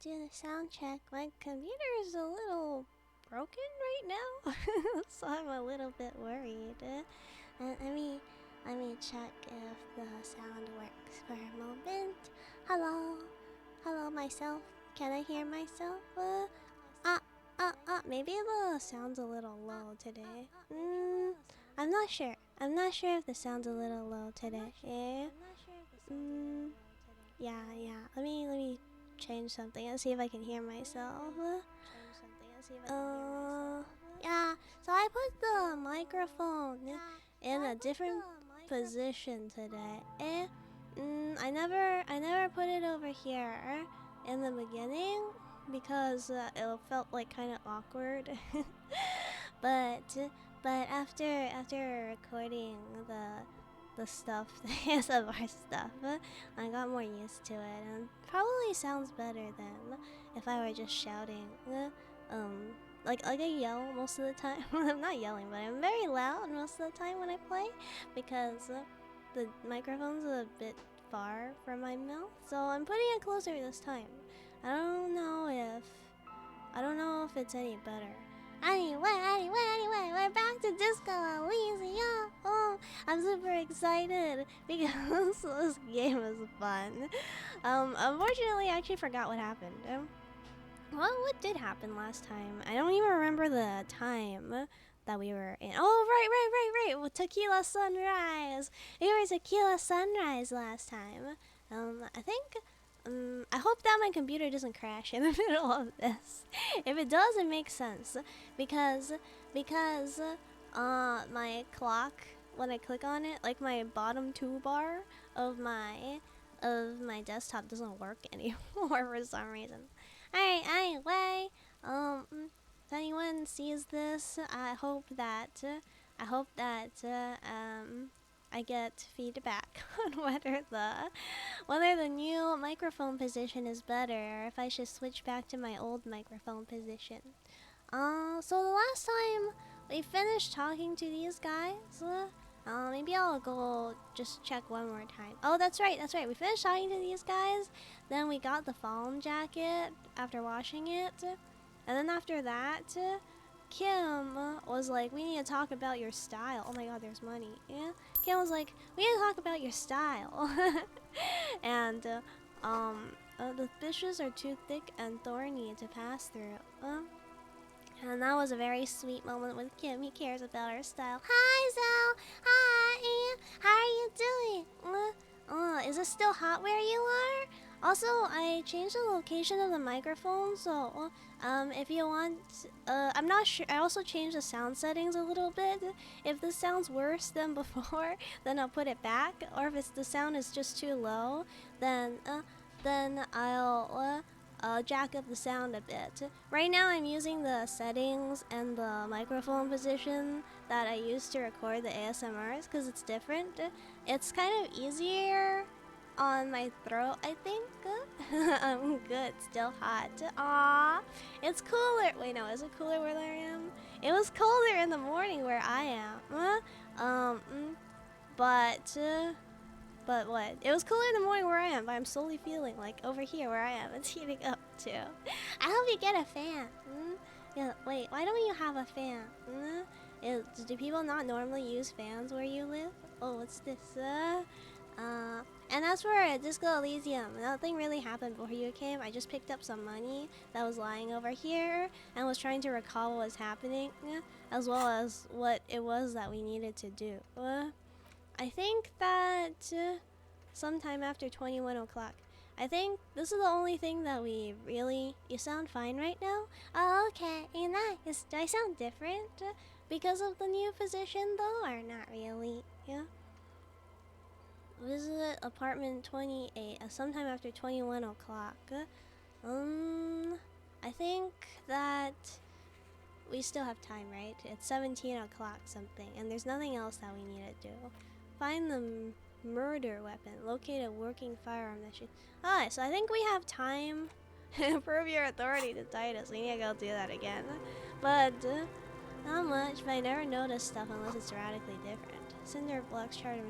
do the sound check. My computer is a little broken right now, so I'm a little bit worried. Let me check if the sound works for a moment. Hello, hello myself. Can I hear myself? Maybe the sound's a little low today. I'm not sure. I'm not sure if the sound's a little low today. Yeah. Let me change something and see if I can hear myself. Yeah. So I put the microphone in a different position today. I never put it over here in the beginning because it felt like kind of awkward. but after recording the stuff, the ASMR stuff, I got more used to it, and probably sounds better than if I were just shouting. Like I yell most of the time. I'm not yelling, but I'm very loud most of the time when I play because the microphone's a bit far from my mouth, so I'm putting it closer this time. I don't know if it's any better. Anyway, we're back to Disco Elysium. Oh, I'm super excited because this game is fun. Unfortunately, I actually forgot what happened. What did happen last time? I don't even remember the time that we were in. Oh, right. Well, Tequila Sunrise. We were Tequila Sunrise last time. I think. I hope that my computer doesn't crash in the middle of this. If it does, it makes sense because my clock, when I click on it, like my bottom toolbar of my desktop doesn't work anymore for some reason. Alright, anyway, if anyone sees this, I hope that I get feedback on whether the new microphone position is better, or if I should switch back to my old microphone position. So the last time we finished talking to these guys, maybe I'll go just check one more time. Oh, that's right. We finished talking to these guys, then we got the foam jacket after washing it, and then after that, Kim was like, we need to talk about your style. Oh my god, there's money. Yeah. Kim was like, we need to talk about your style. And, the bushes are too thick and thorny to pass through. And that was a very sweet moment with Kim. He cares about our style. Hi, Zell. Hi. How are you doing? Is it still hot where you are? Also, I changed the location of the microphone, so if you want, I'm not sure. I also changed the sound settings a little bit. If this sounds worse than before, then I'll put it back. Or if the sound is just too low, then I'll jack up the sound a bit. Right now, I'm using the settings and the microphone position that I used to record the ASMRs because it's different. It's kind of easier on my throat, I think. I'm good, still hot. Aww, it's cooler. Wait, no, is it cooler where I am? It was colder in the morning where I am. But what? It was cooler in the morning where I am, but I'm slowly feeling like over here where I am, it's heating up too. I hope you get a fan. Yeah, wait, why don't you have a fan? Do people not normally use fans where you live? Oh, what's this? And as for Disco Elysium, nothing really happened before you came. I just picked up some money that was lying over here and was trying to recall what was happening, as well as what it was that we needed to do. I think that sometime after 21 o'clock. I think this is the only thing that we really... You sound fine right now? Oh, okay. Nice. Do I sound different because of the new position, though, or not really? Yeah. Visit apartment 28 sometime after 21 o'clock. I think that we still have time, right? It's 17 o'clock something, and there's nothing else that we need to do. Find the murder weapon. Locate a working firearm that should... Alright, so I think we have time. Prove your authority to Titus. We need to go do that again. But, not much. But I never notice stuff unless it's radically different. Cinder blocks, charter...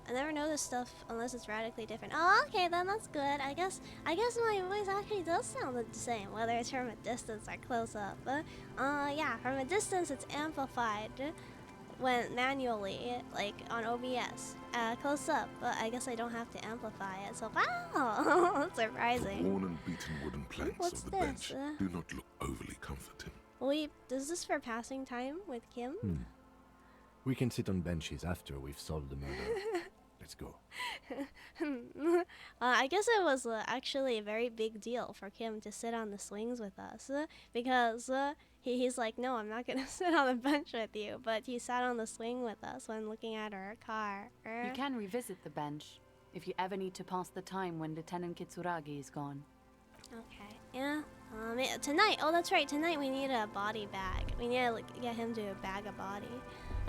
I never notice stuff unless it's radically different. Oh, okay, then that's good. I guess my voice actually does sound the same, whether it's from a distance or close up. Yeah, from a distance it's amplified when manually, like on OBS. Close up, but I guess I don't have to amplify it. So wow, that's surprising. The worn and beaten wooden planks What's of the this? bench do not look overly comforting. Wait, is this for passing time with Kim? We can sit on benches after we've solved the murder. Let's go. I guess it was actually a very big deal for Kim to sit on the swings with us because he's like, no, I'm not gonna sit on the bench with you, but he sat on the swing with us when looking at our car. You can revisit the bench if you ever need to pass the time when Lieutenant Kitsuragi is gone. Okay, yeah. Tonight, oh that's right, tonight we need a body bag. We need to get him to a bag of body.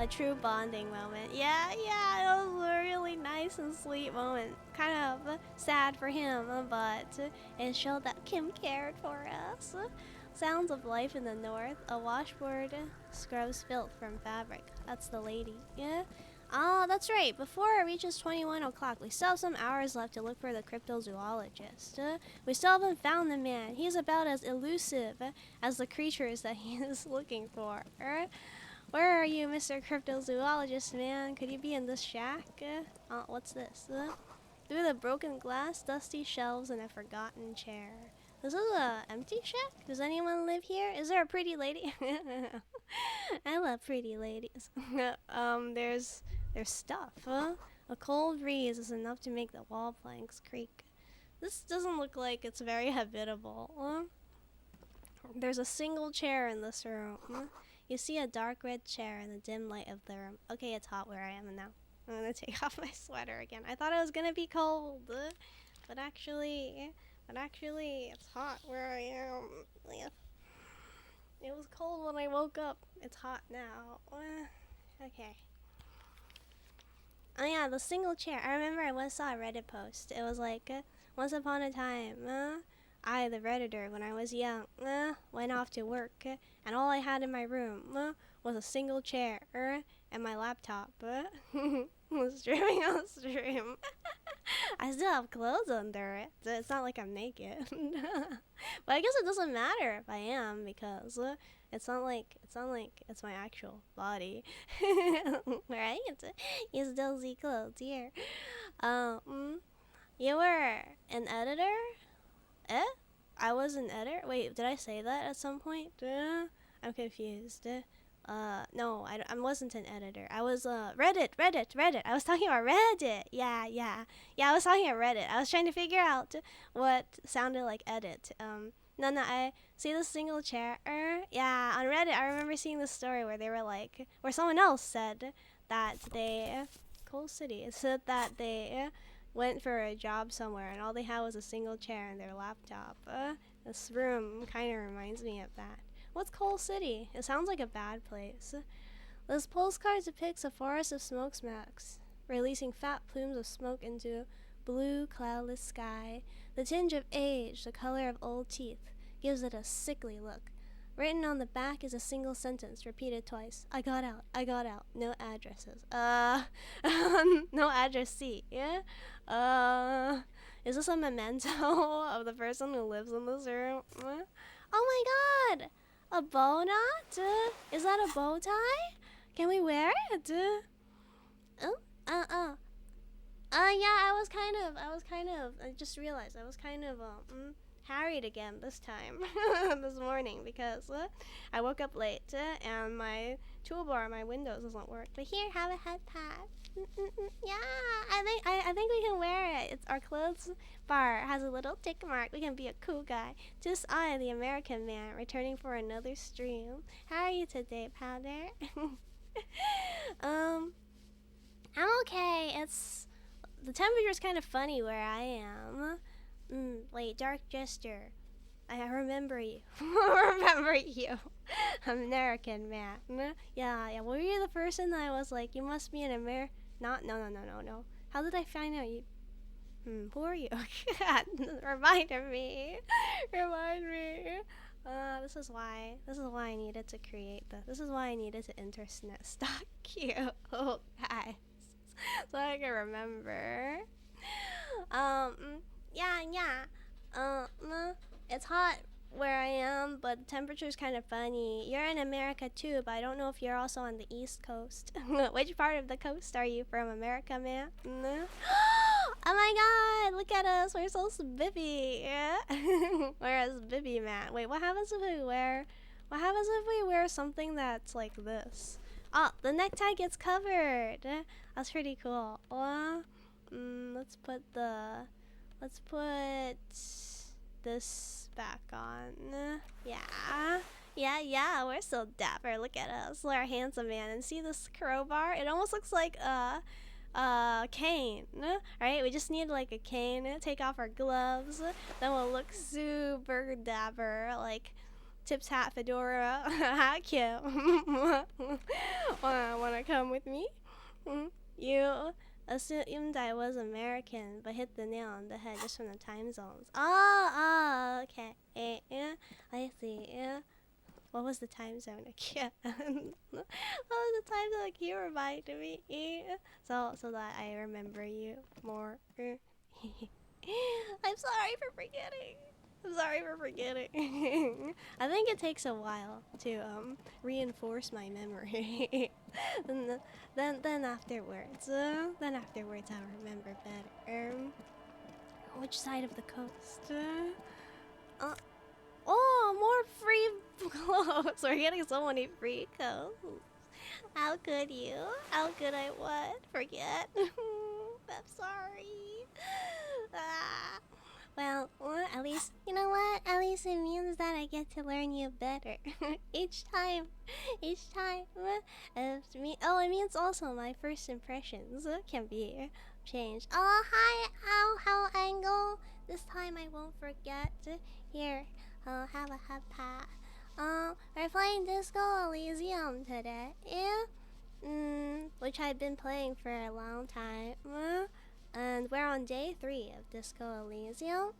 A true bonding moment. Yeah, it was a really nice and sweet moment. Kind of sad for him, but it showed that Kim cared for us. Sounds of life in the north. A washboard scrubs filth from fabric. That's the lady. Yeah. Oh, that's right. Before it reaches 21 o'clock, we still have some hours left to look for the cryptozoologist. We still haven't found the man. He's about as elusive as the creatures that he is looking for. Where are you, Mr. Cryptozoologist, man? Could you be in this shack? What's this? Through the broken glass, dusty shelves, and a forgotten chair. This is a empty shack? Does anyone live here? Is there a pretty lady? I love pretty ladies. There's stuff. A cold breeze is enough to make the wall planks creak. This doesn't look like it's very habitable. There's a single chair in this room. You see a dark red chair in the dim light of the room. Okay, it's hot where I am now. I'm gonna take off my sweater again. I thought it was gonna be cold, but actually, it's hot where I am. Yeah. It was cold when I woke up. It's hot now. Okay. Oh yeah, the single chair. I remember I once saw a Reddit post. It was like, once upon a time, I, the Redditor, when I was young, went off to work, and all I had in my room was a single chair and my laptop. Was streaming on the stream. I still have clothes under it. So it's not like I'm naked. But I guess it doesn't matter if I am because it's not like it's my actual body. Right? You still see clothes here. You were an editor? I was an editor? Wait, did I say that at some point? I'm confused. No, I wasn't an editor. I was, Reddit. I was talking about Reddit. Yeah, I was talking about Reddit. I was trying to figure out what sounded like edit. No, I see the single chair. Yeah, on Reddit, I remember seeing this story where they were like, where someone else said that Coal City, said that they went for a job somewhere and all they had was a single chair and their laptop. This room kind of reminds me of that. What's Coal City? It sounds like a bad place. This postcard depicts a forest of smoke smacks, releasing fat plumes of smoke into blue, cloudless sky. The tinge of age, the color of old teeth, gives it a sickly look. Written on the back is a single sentence, repeated twice. I got out, no addresses. No address C, yeah? Is this a memento of the person who lives in this room? Oh my god! A bow knot? Is that a bow tie? Can we wear it? I just realized I was kind of, harried again this time, this morning, because I woke up late and my toolbar on my windows doesn't work. But here, have a head pad. Yeah, I think we can wear it. It's our clothes bar has a little tick mark. We can be a cool guy. Just I, the American man, returning for another stream. How are you today, Powder? I'm okay. The temperature's kind of funny where I am. Wait, Dark Jester. I remember you. Remember you. American man. Yeah. Were you the person that I was like, you must be an No. How did I find out you? Who are you? Remind me. This is why I needed to create this. This is why I needed to internet stalk you guys. so I can remember. Yeah. It's hot where I am, but the temperature's kind of funny. You're in America too, but I don't know if you're also on the East Coast. Which part of the coast are you from, America, man? Oh my god, look at us. We're so spiffy. Yeah? We're a spiffy, man. Wait, what happens if we wear... What happens if we wear something that's like this? Oh, the necktie gets covered. That's pretty cool. Let's put this back on. Yeah, we're so dapper. Look at us. We're a handsome man. And see this crowbar? It almost looks like a cane. Right? We just need like a cane. Take off our gloves. Then we'll look super dapper. Like Tip's hat, fedora. How cute. Wanna come with me? You assumed I was American, but hit the nail on the head just from the time zones. Oh, okay. I see. What was the time zone again? What was the time zone? Can you remind me? So that I remember you more. I'm sorry for forgetting. I think it takes a while to reinforce my memory. then afterwards I'll remember better. Which side of the coast? Oh, more free clothes. We're getting so many free clothes. How could you? How could I what? Forget? I'm sorry. Well, at least, you know what? At least it means that I get to learn you better. each time. It means also my first impressions can be changed. Oh, hi, how Angle. This time I won't forget. Here, I'll have a hot pat. We're playing Disco Elysium today. Which I've been playing for a long time. And we're on day 3 of Disco Elysium.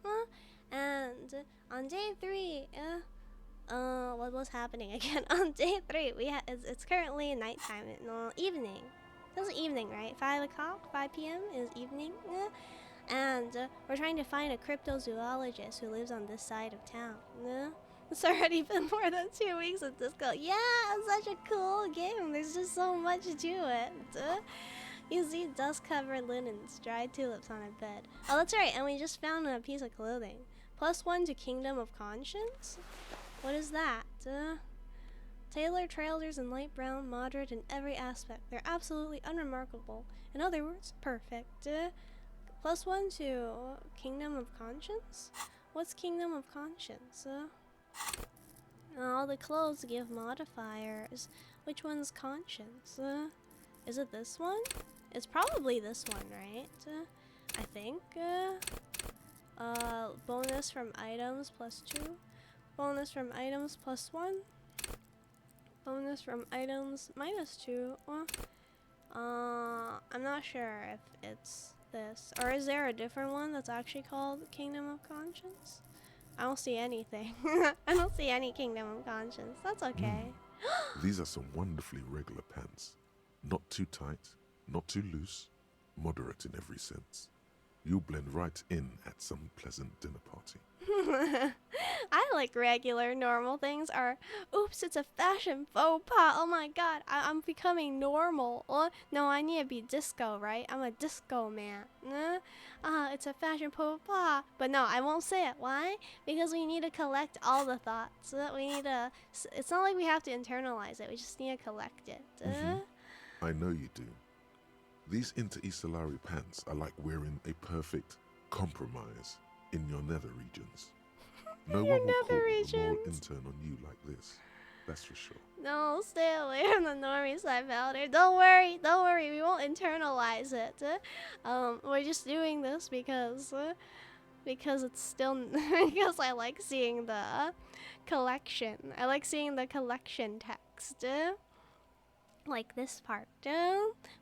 And on day 3, what was happening again? On day 3, it's currently nighttime, evening. This is evening, right? 5 p.m. is evening. And we're trying to find a cryptozoologist who lives on this side of town. It's already been more than 2 weeks of Disco. Yeah, it's such a cool game. There's just so much to it. You see dust-covered linens, dried tulips on a bed. Oh, that's right, and we just found a piece of clothing. +1 to Kingdom of Conscience? What is that? Tailored trousers in light brown, moderate in every aspect. They're absolutely unremarkable. In other words, perfect. +1 to Kingdom of Conscience? What's Kingdom of Conscience? All the clothes give modifiers. Which one's Conscience? Is it this one? It's probably this one, right? I think. Bonus from items +2. Bonus from items +1. Bonus from items -2. I'm not sure if it's this. Or is there a different one that's actually called Kingdom of Conscience? I don't see anything. I don't see any Kingdom of Conscience. That's okay. These are some wonderfully regular pants. Not too tight, not too loose, moderate in every sense. You'll blend right in at some pleasant dinner party. I like regular, normal things. Oops, it's a fashion faux pas. Oh my god, I'm becoming normal. No, I need to be disco, right? I'm a disco man. It's a fashion faux pas. But no, I won't say it. Why? Because we need to collect all the thoughts. It's not like we have to internalize it. We just need to collect it. I know you do. These inter-Estellari pants are like wearing a perfect compromise in your nether regions. No one will call a moral intern on you like this. That's for sure. No, stay away from the normie side, Valder. Don't worry, we won't internalize it. We're just doing this because it's still because I like seeing the collection. I like seeing the collection text. Like this part,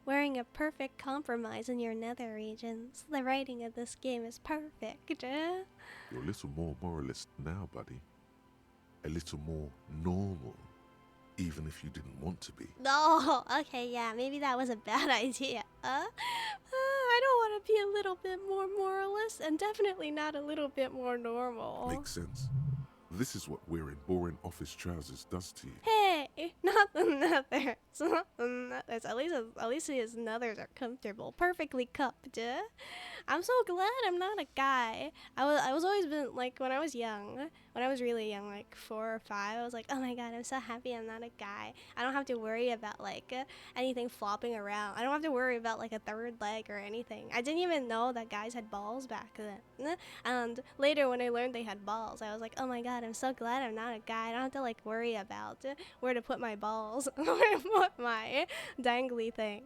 wearing a perfect compromise in your nether regions. The writing of this game is perfect. You're a little more moralist now, buddy. A little more normal. even if you didn't want to be. No, okay, yeah, maybe that was a bad idea. I don't want to be a little bit more moralist, and definitely not a little bit more normal. Makes sense. This is what wearing boring office trousers does to you. Hey, not the nethers. Not the nethers. At least his nethers are comfortable, perfectly cupped. I'm so glad I'm not a guy. I was always been like when I was young, when I was really young, like 4 or 5. I was like, oh my god, I'm so happy I'm not a guy. I don't have to worry about like anything flopping around. I don't have to worry about like a third leg or anything. I didn't even know that guys had balls back then. And later when I learned they had balls, I was like, oh my god, I'm so glad I'm not a guy. I don't have to like worry about where to put my balls, where to put my dangly thing.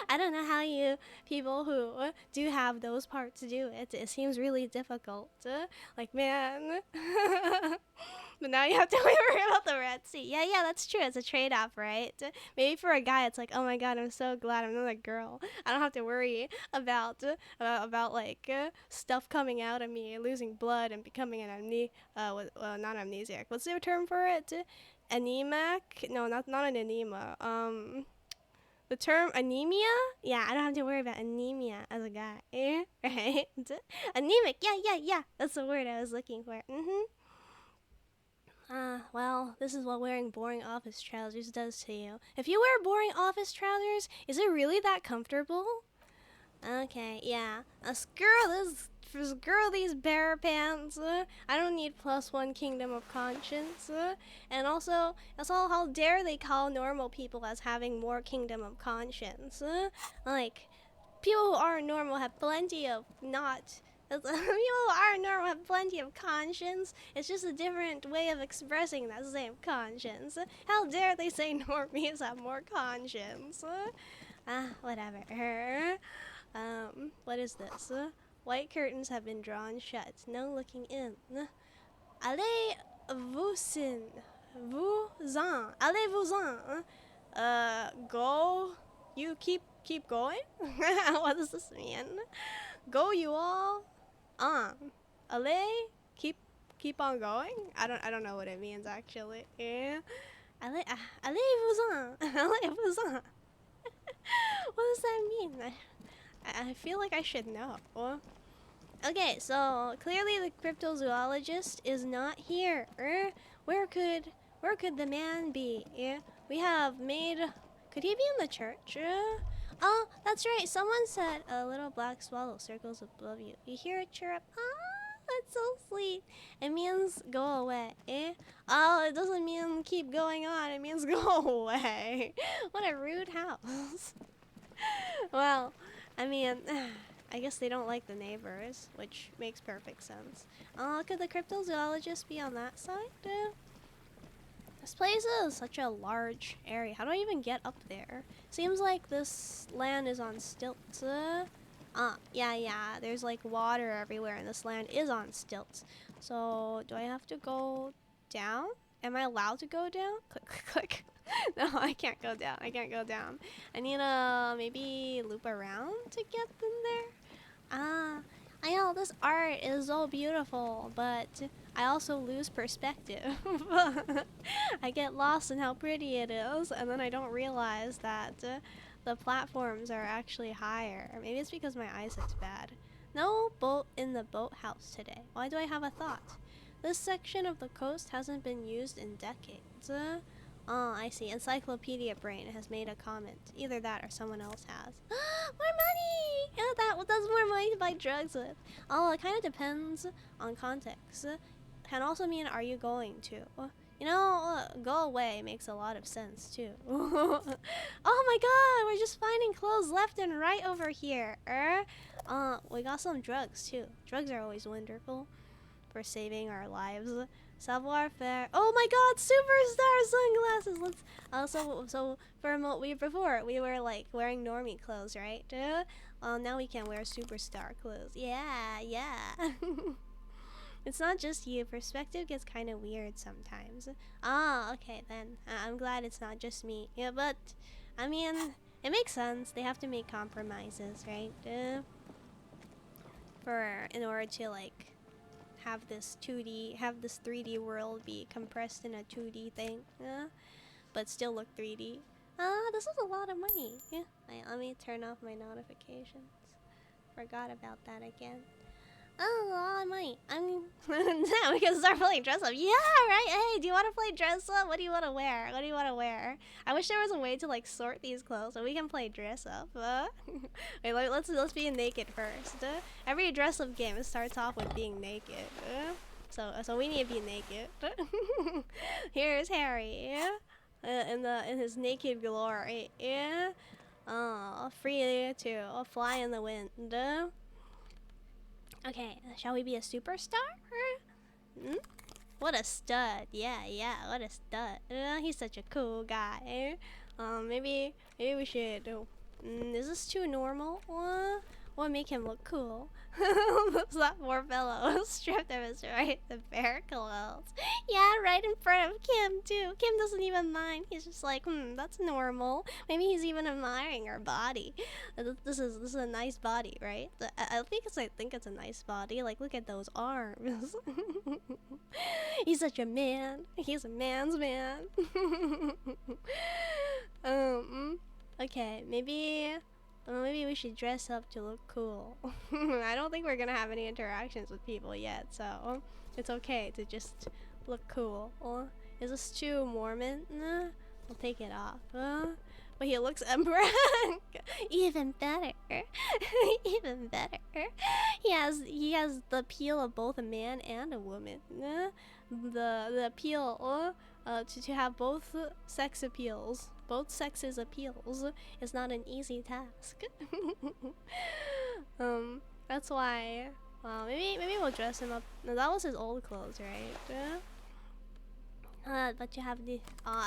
I don't know how you people who do have those parts do it. It seems really difficult. Like, man. But now you have to worry about the Red Sea. Yeah, that's true. It's a trade-off, right? Maybe for a guy, it's like, oh my god, I'm so glad I'm not a girl. I don't have to worry about like stuff coming out of me, losing blood, and becoming an not amnesiac. What's the term for it? Anemic? No, not an enema. The term anemia? Yeah, I don't have to worry about anemia as a guy, right? Anemic, yeah. That's the word I was looking for. Well, this is what wearing boring office trousers does to you. If you wear boring office trousers, is it really that comfortable? Okay, yeah. Screw these bear pants. I don't need +1 kingdom of conscience. And also, how dare they call normal people as having more kingdom of conscience? Like, people who aren't normal have plenty of not. People who aren't normal have plenty of conscience. It's just a different way of expressing that same conscience. How dare they say normies have more conscience? Whatever. What is this? White curtains have been drawn shut. No looking in. Allez-vous-en. Allez-vous-en. Go. You keep going? What does this mean? Go you all. Allez. Keep on going? I don't know what it means actually. Yeah. Allez-vous-en. Allez-vous-en. What does that mean? I feel like I should know. Okay, so clearly the cryptozoologist is not here. Where could the man be? We have made. Could he be in the church? Oh, that's right. Someone said a little black swallow circles above you. You hear it chirp. That's so sweet. It means go away. Oh, it doesn't mean keep going on. It means go away. What a rude house. Well, I mean, I guess they don't like the neighbors, which makes perfect sense. Could the cryptozoologist be on that side? This place is such a large area. How do I even get up there? Seems like this land is on stilts. Yeah. There's like water everywhere, and this land is on stilts. So, do I have to go down? Am I allowed to go down? Click. No, I can't go down. I need to maybe loop around to get in there. I know this art is so beautiful, but I also lose perspective. I get lost in how pretty it is, and then I don't realize that the platforms are actually higher. Maybe it's because my eyesight's bad. No boat in the boathouse today. Why do I have a thought? This section of the coast hasn't been used in decades. Oh, I see. Encyclopedia Brain has made a comment. Either that or someone else has. More money! Yeah, that's more money to buy drugs with. Oh, it kind of depends on context. Can also mean, are you going to? You know, go away makes a lot of sense, too. Oh my god, we're just finding clothes left and right over here. We got some drugs, too. Drugs are always wonderful for saving our lives. Savoir-faire. Oh my god, superstar sunglasses! So for a moment before, we were like wearing normie clothes, right? Now we can wear superstar clothes. Yeah. It's not just you. Perspective gets kind of weird sometimes. Okay then. I'm glad it's not just me. Yeah, but, I mean, it makes sense. They have to make compromises, right? In order to, like, have this 3D world be compressed in a 2D thing, but still look 3D. This is a lot of money. Yeah, let me turn off my notifications. Forgot about that again. Oh, a lot of money. I mean, now we can start playing dress up. Yeah, right? Hey, do you want to play dress up? What do you want to wear? What do you want to wear? I wish there was a way to like sort these clothes so we can play dress up. Wait, let's be naked first. Every dress up game starts off with being naked. So we need to be naked. Here's Harry. In his naked glory. Yeah. Free to fly in the wind. Okay, shall we be a superstar? What a stud. Yeah, what a stud. He's such a cool guy. Maybe we should... is this too normal? What make him look cool? That poor fellow stripped of his right to bear clothes. Yeah, right in front of Kim too. Kim doesn't even mind. He's just like, that's normal. Maybe he's even admiring her body. This is a nice body, right? I think it's a nice body. Like, look at those arms. He's such a man. He's a man's man. Okay, maybe we should dress up to look cool. I don't think we're gonna have any interactions with people yet, so it's okay to just look cool. Is this too Mormon? We'll take it off. But he looks emperor. Even better. Even better. He has the appeal of both a man and a woman. The appeal to have both sex appeals. Both sexes appeals is not an easy task. That's why. Maybe we'll dress him up. No, that was his old clothes, right? But you have the.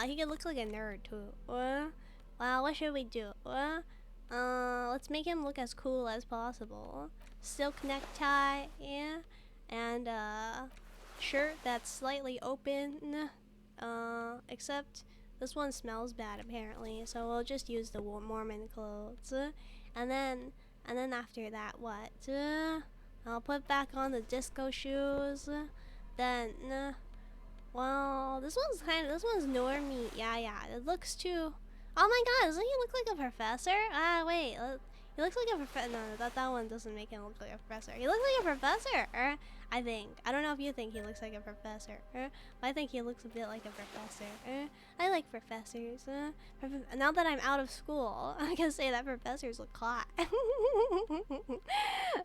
He could look like a nerd too. Wow, what should we do? Let's make him look as cool as possible. Silk necktie, yeah, and shirt that's slightly open. Except. This one smells bad apparently, so we'll just use the Mormon clothes. And then after that, what? I'll put back on the disco shoes. Then, well, this one's normie. Yeah, it looks too. Oh my God, doesn't he look like a professor? Wait, he looks like a professor. No, that one doesn't make him look like a professor. He looks like a professor, I think. I don't know if you think he looks like a professor, but I think he looks a bit like a professor. I like professors. Now that I'm out of school, I can say that professors look hot.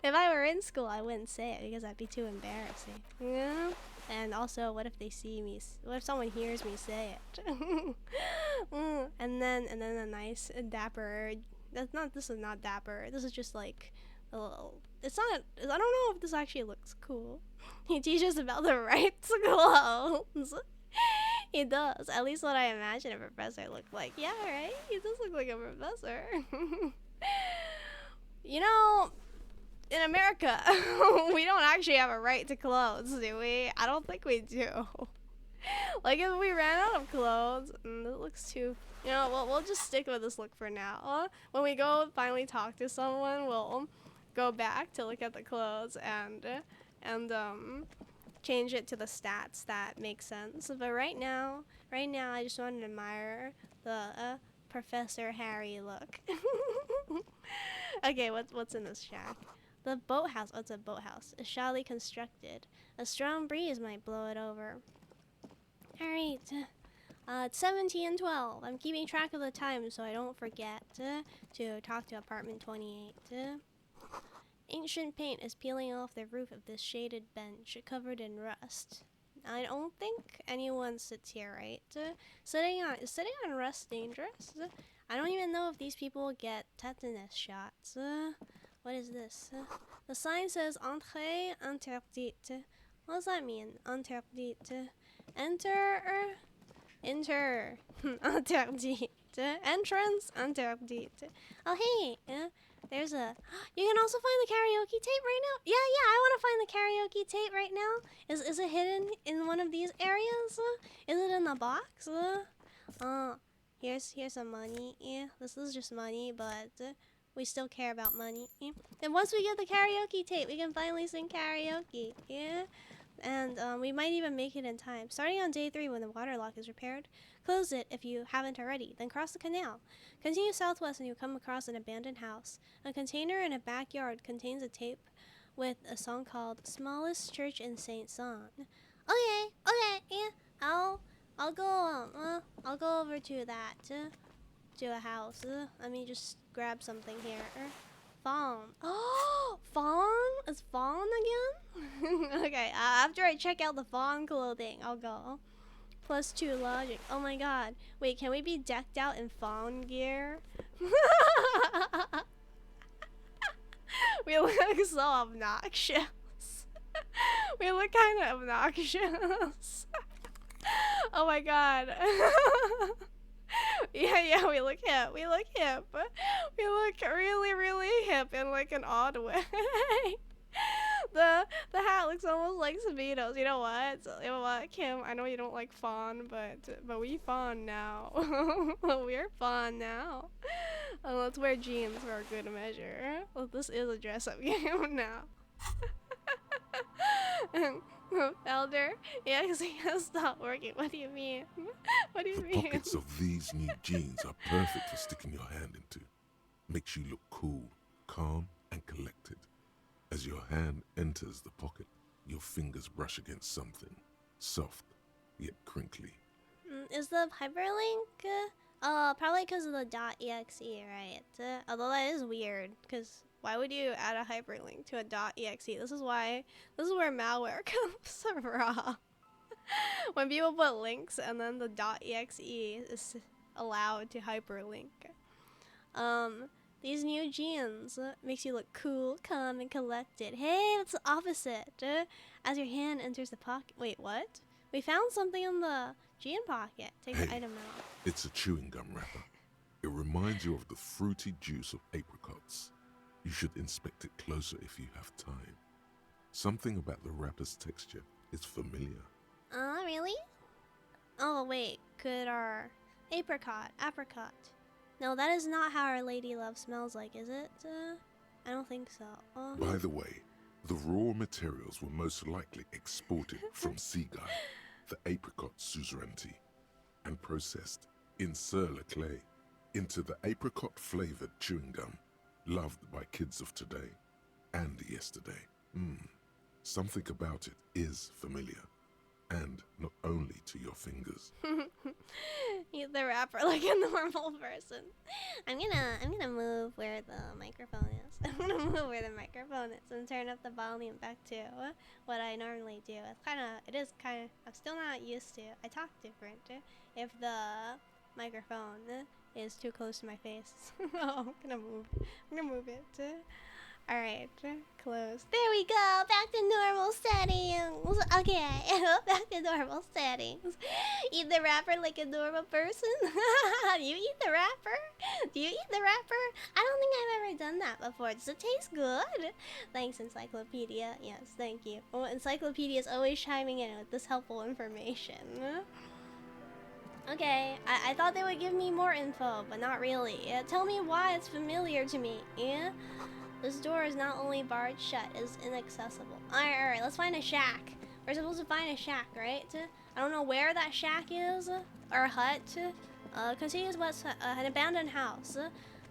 If I were in school, I wouldn't say it because that'd be too embarrassing. Yeah. And also, what if they see me? What if someone hears me say it? And then a nice dapper. This is not dapper. This is just like a little. It's not. I don't know if this actually looks cool. He teaches about the right clothes. He does. At least what I imagine a professor looked like. Yeah, right? He does look like a professor. You know, in America, we don't actually have a right to clothes, do we? I don't think we do. Like, if we ran out of clothes, it looks too... You know, we'll just stick with this look for now. When we go finally talk to someone, we'll go back to look at the clothes and change it to the stats that make sense. But right now, I just want to admire the Professor Harry look. Okay, what's in this shack? The boathouse. Oh, it's a boathouse. It's shallily constructed. A strong breeze might blow it over. Alright. It's 17:12. I'm keeping track of the time so I don't forget to talk to apartment 28. Ancient paint is peeling off the roof of this shaded bench, covered in rust. I don't think anyone sits here, right? Is sitting on rust dangerous? I don't even know if these people get tetanus shots. What is this? The sign says Entrée interdite. What does that mean? Interdite. Enter. Interdite. Entrance interdite. Oh hey, there's a. You can also find the karaoke tape right now. Yeah, I want to find the karaoke tape right now. Is it hidden in one of these areas? Is it in the box? Here's some money. Yeah, this is just money, but we still care about money. Yeah. And once we get the karaoke tape, we can finally sing karaoke. Yeah. And we might even make it in time. Starting on day 3 when the water lock is repaired, close it if you haven't already, then cross the canal. Continue southwest and you'll come across an abandoned house. A container in a backyard contains a tape with a song called Smallest Church in St. Son. Okay, yeah, I'll go over to that, to a house. Let me just grab something here. Fawn. Oh, fawn? Is fawn again? Okay, after I check out the fawn clothing, I'll go. +2 logic. Oh my god. Wait, can we be decked out in fawn gear? We look so obnoxious. We look kind of obnoxious. Oh my god. Yeah, we look hip. We look hip. We look really, really hip in like an odd way. The hat looks almost like Sabitos. You know what, Kim? I know you don't like fawn, but we fawn now. We're fawn now. Let's wear jeans for a good measure. Well, this is a dress-up game now. Elder? Yeah, because he has stopped working. What do you mean? What do you mean? The pockets of these new jeans are perfect for sticking your hand into. Makes you look cool, calm, and collected. As your hand enters the pocket, your fingers brush against something soft yet crinkly. Is the hyperlink? Probably because of the .exe, right? Although that is weird, because why would you add a hyperlink to a .exe? This is where malware comes from. When people put links and then the .exe is allowed to hyperlink. These new jeans makes you look cool, calm, and collected. Hey, that's the opposite. As your hand enters the pocket. Wait, what? We found something in the jean pocket. Take the item out. It's a chewing gum wrapper. It reminds you of the fruity juice of apricots. You should inspect it closer if you have time. Something about the wrapper's texture is familiar. Really? Oh, wait. Could our apricot. No, that is not how Our Lady Love smells like, is it? I don't think so. By the way, the raw materials were most likely exported from Seaguy, the apricot suzerainty, and processed in Sur-le-Clay into the apricot-flavored chewing gum loved by kids of today and yesterday. Something about it is familiar, and not only to your fingers. Eat the wrapper like a normal person. I'm gonna move where the microphone is. I'm gonna move where the microphone is and turn up the volume back to what I normally do. I'm still not used to. I talk different if the microphone is too close to my face. I'm gonna move it. Alright, close. There we go! Back to normal settings! Okay, back to normal settings. Eat the wrapper like a normal person? Do you eat the wrapper? I don't think I've ever done that before. Does it taste good? Thanks, Encyclopedia. Yes, thank you. Oh, Encyclopedia is always chiming in with this helpful information. Okay, I thought they would give me more info, but not really. Tell me why it's familiar to me. Yeah? This door is not only barred shut, it's inaccessible. Alright, let's find a shack. We're supposed to find a shack, right? I don't know where that shack is, or a hut. Continues west, an abandoned house.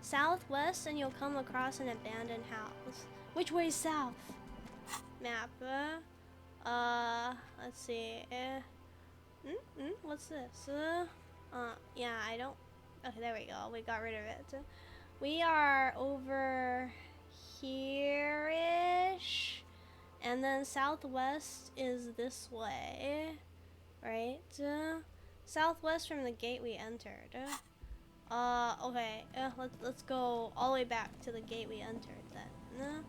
Southwest, and you'll come across an abandoned house. Which way is south? Map. Let's see. What's this? Yeah, I don't... Okay, there we go. We got rid of it. We are over here-ish. And then southwest is this way. Right? Southwest from the gate we entered. Okay. Let's go all the way back to the gate we entered then.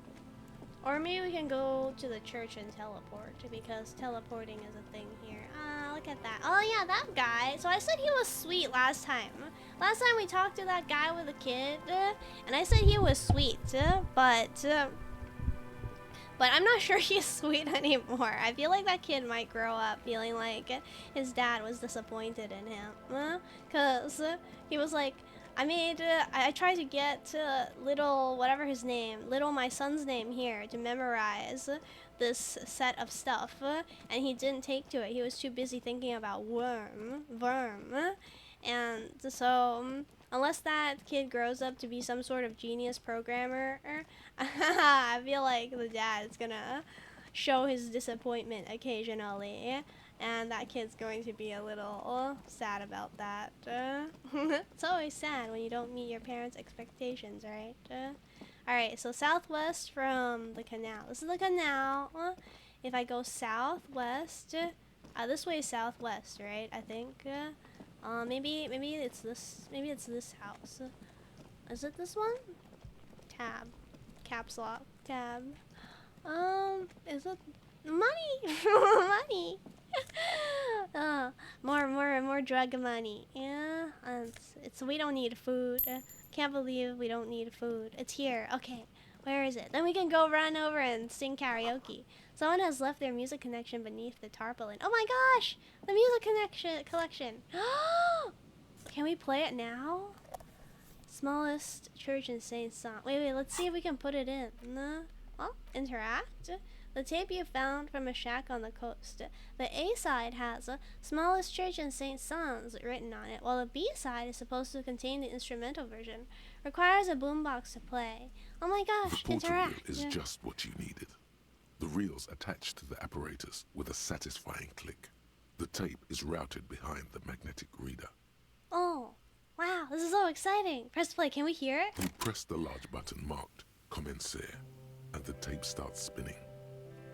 Or maybe we can go to the church and teleport, because teleporting is a thing here. Look at that. Oh yeah, that guy. So I said he was sweet last time. Last time we talked to that guy with a kid, and I said he was sweet, but I'm not sure he's sweet anymore. I feel like that kid might grow up feeling like his dad was disappointed in him. Cause he was like, I tried to get little, whatever his name, little my son's name here to memorize this set of stuff, and he didn't take to it. He was too busy thinking about worm, and so unless that kid grows up to be some sort of genius programmer, I feel like the dad is gonna show his disappointment occasionally. And that kid's going to be a little sad about that. It's always sad when you don't meet your parents' expectations, right? Alright, so southwest from the canal. This is the canal. If I go southwest, this way is southwest, right? I think. Maybe it's this. Maybe it's this house. Is it this one? Tab. Caps lock. Tab. Is it money? Money. More drug money. Yeah, it's we don't need food. Can't believe we don't need food. It's here. Okay, where is it? Then we can go run over and sing karaoke. Someone has left their music connection beneath the tarpaulin. Oh my gosh, the music collection. Can we play it now? Smallest church in Saint Song. Wait, let's see if we can put it in. Well, interact. The tape you found from a shack on the coast. The A side has smallest church in St. Sans written on it, while the B side is supposed to contain the instrumental version. Requires a boombox to play. Oh my gosh, the portal interact. reel is just what you needed. The reels attached to the apparatus with a satisfying click. The tape is routed behind the magnetic reader. Oh, wow, this is so exciting. Press play, can we hear it? You press the large button marked Commencer, and the tape starts spinning.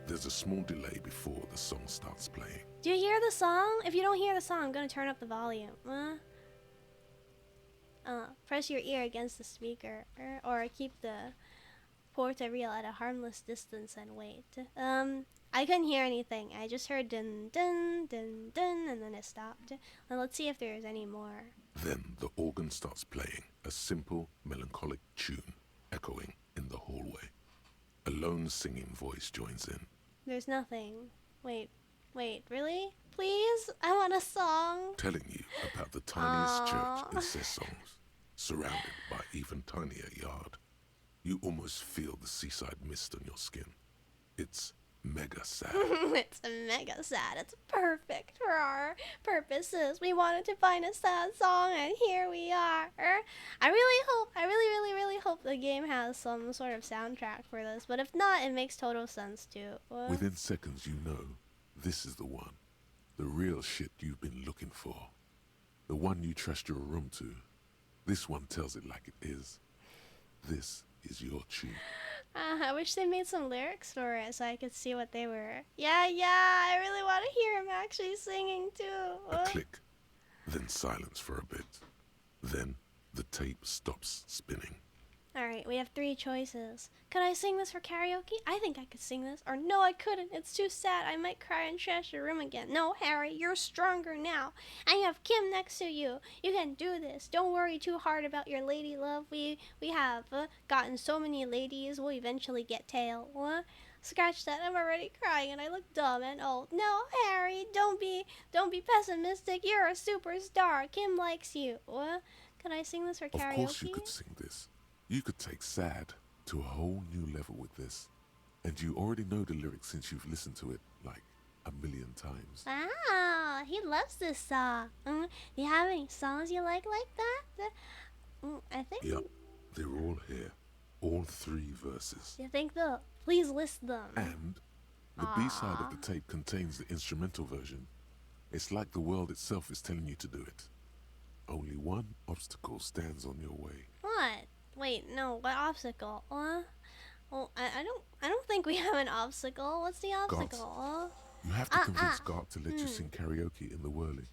There's a small delay before the song starts playing. Do you hear the song? If you don't hear the song, I'm gonna turn up the volume. Press your ear against the speaker, or keep the porta-reel at a harmless distance and wait. I couldn't hear anything. I just heard dun dun dun dun, and then it stopped. Now let's see if there's any more. Then the organ starts playing a simple, melancholic tune, echoing in the hallway. A lone singing voice joins in. There's nothing. Wait, really? Please? I want a song. Telling you about the tiniest church in Sessongs, surrounded by even tinier yard. You almost feel the seaside mist on your skin. It's mega sad. It's mega sad. It's perfect for our purposes. We wanted to find a sad song, and here we are. I really hope the game has some sort of soundtrack for this, but if not, it makes total sense too. Within seconds, you know this is the one. The real shit you've been looking for. The one you trust your room to. This one tells it like it is. This is your tune. I wish they made some lyrics for it so I could see what they were. Yeah, I really want to hear him actually singing too. A click, then silence for a bit. Then the tape stops spinning. Alright, we have 3 choices. Could I sing this for karaoke? I think I could sing this. Or no, I couldn't. It's too sad. I might cry and trash your room again. No, Harry, you're stronger now. And you have Kim next to you. You can do this. Don't worry too hard about your lady love. We have gotten so many ladies. We'll eventually get tail. Scratch that. I'm already crying and I look dumb and old. No, Harry, don't be pessimistic. You're a superstar. Kim likes you. Could I sing this for karaoke? Of course you could sing this. You could take sad to a whole new level with this. And you already know the lyrics since you've listened to it like a million times. Wow, he loves this song. Do you have any songs you like that? I think... Yep, they're all here. All 3 verses. You think though? Please list them. And the B-side of the tape contains the instrumental version. It's like the world itself is telling you to do it. Only one obstacle stands on your way. What? Wait, no, what obstacle? Well, I don't think we have an obstacle. What's the obstacle? You have to convince Gart to let you sing karaoke in the whirly.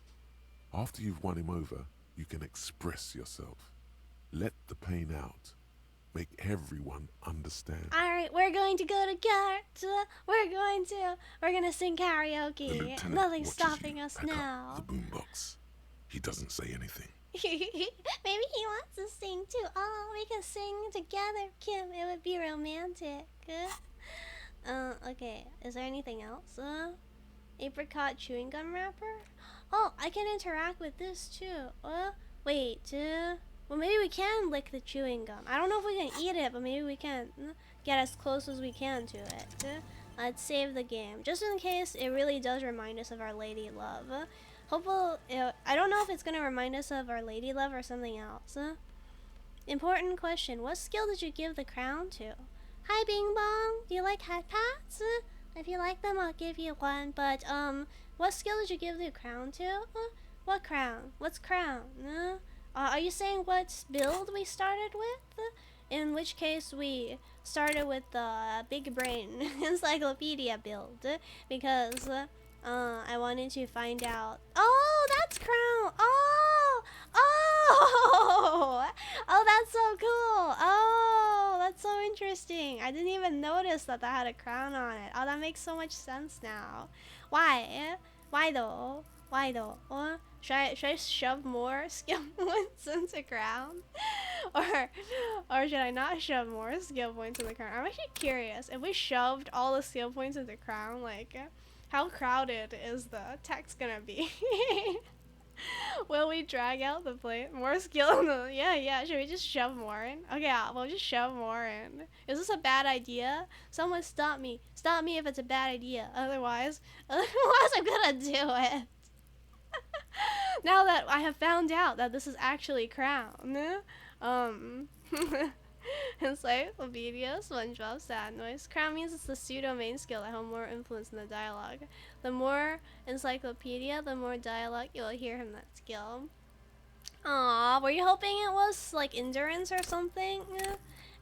After you've won him over, you can express yourself. Let the pain out. Make everyone understand. Alright, we're going to go to Gart. We're gonna sing karaoke. Nothing's stopping us now. The boombox. He doesn't say anything. Maybe he wants to sing too. Oh, we can sing together, Kim. It would be romantic. Okay. Is there anything else? Apricot chewing gum wrapper? Oh, I can interact with this too. Wait. Well, maybe we can lick the chewing gum. I don't know if we can eat it, but maybe we can get as close as we can to it. Let's save the game, just in case it really does remind us of Our Lady Love. Hopefully, I don't know if it's gonna remind us of Our Lady Love or something else. Important question: what skill did you give the crown to? Hi, Bing Bong. Do you like hat pats? If you like them, I'll give you one. But what skill did you give the crown to? What crown? What's crown? Are you saying what build we started with? In which case we started with the big brain encyclopedia build, because I wanted to find out. Oh, that's crown. Oh, that's so cool. Oh, that's so interesting. I didn't even notice that that had a crown on it. Oh, that makes so much sense now. Why? Why though? Why though? Should I shove more skill points into crown? or should I not shove more skill points in the crown? I'm actually curious. If we shoved all the skill points into crown, like, how crowded is the text gonna be? Will we drag out the plate? More skill in the... Yeah. Should we just shove more in? Okay, we'll just shove more in. Is this a bad idea? Someone stop me. Stop me if it's a bad idea. Otherwise I'm gonna do it. Now that I have found out that this is actually crown. Encyclopedia, SpongeBob, sad noise. Crown means it's the pseudo main skill that has more influence in the dialogue. The more encyclopedia, the more dialogue you'll hear from that skill. Aww, were you hoping it was like endurance or something?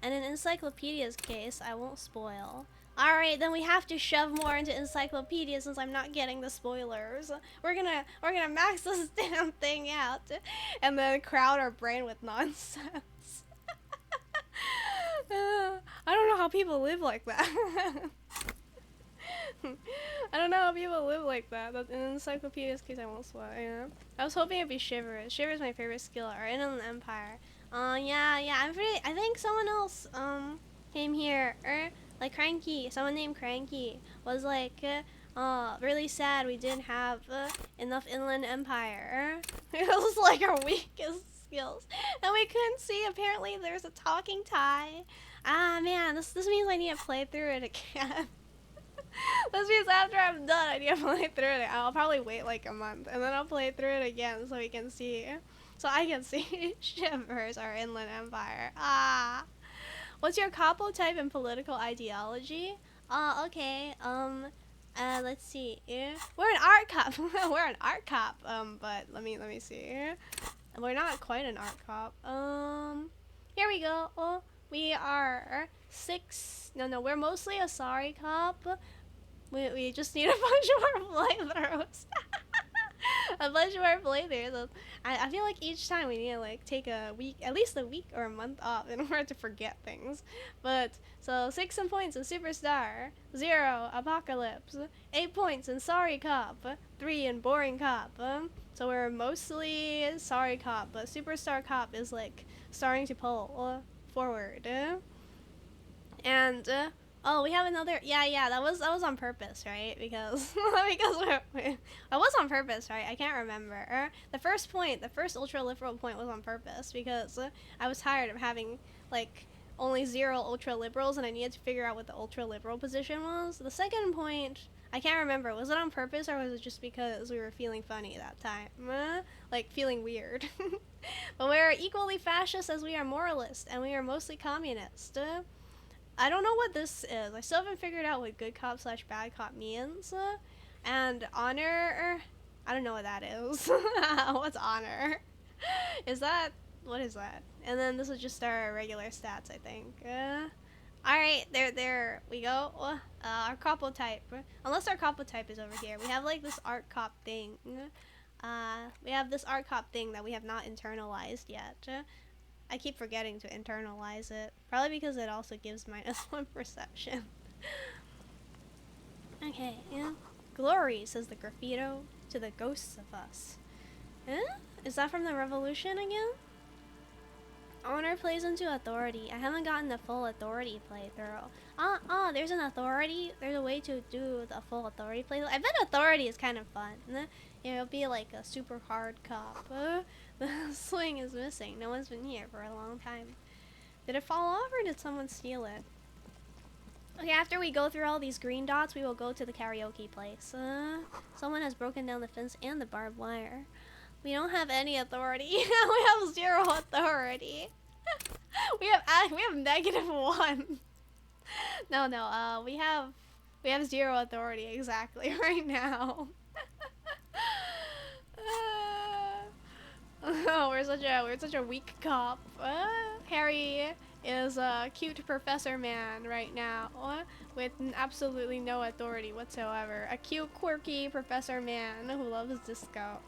And in encyclopedia's case, I won't spoil. Alright, then we have to shove more into encyclopedia since I'm not getting the spoilers. We're gonna max this damn thing out and then crowd our brain with nonsense. I don't know how people live like that. I don't know how people live like that. In encyclopedia's case, I won't spoil. Yeah. I was hoping it'd be Shiver. Shiver is my favorite skill, or Inland Empire. Yeah. I think someone else came here. Like Cranky, someone named Cranky was like, really sad we didn't have enough Inland Empire. It was like our weakest skills, and we couldn't see. Apparently, there's a talking tie. Ah man, this means I need to play through it again. This means after I'm done, I need to play through it. I'll probably wait like a month, and then I'll play through it again so we can see. So I can see Shivers, our Inland Empire. Ah. What's your capo type and political ideology? Okay. Let's see. We're an art cop. We're an art cop. But let me see. We're not quite an art cop. Here we go. Oh, we are 6. No, we're mostly a sorry cop. We just need a bunch more playthroughs. A bunch more playthroughs. I feel like each time we need to like take a week, at least a week or a month off in order to forget things. But so 6 points in Superstar, 0 Apocalypse, 8 points in Sorry Cop, 3 in Boring Cop. So we're mostly Sorry Cop, but Superstar Cop is like starting to pull forward. And oh, we have another. Yeah. That was on purpose, right? Because I was on purpose, right? I can't remember. The first ultra liberal point was on purpose because I was tired of having like only 0 ultra liberals, and I needed to figure out what the ultra liberal position was. The second point, I can't remember. Was it on purpose or was it just because we were feeling funny that time? Like feeling weird. But we're equally fascist as we are moralist, and we are mostly communist. I don't know what this is. I still haven't figured out what good cop / bad cop means. And honor, I don't know what that is. What's honor? What is that? And then this is just our regular stats, I think. Alright, there we go. Our capo type. Unless our capo type is over here. We have like this art cop thing. We have this art cop thing that we have not internalized yet. I keep forgetting to internalize it. Probably because it also gives -1 perception. Okay, yeah. Glory, says the graffito to the ghosts of us. Is that from the revolution again? Honor plays into authority. I haven't gotten the full authority playthrough. There's an authority. There's a way to do the full authority playthrough. I bet authority is kind of fun. It'll be like a super hard cop. The swing is missing. No one's been here for a long time. Did it fall off or did someone steal it? Okay, after we go through all these green dots, we will go to the karaoke place. Someone has broken down the fence and the barbed wire. We don't have any authority. We have 0 authority. we have -1. No, we have 0 authority exactly right now. Oh, we're such a weak cop. Harry is a cute professor man right now with absolutely no authority whatsoever. A cute, quirky professor man who loves disco.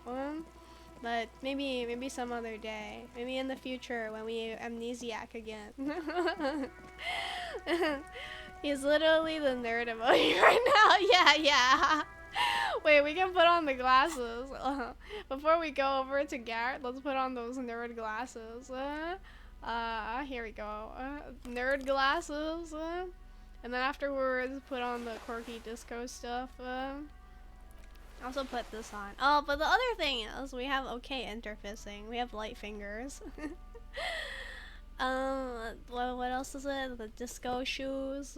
But maybe some other day. Maybe in the future when we amnesiac again. He's literally the nerd emoji right now. Yeah. Wait, we can put on the glasses. Before we go over to Garrett, let's put on those nerd glasses. Here we go. Nerd glasses. And then afterwards, put on the quirky disco stuff. Also put this on. Oh, but the other thing is, we have okay interfacing. We have light fingers. What else is it? The disco shoes,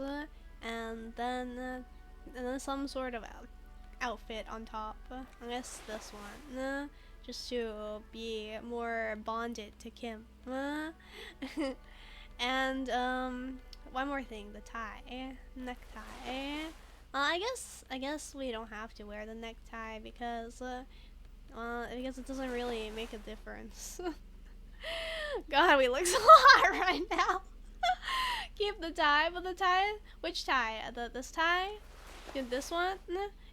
and then some sort of outfit on top. I guess this one, just to be more bonded to Kim. And one more thing, the tie, necktie. I guess we don't have to wear the necktie because it doesn't really make a difference. God, we look so hot right now. Keep the tie, but the tie, which tie? This tie? This one?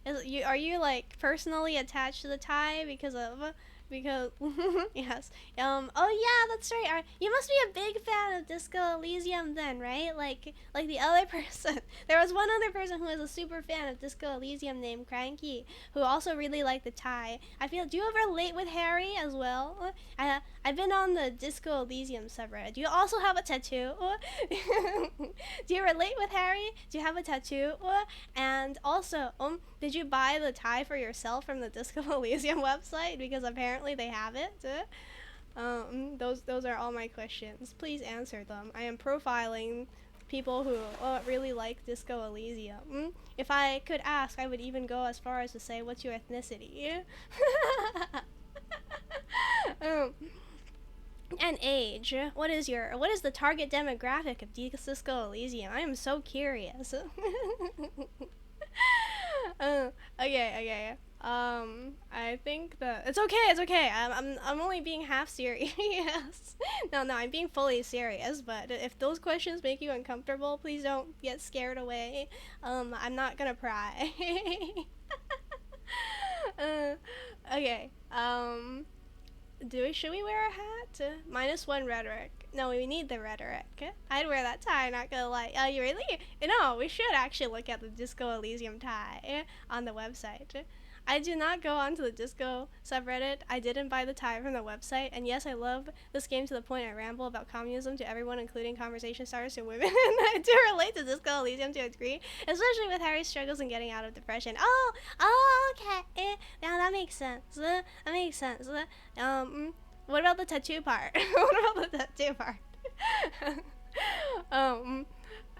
Are you like personally attached to the tie because yes. Oh yeah, that's right. You must be a big fan of Disco Elysium then, right? Like the other person. There was one other person who was a super fan of Disco Elysium named Cranky, who also really liked the tie. Do you ever relate with Harry as well? I've been on the Disco Elysium subreddit. Do you also have a tattoo? Do you relate with Harry? Do you have a tattoo? And also, did you buy the tie for yourself from the Disco Elysium website? Because apparently they have it. Those are all my questions. Please answer them. I am profiling people who really like Disco Elysium. If I could ask, I would even go as far as to say, what's your ethnicity? And age. What is the target demographic of Disco Elysium? I am so curious. Okay. I think that it's okay. I'm only being half serious. No, I'm being fully serious. But if those questions make you uncomfortable, please don't get scared away. I'm not gonna pry. Okay. Should we wear a hat? -1 rhetoric. No, we need the rhetoric. I'd wear that tie, not gonna lie. You really? No, we should actually look at the Disco Elysium tie on the website. I do not go onto the Disco subreddit. I didn't buy the tie from the website. And yes, I love this game to the point I ramble about communism to everyone, including conversation starters and women. I do relate to Disco Elysium to a degree, especially with Harry's struggles in getting out of depression. Oh, okay. Now that makes sense. What about the tattoo part?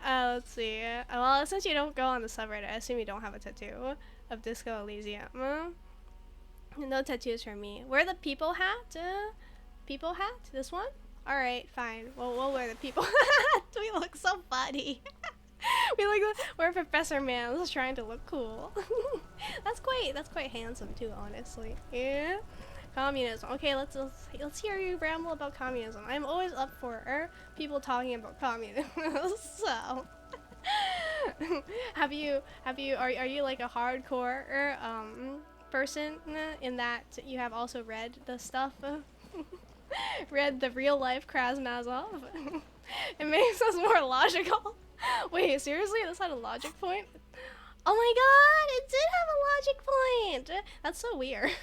Let's see. Well, since you don't go on the subreddit, I assume you don't have a tattoo of Disco Elysium. No tattoos for me. Wear the people hat? People hat? This one? Alright, fine. Well, we'll wear the people hat. We look so funny. We're Professor Mans trying to look cool. That's quite handsome too, honestly. Yeah. Communism. Okay, let's hear you ramble about communism. I'm always up for people talking about communism. So, are you like a hardcore person in that you have also read the stuff? Read the real life Krasnazov? It makes us more logical. Wait, seriously? This had a logic point? Oh my god, it did have a logic point! That's so weird.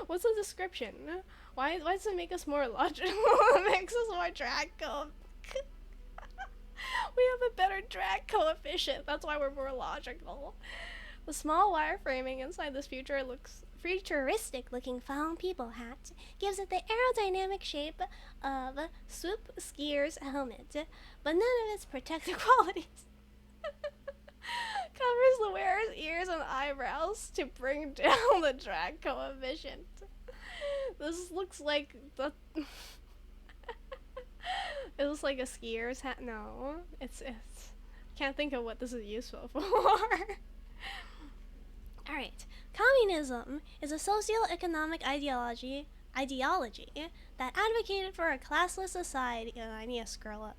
What's the description? Why does it make us more logical? It makes us more drag coefficient. We have a better drag coefficient. That's why we're more logical. The small wireframing inside this futuristic-looking found people hat gives it the aerodynamic shape of a swoop skier's helmet, but none of its protective qualities. Covers the wearer's ears and eyebrows to bring down the drag coefficient. This looks like the... It looks like a skier's hat. No, it's... Can't think of what this is useful for. Alright. Communism is a socio-economic ideology that advocated for a classless society. I need to scroll up.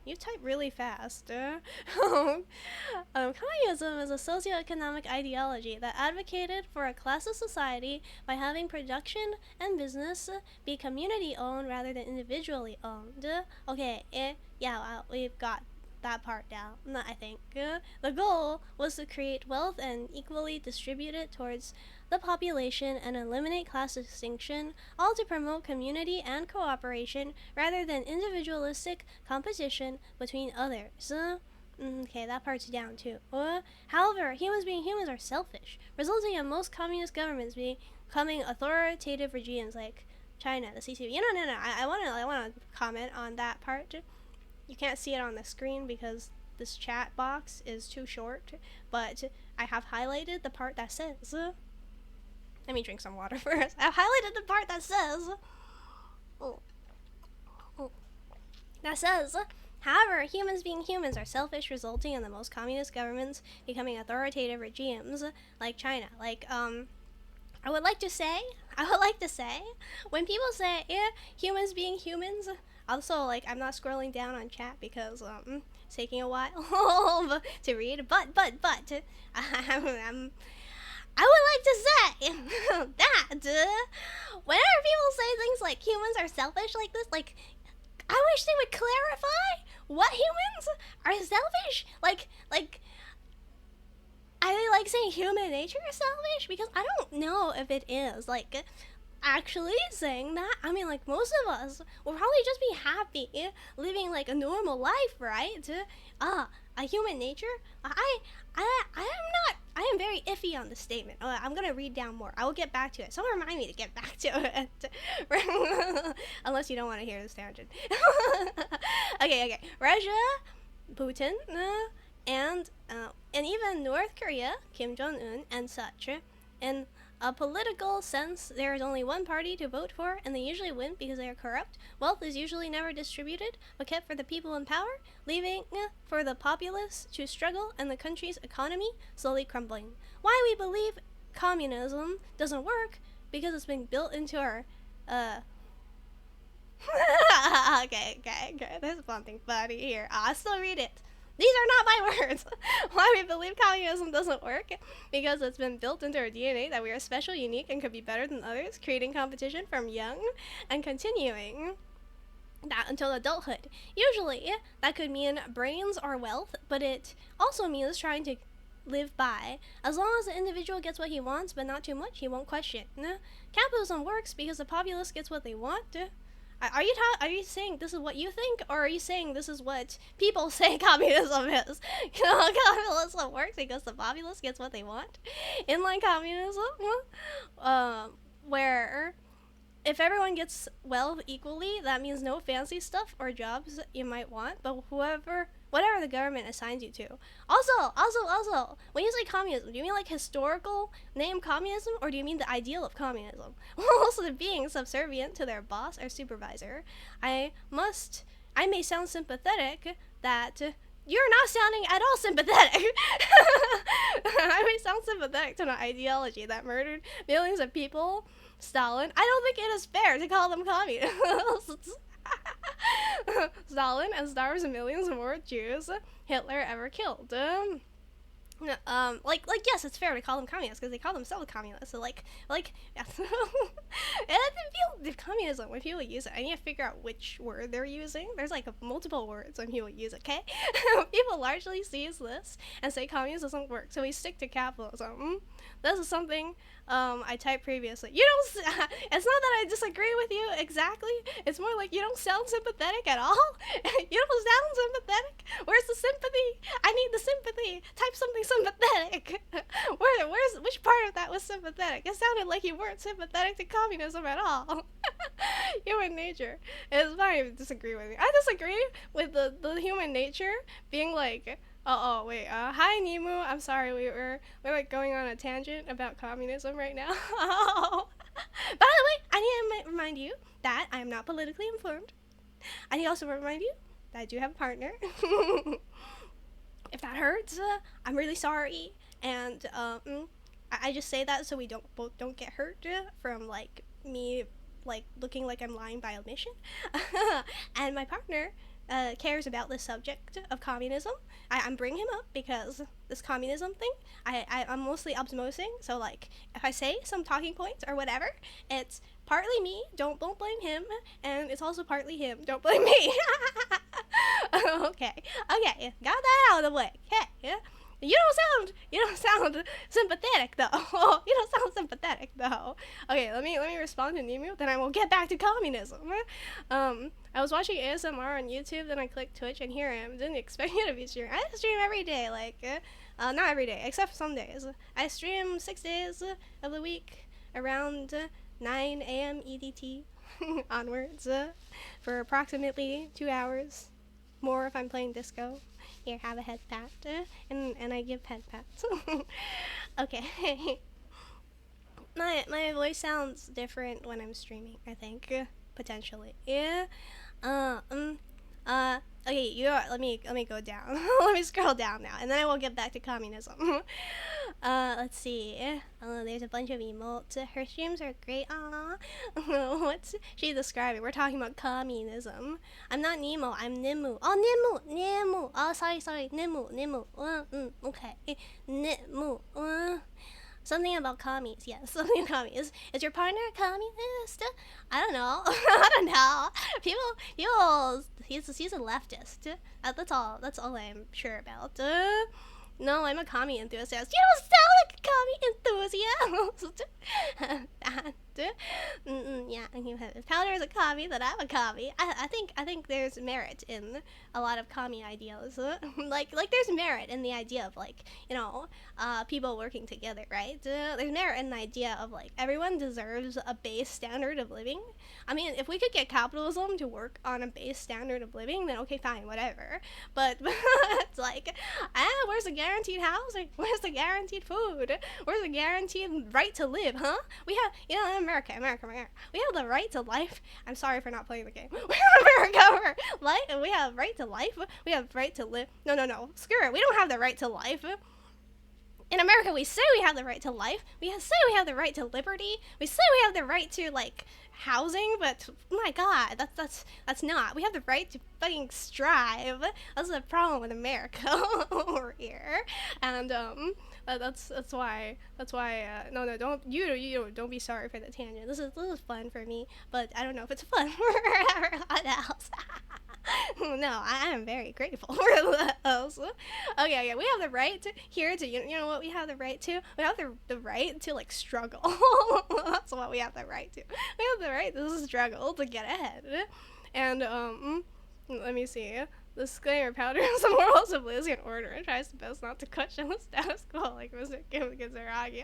You type really fast. Communism is a socio-economic ideology that advocated for a classless society by having production and business be community-owned rather than individually owned. Okay, yeah, we've got that part down, I think. The goal was to create wealth and equally distribute it towards the population and eliminate class distinction, all to promote community and cooperation rather than individualistic competition between others. Okay, that part's down too. However, humans being humans are selfish, resulting in most communist governments becoming authoritative regimes like China, the CCP. No. I wanna comment on that part. You can't see it on the screen because this chat box is too short, but I have highlighted the part that says... Let me drink some water first. I've highlighted the part that says... That says, however, humans being humans are selfish, resulting in the most communist governments becoming authoritative regimes like China. Like, I would like to say, when people say, yeah, humans being humans... Also, like, I'm not scrolling down on chat because it's taking a while to read. But I would like to say that whenever people say things like humans are selfish like this, like, I wish they would clarify what humans are selfish. Like I like saying human nature is selfish because I don't know if it is. Like, actually saying that, I mean, like, most of us will probably just be happy living like a normal life, right? A human nature. I am very iffy on this statement. I'm gonna read down more. I will get back to it. Someone remind me to get back to it. Unless you don't want to hear this tangent. Okay. Russia, Putin, and even North Korea, Kim Jong-un, and such. In a political sense, there is only one party to vote for, and they usually win because they are corrupt. Wealth is usually never distributed, but kept for the people in power, leaving for the populace to struggle and the country's economy slowly crumbling. Why we believe communism doesn't work? Because it's been built into our, Okay, there's something funny here. I'll still read it. These are not my words. Why we believe communism doesn't work? Because it's been built into our DNA that we are special, unique, and could be better than others, creating competition from young and continuing that until adulthood. Usually, that could mean brains or wealth, but it also means trying to live by. As long as the individual gets what he wants, but not too much, he won't question. Capitalism works because the populace gets what they want. Are you saying this is what you think, or are you saying this is what people say communism is? Capitalism works because the populace gets what they want. Inline communism, where if everyone gets wealth equally, that means no fancy stuff or jobs you might want, but whatever the government assigns you to. Also, when you say communism, do you mean like historical name communism, or do you mean the ideal of communism? Also, being subservient to their boss or supervisor. I may sound sympathetic, that you're not sounding at all sympathetic. I may sound sympathetic to an ideology that murdered millions of people. Stalin. I don't think it is fair to call them communists. Stalin and starves millions more Jews Hitler ever killed. Yes, it's fair to call them communists because they call themselves communists. So yeah. And communism, when people use it, I need to figure out which word they're using. There's like multiple words when people use it, okay? People largely seize this and say communism doesn't work, so we stick to capitalism. This is something I typed previously. It's not that I disagree with you exactly. It's more like you don't sound sympathetic at all. You don't sound sympathetic. Where's the sympathy? I need the sympathy. Type something sympathetic. Which part like you weren't sympathetic to communism at all. Human nature. It's fine if you disagree with me. I disagree with the human nature being like, wait, hi Nemu, I'm sorry, we're like going on a tangent about communism right now. By the way, I need to remind you that I am not politically informed. I need to also remind you that I do have a partner. If that hurts, I'm really sorry, and I just say that so we both don't get hurt from like me like looking like I'm lying by omission. And my partner cares about the subject of communism. I'm bringing him up because this communism thing, I'm mostly osmosing, so like if I say some talking points or whatever, it's partly me, don't blame him, and it's also partly him, don't blame me. Okay, got that out of the way. Okay, you don't sound sympathetic though. You don't sound sympathetic though. Okay, let me respond to Nemu, then I will get back to communism. I was watching ASMR on YouTube, then I clicked Twitch, and here I am. Didn't expect you to be streaming. I stream every day, like not every day, except for some days. I stream 6 days of the week around 9 a.m. EDT onwards for approximately 2 hours. More if I'm playing disco. Here, have a head pat, and I give head pats. Okay. My voice sounds different when I'm streaming, I think, potentially. Yeah. Okay, let me go down. Let me scroll down now, and then I will get back to communism. Let's see. There's a bunch of emotes. Her streams are great. What's she describing? We're talking about communism. I'm not Nemo, I'm Nemu. Oh, Nemu. Oh, sorry. Nemu. Okay. Nemu. Something about commies. Yes, something about commies. Is your partner a communist? I don't know. I don't know. People. He's a leftist. That's all I'm sure about. No, I'm a commie enthusiast. You don't sound like a commie enthusiast. Yeah, Powder is a commie, then I'm a commie. I think there's merit in a lot of commie ideals. like there's merit in the idea of like, people working together, right? There's merit in the idea of like everyone deserves a base standard of living. I mean, if we could get capitalism to work on a base standard of living, then okay, fine, whatever. But it's like, where's the guaranteed housing? Where's the guaranteed food? Where's the guaranteed right to live, huh? We have, in America, we have the right to life. I'm sorry for not playing the game. We have America, we have right to life. We have right to live. No, screw it. We don't have the right to life. In America, we say we have the right to life. We say we have the right to liberty. We say we have the right to like housing, but my God, that's not. We have the right to fucking strive. That's the problem with America over here, and that's why. No, don't be sorry for the tangent. This is fun for me, but I don't know if it's fun for everyone else. No, I am very grateful for those. Okay, we have the right to you know what we have the right to? We have the right to like struggle. That's what we have the right to. We have the right to struggle to get ahead. And let me see. Disclaimer: Powder is the morals of Elysian order and tries the best not to question the status quo like Mr. Kizaragi.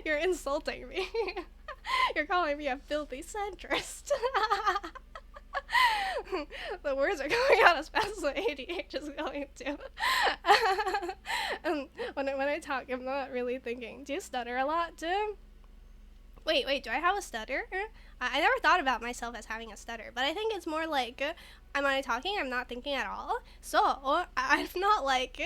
You're insulting me. You're calling me a filthy centrist. The words are going out as fast as the ADH is going to. When I talk, I'm not really thinking. Do you stutter a lot, too? Wait, do I have a stutter? I never thought about myself as having a stutter, but I think it's more like, am I talking? I'm not thinking at all. So, I'm not like,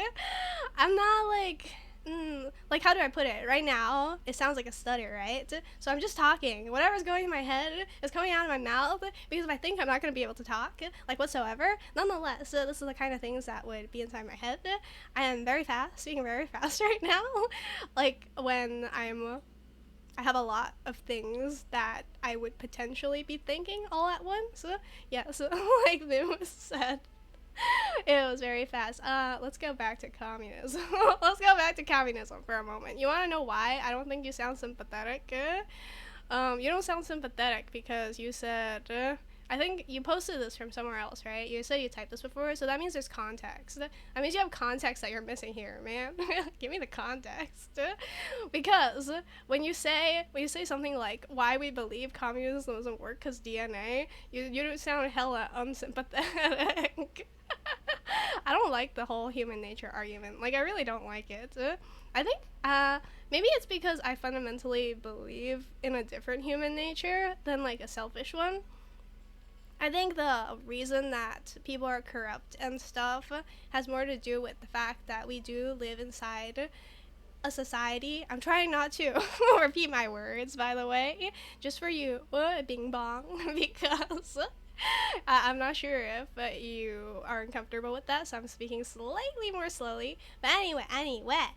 like, how do I put it? Right now, it sounds like a stutter, right? So I'm just talking. Whatever's going in my head is coming out of my mouth, because if I think I'm not going to be able to talk, like, whatsoever, nonetheless, this is the kind of things that would be inside my head. I am speaking very fast right now. Like, when I have a lot of things that I would potentially be thinking all at once. Yes, like Lewis said. It was very fast. Let's go back to communism. Let's go back to communism for a moment. You want to know why I don't think you sound sympathetic? You don't sound sympathetic because you said I think you posted this from somewhere else, right? You said you typed this before, so that means there's context. That means you have context that you're missing here, man. Give me the context. Because when you say something like why we believe communism doesn't work because DNA, you sound hella unsympathetic. I don't like the whole human nature argument. Like, I really don't like it. I think maybe it's because I fundamentally believe in a different human nature than like a selfish one. I think the reason that people are corrupt and stuff has more to do with the fact that we do live inside a society. I'm trying not to repeat my words, by the way, just for you, bing bong, because I'm not sure if you are uncomfortable with that, so I'm speaking slightly more slowly. But anyway, where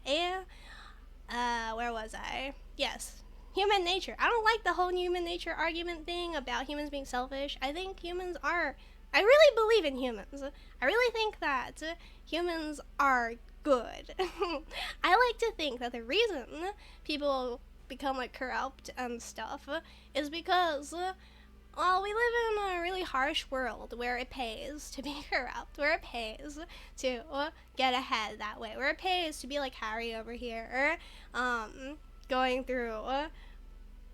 was I? Yes. Human nature. I don't like the whole human nature argument thing about humans being selfish. I think I really believe in humans. I really think that humans are good. I like to think that the reason people become like corrupt and stuff is because, well, we live in a really harsh world where it pays to be corrupt, where it pays to get ahead that way, where it pays to be like Harry over here, going through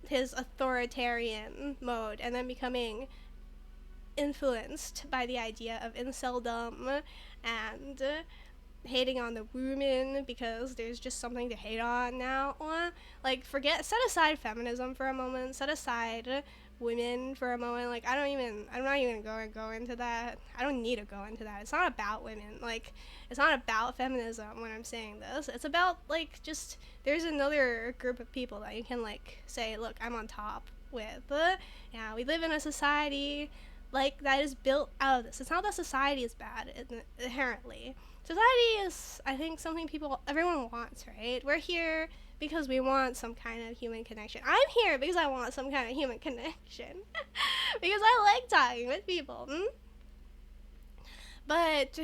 his authoritarian mode and then becoming influenced by the idea of inceldom and hating on the women because there's just something to hate on now. Like, set aside feminism for a moment, set aside women for a moment. Like, I'm not even going to go into that. I don't need to go into that. It's not about women. Like, it's not about feminism when I'm saying this. It's about, like, just, there's another group of people that you can, like, say, look, I'm on top with. Yeah, we live in a society, like, that is built out of this. It's not that society is bad, inherently. Society is, I think, something everyone wants, right? We're here because we want some kind of human connection. I'm here because I want some kind of human connection. Because I like talking with people. But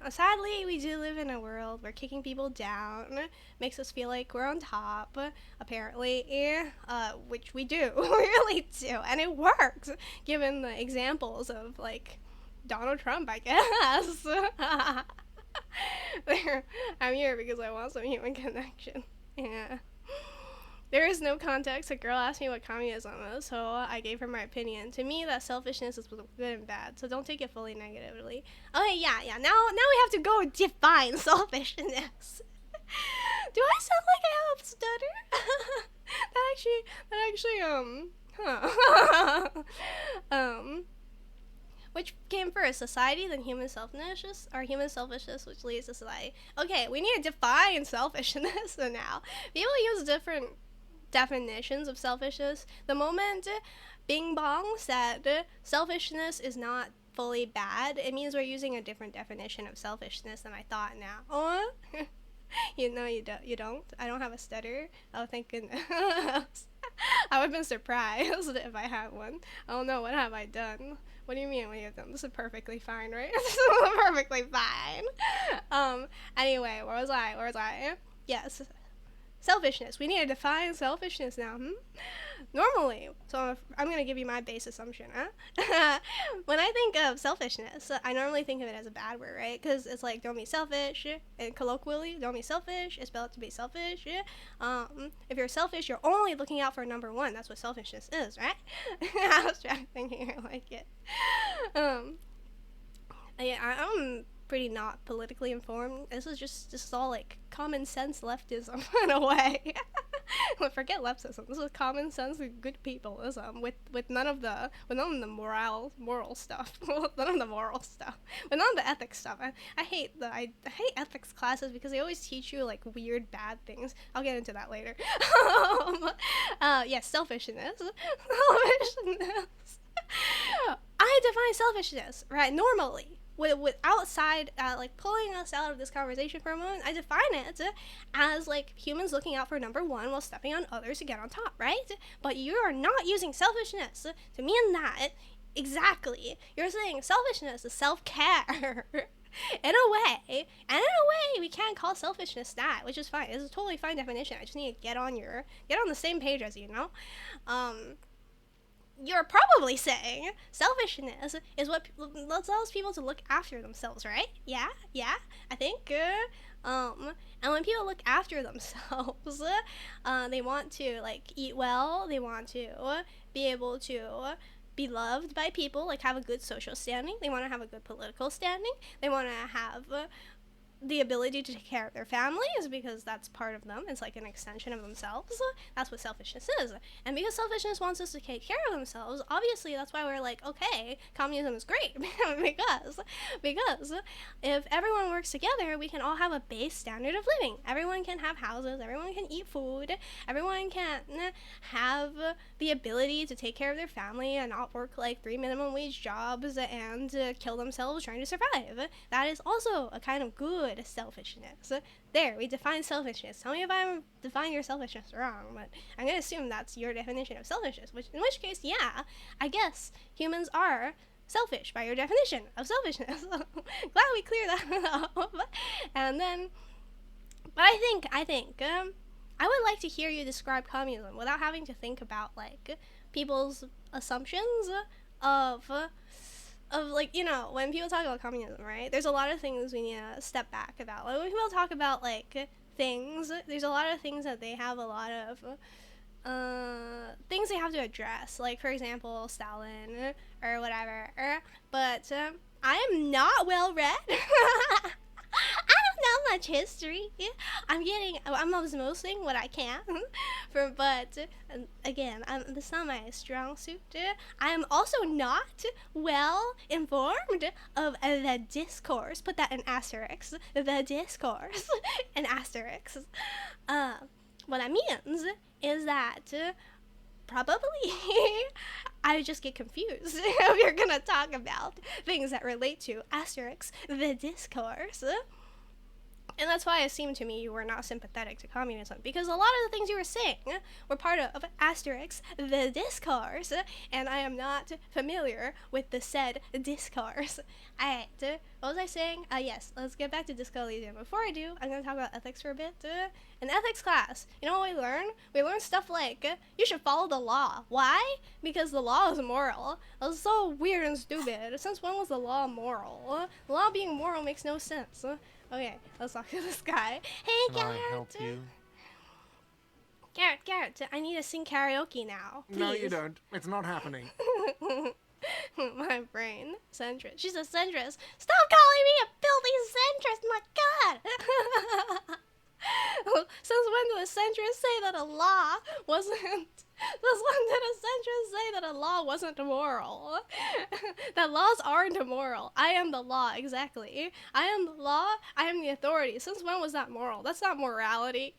sadly, we do live in a world where kicking people down makes us feel like we're on top, apparently, which we do. We really do. And it works, given the examples of, like, Donald Trump, I guess. I'm here because I want some human connection. Yeah. There is no context. A girl asked me what communism is, so I gave her my opinion. To me, that selfishness is good and bad, so don't take it fully negatively. Okay, yeah. Now we have to go and define selfishness. Do I sound like I have a stutter? Which came first, society, then human selfishness, or human selfishness, which leads to society? Okay, we need to define selfishness now. People use different definitions of selfishness. The moment Bing Bong said selfishness is not fully bad, it means we're using a different definition of selfishness than I thought now. Oh? You don't? I don't have a stutter? Oh, thank goodness. I would have been surprised if I had one. Oh no, what have I done? What do you mean what you have done? This is perfectly fine, right? This is perfectly fine. Anyway, where was I? Yes. Selfishness. We need to define selfishness now. Normally, so I'm going to give you my base assumption. When I think of selfishness, I normally think of it as a bad word, right? Because it's like, don't be selfish. And colloquially, don't be selfish. It's spelled to be selfish. If you're selfish, you're only looking out for number one. That's what selfishness is, right? I was trying to think here like it. Yeah, I'm pretty not politically informed. This is all like common sense leftism in a way. Forget leftism. This is common sense good peopleism with none of the moral stuff. None of the moral stuff. With none of the ethics stuff. I hate ethics classes because they always teach you like weird bad things. I'll get into that later. Yes, selfishness. I define selfishness, right? Normally, with outside, like pulling us out of this conversation for a moment, I define it as like humans looking out for number one while stepping on others to get on top, right? But you are not using selfishness to mean that exactly. You're saying selfishness is self-care. In a way, we can't call selfishness that, which is fine. It's a totally fine definition. I just need to get on the same page as you, know? you're probably saying selfishness is what allows people to look after themselves, right? Yeah, I think. And when people look after themselves, they want to like eat well. They want to be able to be loved by people, like have a good social standing. They want to have a good political standing. They want to have the ability to take care of their families because that's part of them. It's like an extension of themselves. That's what selfishness is. And because selfishness wants us to take care of themselves, obviously that's why we're like, okay, communism is great. because if everyone works together, we can all have a base standard of living. Everyone can have houses, everyone can eat food, everyone can have the ability to take care of their family and not work like 3 minimum wage jobs and kill themselves trying to survive. That is also a kind of good selfishness. There, we define selfishness. Tell me if I'm defining your selfishness wrong, but I'm gonna assume that's your definition of selfishness, in which case, yeah, I guess humans are selfish by your definition of selfishness. Glad we cleared that up. And then, but I think I would like to hear you describe communism without having to think about like people's assumptions of like, you know, when people talk about communism, right, there's a lot of things we need to step back about. Like when people talk about like things, there's a lot of things that they have a lot of things they have to address, like for example Stalin or whatever, but I am not well read. I don't know much history. I'm osmosing what I can. But again, that's not my strong suit. I'm also not well informed of the discourse. Put that in asterisks. The discourse in asterisks. What that means is that probably I just get confused if you're gonna talk about things that relate to asterisks, the discourse. And that's why it seemed to me you were not sympathetic to communism, because a lot of the things you were saying were part of asterisks, the discourse, and I am not familiar with the said discourse. Alright, what was I saying? Yes, let's get back to Disco Elysium. Before I do, I'm going to talk about ethics for a bit. In ethics class, you know what we learn? We learn stuff like, you should follow the law. Why? Because the law is moral. That was so weird and stupid. Since when was the law moral? The law being moral makes no sense. Okay, let's talk to this guy. Hey, Can Garrett! I help you? Garrett, I need to sing karaoke now. Please. No, you don't. It's not happening. My brain. Centrist. She's a centrist. Stop calling me a filthy centrist, my god! Since when did a centrist say that a law wasn't... Since when did a centrist say that a law wasn't moral? That laws aren't immoral. I am the law, exactly. I am the law, I am the authority. Since when was that moral? That's not morality.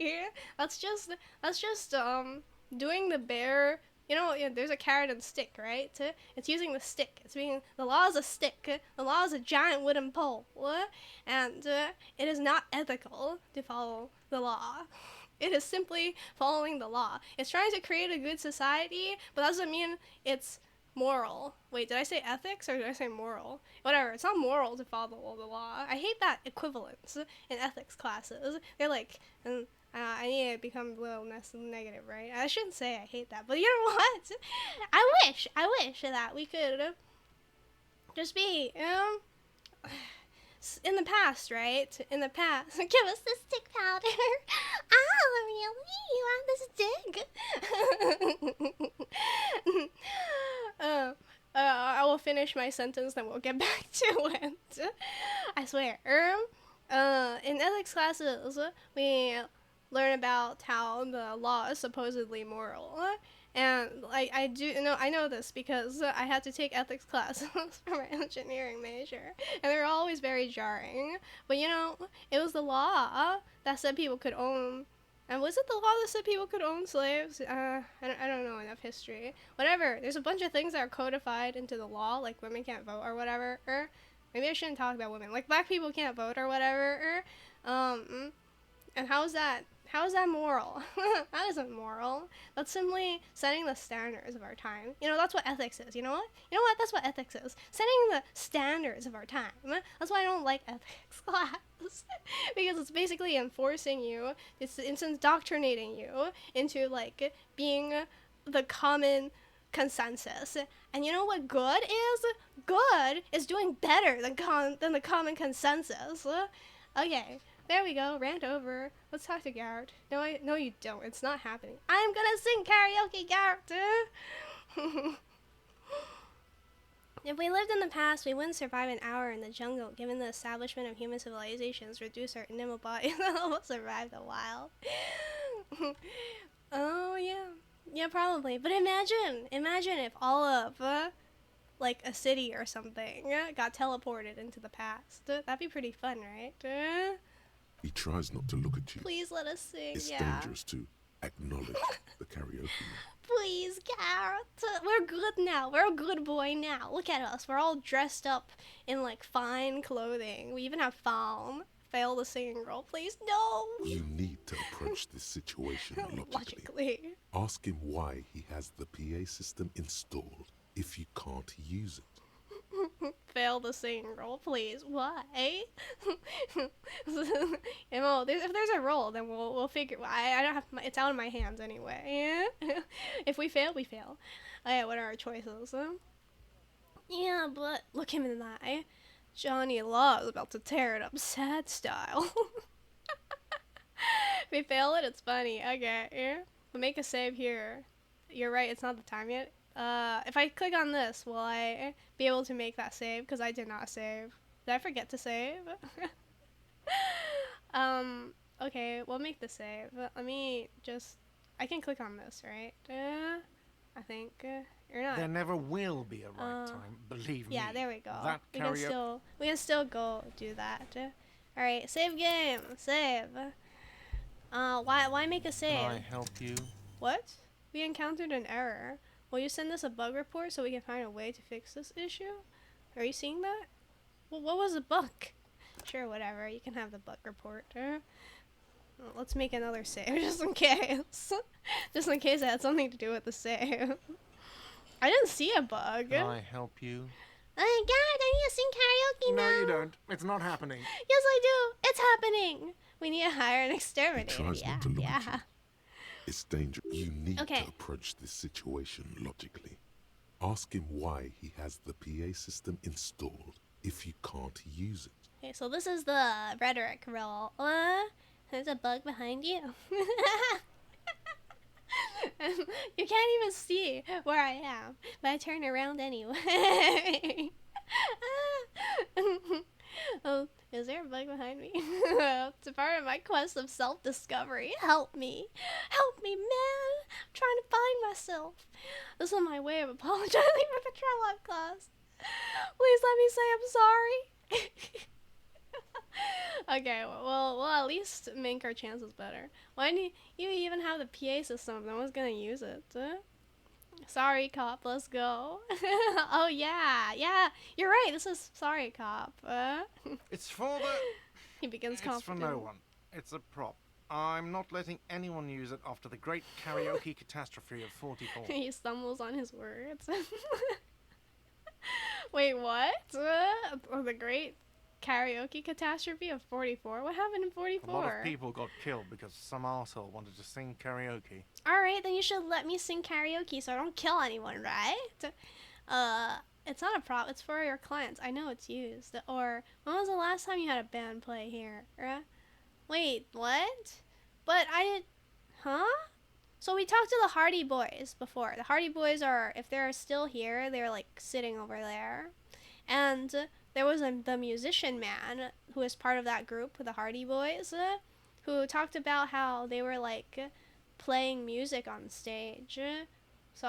That's just doing the bare... You know, there's a carrot and stick, right? It's using the stick. The law is a stick. The law is a giant wooden pole. And it is not ethical to follow the law. It is simply following the law. It's trying to create a good society, but that doesn't mean it's moral. Wait, did I say ethics or did I say moral? Whatever, it's not moral to follow the law. I hate that equivalence in ethics classes. They're like... I need to become a little less negative, right? I shouldn't say I hate that, but you know what? I wish that we could just be, in the past, right? In the past, give us the stick powder. Really? You want the stick? I will finish my sentence, then we'll get back to it. I swear. In ethics classes, we learn about how the law is supposedly moral, and I know this because I had to take ethics classes for my engineering major, and they were always very jarring. But you know, it was the law that said people could own, and was it the law that said people could own slaves? I don't know enough history. Whatever, there's a bunch of things that are codified into the law, like women can't vote or whatever, or maybe I shouldn't talk about women, like black people can't vote or whatever, and how is that moral? That isn't moral. That's simply setting the standards of our time. You know, that's what ethics is. You know what? That's what ethics is. Setting the standards of our time. That's why I don't like ethics class. Because it's basically enforcing you. It's indoctrinating you into, like, being the common consensus. And you know what good is? Good is doing better than the common consensus. Okay, there we go. Rant over. Let's talk to Garrett. No, you don't. It's not happening. I'm gonna sing karaoke, Garrett. If we lived in the past, we wouldn't survive an hour in the jungle, given the establishment of human civilizations reduce our nimble bodies and almost survive the wild. Oh, yeah. Yeah, probably. But imagine if all of, like, a city or something got teleported into the past. That'd be pretty fun, right? He tries not to look at you. Please let us sing, It's yeah. dangerous to acknowledge the karaoke man. Please, Garrett. We're good now. We're a good boy now. Look at us. We're all dressed up in, like, fine clothing. We even have phone. Fail the singing role, please. No! You need to approach this situation logically. Ask him why he has the PA system installed if you can't use it. Fail the singing role, please. Why? You know, if there's a role, then we'll figure. I don't have it's out of my hands anyway. If we fail, we fail. Okay, what are our choices? Yeah, but look him in the eye. Johnny Law is about to tear it up sad style. If we fail it, it's funny. Okay, we'll make a save here. You're right, it's not the time yet. If I click on this, will I be able to make that save? Because I did not save. Did I forget to save? Okay, we'll make the save. Let me just... I can click on this, right? I think. You're not... There never will be a right time, believe me. Yeah, there we go. That we can still go do that. Alright, save game. Save. Why make a save? Can I help you? What? We encountered an error. Will you send us a bug report so we can find a way to fix this issue? Are you seeing that? Well, what was the bug? Sure, whatever. You can have the bug report. Well, let's make another save just in case. Just in case it had something to do with the save. I didn't see a bug. Can I help you? Oh my god, I need to sing karaoke now. No, you don't. It's not happening. Yes, I do. It's happening. We need to hire an exterminator. He tries not to look at you. It's dangerous. You need Okay. to approach this situation logically. Ask him why he has the PA system installed if you can't use it. Okay, so this is the rhetoric roll. There's a bug behind you. You can't even see where I am, but I turn around anyway. Oh, is there a bug behind me? It's a part of my quest of self-discovery. Help me. Help me, man. I'm trying to find myself. This is my way of apologizing for the trouble I've caused. Please let me say I'm sorry. Okay, well, we'll at least make our chances better. Why do you even have the PA system? No one's gonna use it. Sorry, cop, let's go. Oh, yeah, you're right, this is sorry, cop. It's for the... He begins It's confident. for no one. It's a prop. I'm not letting anyone use it after the great karaoke catastrophe of 44. He stumbles on his words. Wait, what? The great karaoke catastrophe of 44? What happened in 44? A lot of people got killed because some arsehole wanted to sing karaoke. Alright, then you should let me sing karaoke so I don't kill anyone, right? It's not a prop, it's for your clients. I know it's used. Or, when was the last time you had a band play here? Wait, what? But huh? So we talked to the Hardy Boys before. The Hardy Boys are, if they're still here, they're like sitting over there. And there was the musician man who was part of that group, the Hardy Boys, who talked about how they were like playing music on stage. So,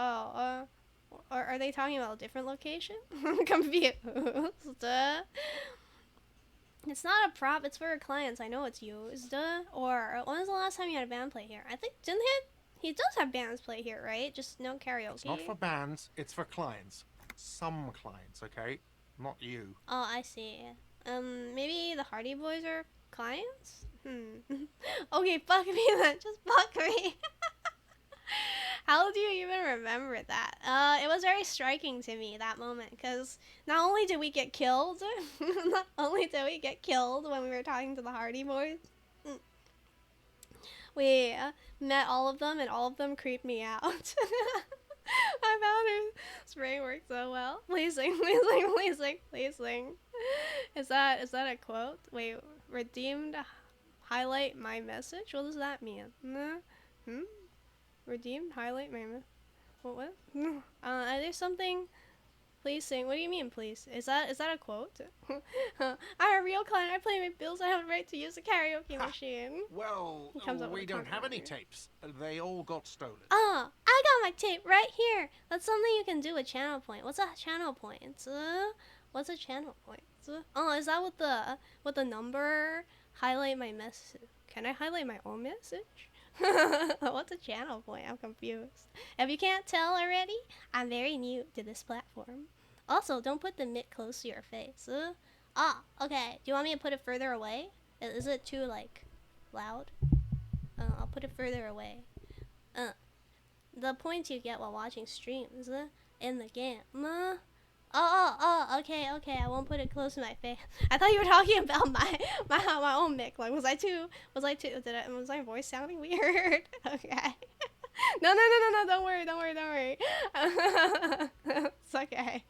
are they talking about a different location? I'm confused. It's not a prop, it's for your clients. I know it's used. Or, when was the last time you had a band play here? I think, didn't he does have bands play here, right? Just no karaoke. It's not for bands, it's for clients. Some clients, okay? Not you. Oh, I see. Maybe the Hardy Boys are clients? Okay, fuck me then. Just fuck me. How do you even remember that? It was very striking to me, that moment, because not only did we get killed, when we were talking to the Hardy Boys, we met all of them, and all of them creeped me out. My powder spray worked so well. Pleasing, pleasing, pleasing, pleasing. Is that a quote? Wait, redeemed. Highlight my message. What does that mean? Redeemed. Highlight my message. What? There's something. Please sing. What do you mean, please? Is that a quote? I'm a real client. I pay my bills. I have a right to use the karaoke machine. Well, He comes up with we a don't have any compliment. tapes. They all got stolen. Oh, I got my tape right here. That's something you can do with channel point. What's a channel point? What's a channel point? Oh, is that with the number? Highlight my message. Can I highlight my own message? What's a channel point? I'm confused. If you can't tell already, I'm very new to this platform. Also, don't put the mic close to your face. Okay. Do you want me to put it further away? Is it too, like, loud? I'll put it further away. The points you get while watching streams in the game. Okay. I won't put it close to my face. I thought you were talking about my own mic. Like, was my voice sounding weird? Okay. No. Don't worry. It's okay.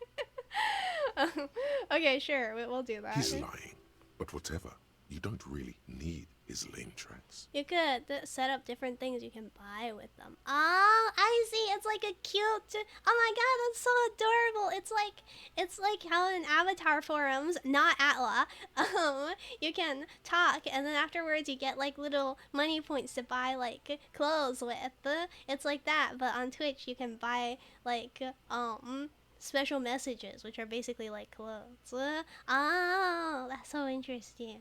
Okay, sure. We'll do that. He's lying. But whatever, you don't really need his lame tracks. You could set up different things you can buy with them. Oh, I see. It's like a cute. Oh my god, that's so adorable. It's like how in Avatar forums, not Atla, you can talk and then afterwards you get like little money points to buy like clothes with. It's like that, but on Twitch you can buy like special messages, which are basically like clothes. Oh, that's so interesting.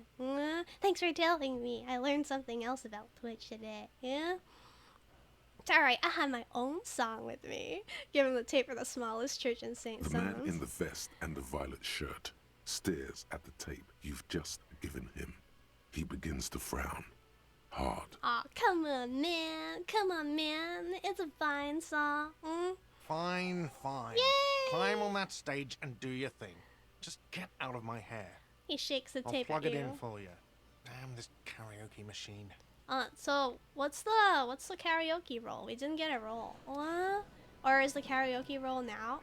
Thanks for telling me. I learned something else about Twitch today. Yeah? It's alright, I have my own song with me. Give him the tape for the smallest church in St. The man John's. in the vest and the violet shirt stares at the tape you've just given him. He begins to frown. Hard. Aw, come on, man. It's a fine song. Fine. Yay! Climb on that stage and do your thing. Just get out of my hair. He shakes the I'll tape plug at it you. in for you. Damn this karaoke machine. So what's the karaoke roll? We didn't get a roll. Or is the karaoke roll now?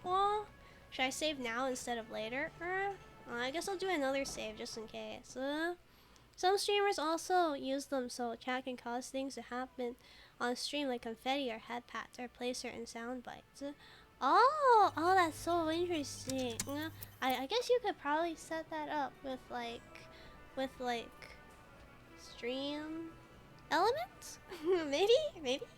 Should I save now instead of later? I guess I'll do another save just in case. Some streamers also use them so chat can cause things to happen on stream, like confetti or head pats, or play certain sound bites. Oh, that's so interesting. I guess you could probably set that up with like stream elements. maybe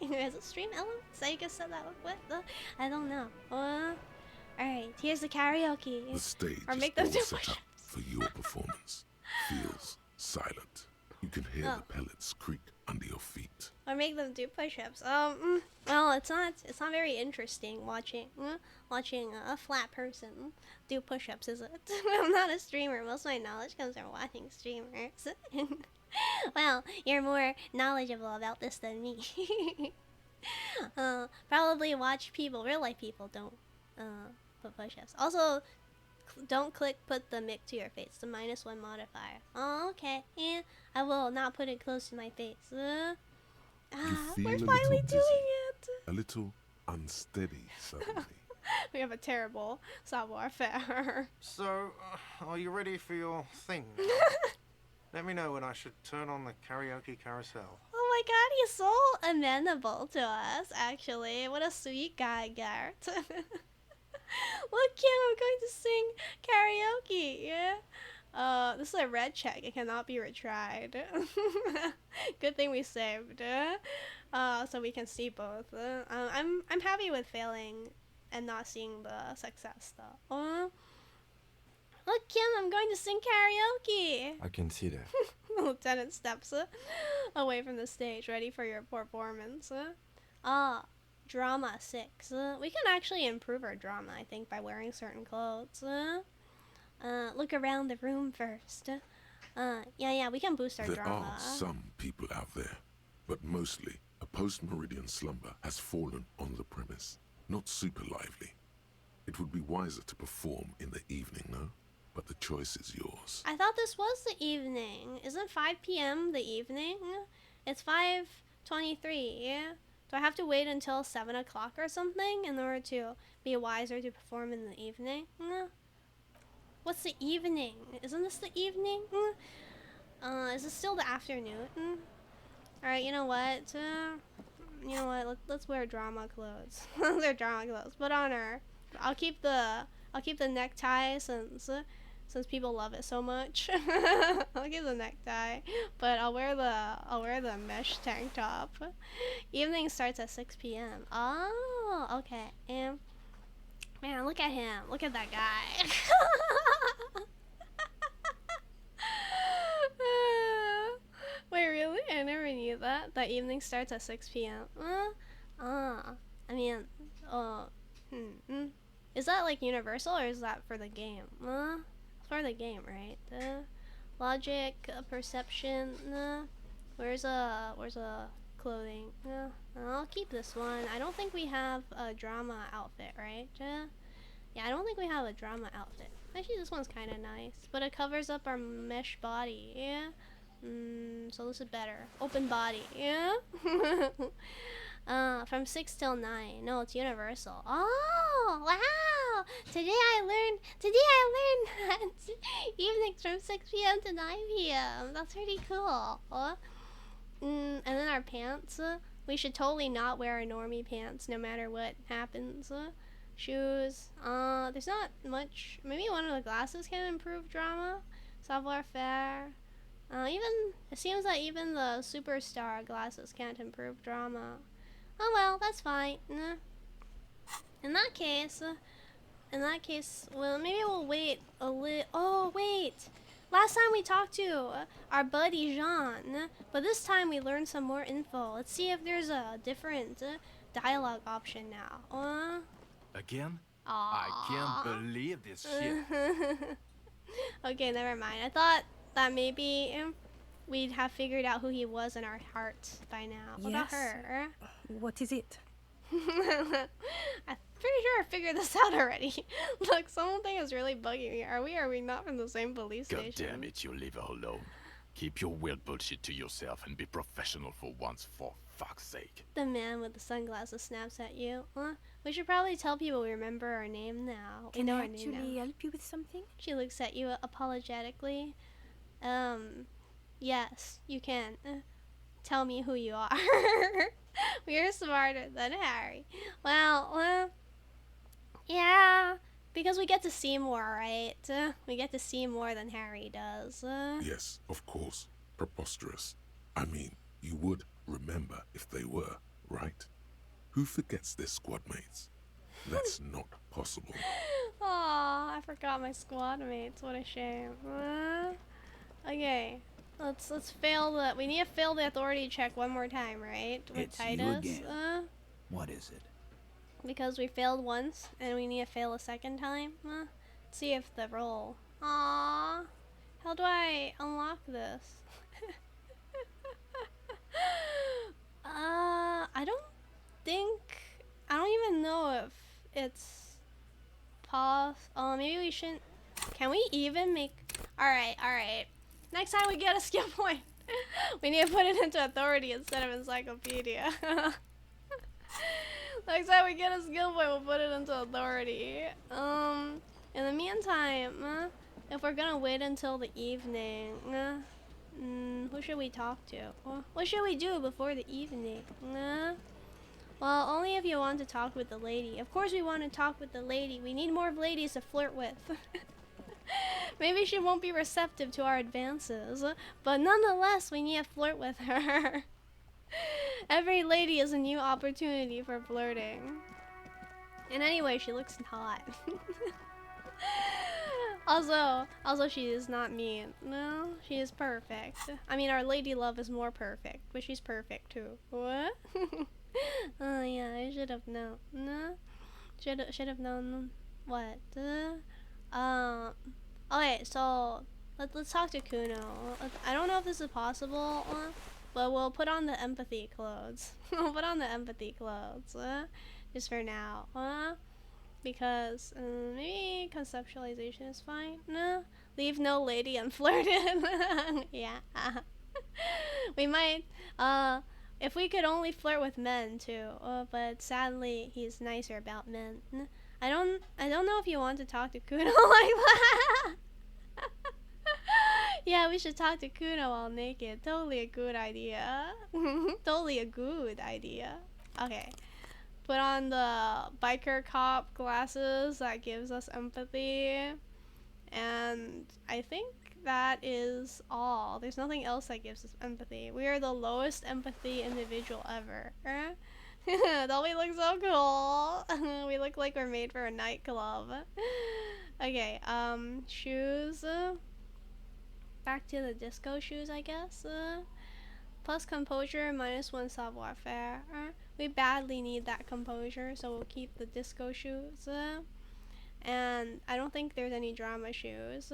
is it stream elements that you can set that up with? I don't know. Alright, here's the karaoke. The stage Or is make them all do set up push-ups. for your performance. Feels silent. You can hear the pellets creak under your feet. Or make them do push-ups. Well, it's not very interesting watching a flat person do push-ups, is it? I'm not a streamer. Most of my knowledge comes from watching streamers. Well, you're more knowledgeable about this than me. Probably watch people, real life people don't put push-ups. Also, don't click put the mic to your face, the -1 modifier. Oh, okay. Yeah, I will not put it close to my face. You feel We're a finally little doing dizzy, it. a little unsteady suddenly. We have a terrible savoir-faire. So, are you ready for your thing? Let me know when I should turn on the karaoke carousel. Oh my god, he's so amenable to us, actually. What a sweet guy, Gart. Look, Kim, I'm going to sing karaoke, yeah? This is a red check. It cannot be retried. Good thing we saved, so we can see both. I'm happy with failing and not seeing the success, though. Look, Kim, I'm going to sing karaoke. I can see that. Lieutenant steps away from the stage, ready for your performance. Drama 6. We can actually improve our drama, I think, by wearing certain clothes. Look around the room first. Yeah, we can boost our There drama. are some people out there, but mostly a post-meridian slumber has fallen on the premise. Not super lively. It would be wiser to perform in the evening, no? But the choice is yours. I thought this was the evening. Isn't 5 p.m. the evening? It's 5:23, yeah? Do I have to wait until 7 o'clock or something in order to be wiser to perform in the evening? What's the evening? Isn't this the evening? Is this still the afternoon? Alright, you know what? Let's wear drama clothes. Let's wear drama clothes. Put on our... I'll keep the necktie since people love it so much. I'll keep the necktie, but I'll wear the mesh tank top. Evening starts at 6 p.m. Oh, okay. And man, look at him. Look at that guy. Wait, really? I never knew that. That evening starts at 6 p.m. I mean, is that like universal or is that for the game? It's for the game, right? Logic, perception. Where's a clothing? I'll keep this one. I don't think we have a drama outfit, right? Yeah, I don't think we have a drama outfit. Actually, this one's kind of nice, but it covers up our mesh body. Yeah. So this is better. Open body. Yeah. From 6 till 9. No, it's universal. Oh, wow! Today I learned that evenings from 6 p.m. to 9 p.m. That's pretty cool. And then our pants. We should totally not wear our normie pants no matter what happens. Shoes. There's not much. Maybe one of the glasses can improve drama. Savoir-faire. It seems that even the superstar glasses can't improve drama. Oh well, that's fine. In that case, well, maybe we'll wait a little. Oh wait, last time we talked to our buddy Jean, but this time we learned some more info. Let's see if there's a different dialogue option now. Again? Aww. I can't believe this shit. Okay, never mind. I thought that maybe we'd have figured out who he was in our hearts by now. What about her? What is it? I'm pretty sure I figured this out already. Look, something is really bugging me. Are we not from the same police God station? damn it, you leave her alone. Keep your weird bullshit to yourself and be professional for once, for fuck's sake. The man with the sunglasses snaps at you. We should probably tell people we remember our name now. We Can know I our name now. actually help you with something? She looks at you apologetically. Yes, you can. Tell me who you are. We're smarter than Harry. Well, yeah, because we get to see more, right? We get to see more than Harry does. Yes, of course. Preposterous. I mean, you would remember if they were, right? Who forgets their squad mates? That's not possible. Aw, I forgot my squad mates. What a shame. Okay, let's fail the. We need to fail the authority check one more time, right? With It's you Titus. again. What is it? Because we failed once and we need to fail a second time. Let's see if the roll. Aww, how do I unlock this? I don't even know if it's maybe we shouldn't. Can we even make? Alright. Next time we get a skill point, we need to put it into authority instead of encyclopedia. Next time we get a skill point, we'll put it into authority. In the meantime, if we're gonna wait until the evening, who should we talk to? What should we do before the evening? Well, only if you want to talk with the lady. Of course we want to talk with the lady. We need more ladies to flirt with. Maybe she won't be receptive to our advances, but nonetheless, we need to flirt with her. Every lady is a new opportunity for flirting. And anyway, she looks hot. Also, she is not mean. No, she is perfect. I mean, our lady love is more perfect, but she's perfect too. What? Oh yeah, I should have known. No, should have known what? Okay, so let's talk to Kuno. I don't know if this is possible, but we'll put on the empathy clothes. We'll put on the empathy clothes, just for now, because maybe conceptualization is fine. No, leave no lady unflirted. Yeah, we might. if we could only flirt with men too. But sadly, he's nicer about men. I don't know if you want to talk to Kuno like that. Yeah, we should talk to Kuno while naked. Totally a good idea. Totally a good idea. Okay. Put on the biker cop glasses that gives us empathy. And I think that is all. There's nothing else that gives us empathy. We are the lowest empathy individual ever. Don't we look so cool? We look like we're made for a nightclub. Okay, shoes. Back to the disco shoes, I guess. Plus composure, -1 savoir-faire. We badly need that composure, so we'll keep the disco shoes. And I don't think there's any drama shoes.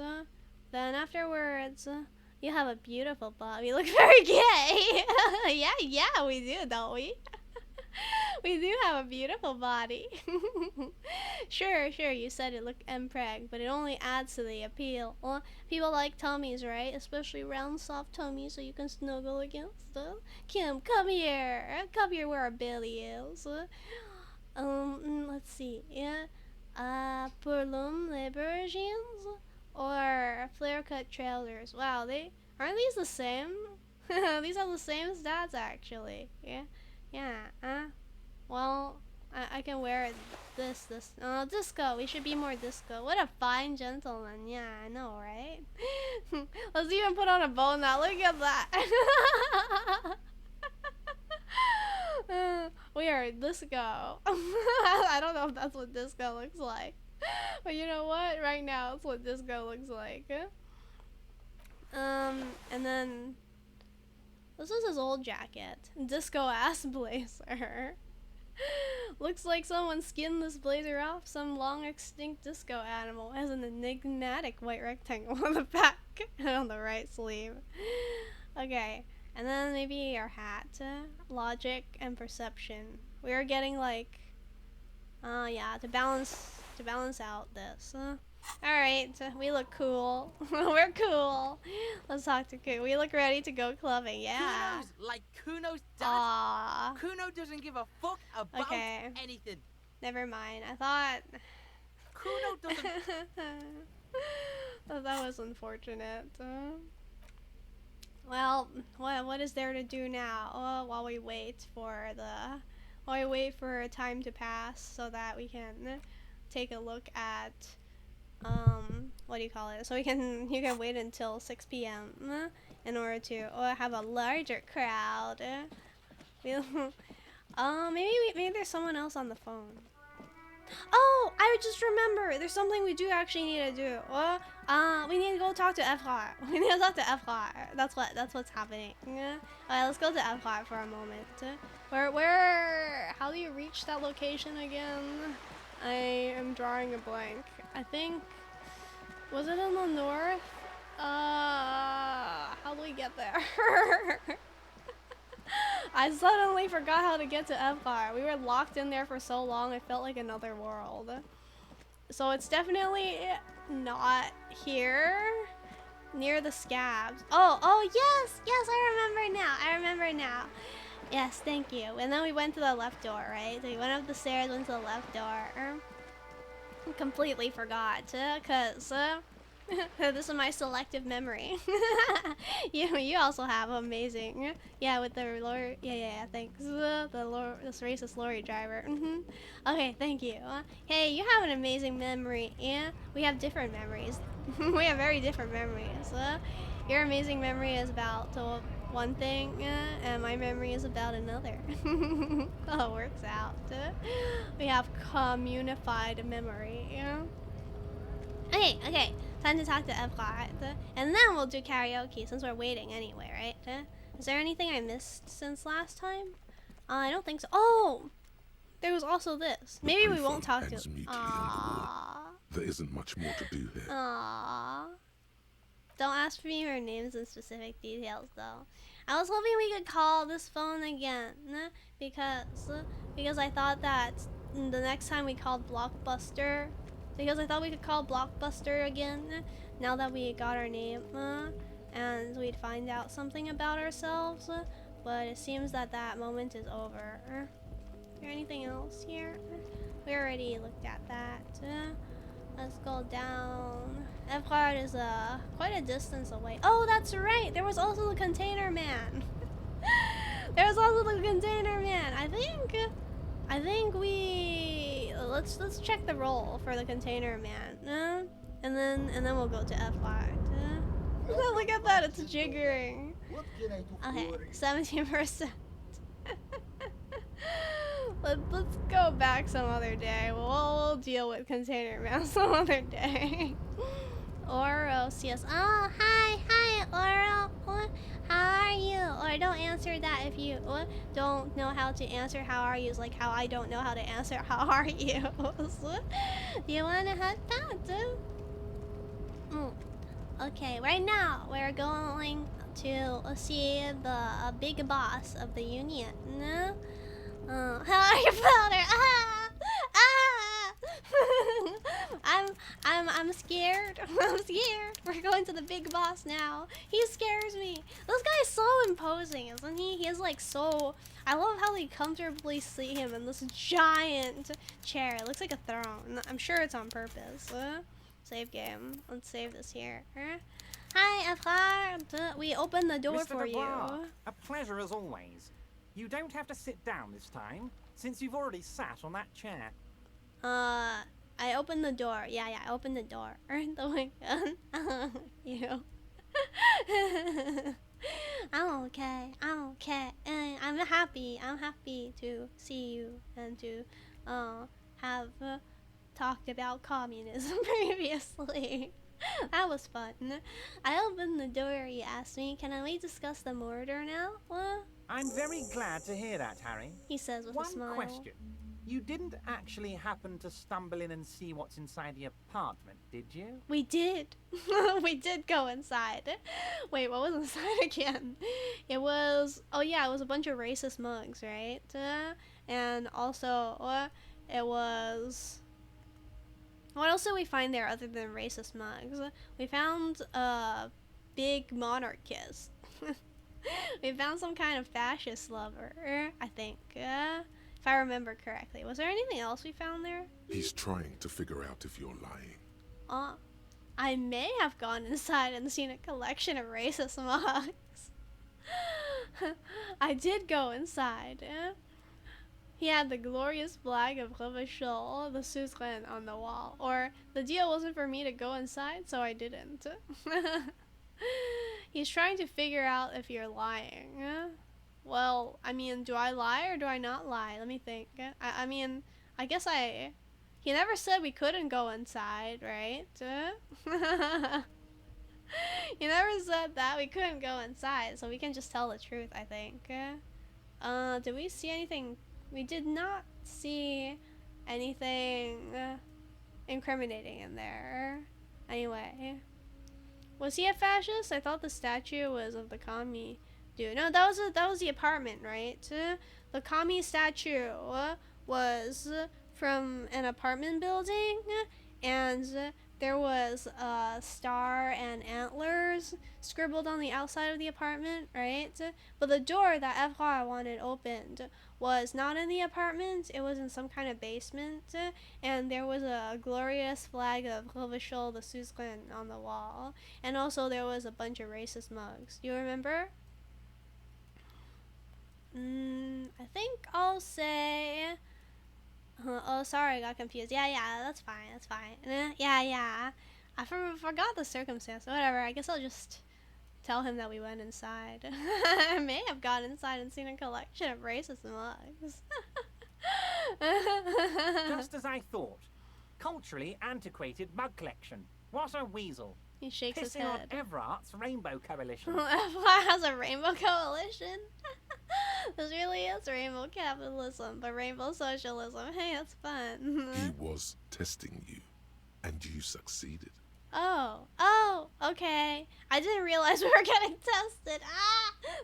Then afterwards, you have a beautiful butt. We look very gay. yeah, we do, don't we? We do have a beautiful body. Sure, you said it looked impreg, but it only adds to the appeal. Well, people like tummies, right? Especially round, soft tummies so you can snuggle against them. Kim, come here. Come here where our belly is. Let's see. Yeah. Pour l'homme les bergines or flare cut trailers. Wow, aren't these the same? These are the same stats actually. Yeah. Well, I can wear this. Disco. We should be more disco. What a fine gentleman. Yeah, I know, right? Let's even put on a bow now. Look at that. We are disco. I don't know if that's what disco looks like. But you know what? Right now, that's what disco looks like. And then... this is his old jacket. Disco ass blazer. Looks like someone skinned this blazer off some long extinct disco animal. It has an enigmatic white rectangle on the back and on the right sleeve. Okay, and then maybe our hat. Logic and perception. We are getting like, yeah, to balance out this. Alright, we look cool. We're cool. Let's talk to Kuno. We look ready to go clubbing, yeah. Kuno's dad. Aww. Kuno doesn't give a fuck about anything. Never mind. I thought... Kuno doesn't... That was unfortunate. Well, what is there to do now? While we wait for time to pass so that we can take a look at... what do you call it? So you can wait until 6 p.m. in order to have a larger crowd. Maybe there's someone else on the phone. Oh, I just remember. There's something we do actually need to do. We need to go talk to Efra. We need to talk to Efra. That's what's happening. Alright, let's go to Efra for a moment. How do you reach that location again? I am drawing a blank. I think, was it in the north? How do we get there? I suddenly forgot how to get to Empire. We were locked in there for so long, it felt like another world. So it's definitely not here, near the scabs. Oh yes, I remember now. Yes, thank you. And then we went to the left door, right? So we went up the stairs, went to the left door. Completely forgot, cause this is my selective memory. You also have amazing, yeah, with the lorry. Yeah, thanks. This racist lorry driver. Okay, thank you. Hey, you have an amazing memory. Yeah, we have different memories. We have very different memories. Your amazing memory is about one thing, and my memory is about another. Oh, it works out. We have communified memory. Okay. Time to talk to Efrat. And then we'll do karaoke since we're waiting anyway, right? Is there anything I missed since last time? I don't think so. Oh! There was also this. Maybe we won't talk to... Aww. There isn't much more to do here. Aww. Don't ask for me for names and specific details, though. I was hoping we could call this phone again, because I thought that the next time we called Blockbuster, because I thought we could call Blockbuster again, now that we got our name, and we'd find out something about ourselves. but it seems that that moment is over. Is there anything else here? We already looked at that. Let's go down. Evrard is quite a distance away. Oh, that's right. There was also the container man. There was also the container man. I think we let's check the role for the container man. And then we'll go to Evrard. Look at that. It's jiggering. Okay, 17%. Let's go back some other day. We'll deal with container man some other day. Oro CS. Oh, hi, Oro. How are you? Or don't answer that if you don't know how to answer how are you. It's like how I don't know how to answer how are you. Do you want to hug that? Okay, right now we're going to see the big boss of the union. How are you, Powder? I'm scared. I'm scared. We're going to the big boss now. He scares me. This guy's so imposing, isn't he? He is like so. I love how they comfortably see him in this giant chair. It looks like a throne. I'm sure it's on purpose. Save game. Let's save this here. Hi, Evrard. We opened the door for you. A pleasure as always. You don't have to sit down this time, since you've already sat on that chair. I opened the door. Yeah, I opened the door. Oh my god. You. I'm okay. I'm happy to see you and to have talked about communism previously. That was fun. I opened the door, he asked me, can we discuss the murder now? I'm very glad to hear that, Harry. He says with a smile. One question. You didn't actually happen to stumble in and see what's inside the apartment, did you? We did. We did go inside. Wait, what was inside again? It was... Oh yeah, it was a bunch of racist mugs, right? And also, it was... What else did we find there other than racist mugs? We found a big monarchist. We found some kind of fascist lover, I think. If I remember correctly. Was there anything else we found there? He's trying to figure out if you're lying. I may have gone inside and seen a collection of racist mugs. I did go inside. He had the glorious flag of Revachol, the suzerain, on the wall. Or, the deal wasn't for me to go inside, so I didn't. He's trying to figure out if you're lying. Well, I mean, do I lie or do I not lie? Let me think. I mean, I guess he never said we couldn't go inside, right? He never said that we couldn't go inside, so we can just tell the truth, I think. Did we see anything? We did not see anything incriminating in there. Anyway. Was he a fascist? I thought the statue was of the commie dude. No, that was the apartment, right? The commie statue was from an apartment building, and there was a star and antlers scribbled on the outside of the apartment, right? But the door that Evrard wanted opened was not in the apartment, it was in some kind of basement, and there was a glorious flag of Revachol the suzerain on the wall, and also there was a bunch of racist mugs. Do you remember? I think I'll say... oh, sorry, I got confused. Yeah, that's fine. Yeah. I forgot the circumstance. Whatever, I guess I'll just tell him that we went inside. I may have gone inside and seen a collection of racist mugs. Just as I thought. Culturally antiquated mug collection. What a weasel. He shakes his head. Pissing on Evrard's Rainbow Coalition. Evrard has a Rainbow Coalition? This really is rainbow capitalism, but rainbow socialism. Hey, that's fun. He was testing you, and you succeeded. Oh, okay. I didn't realize we were getting tested.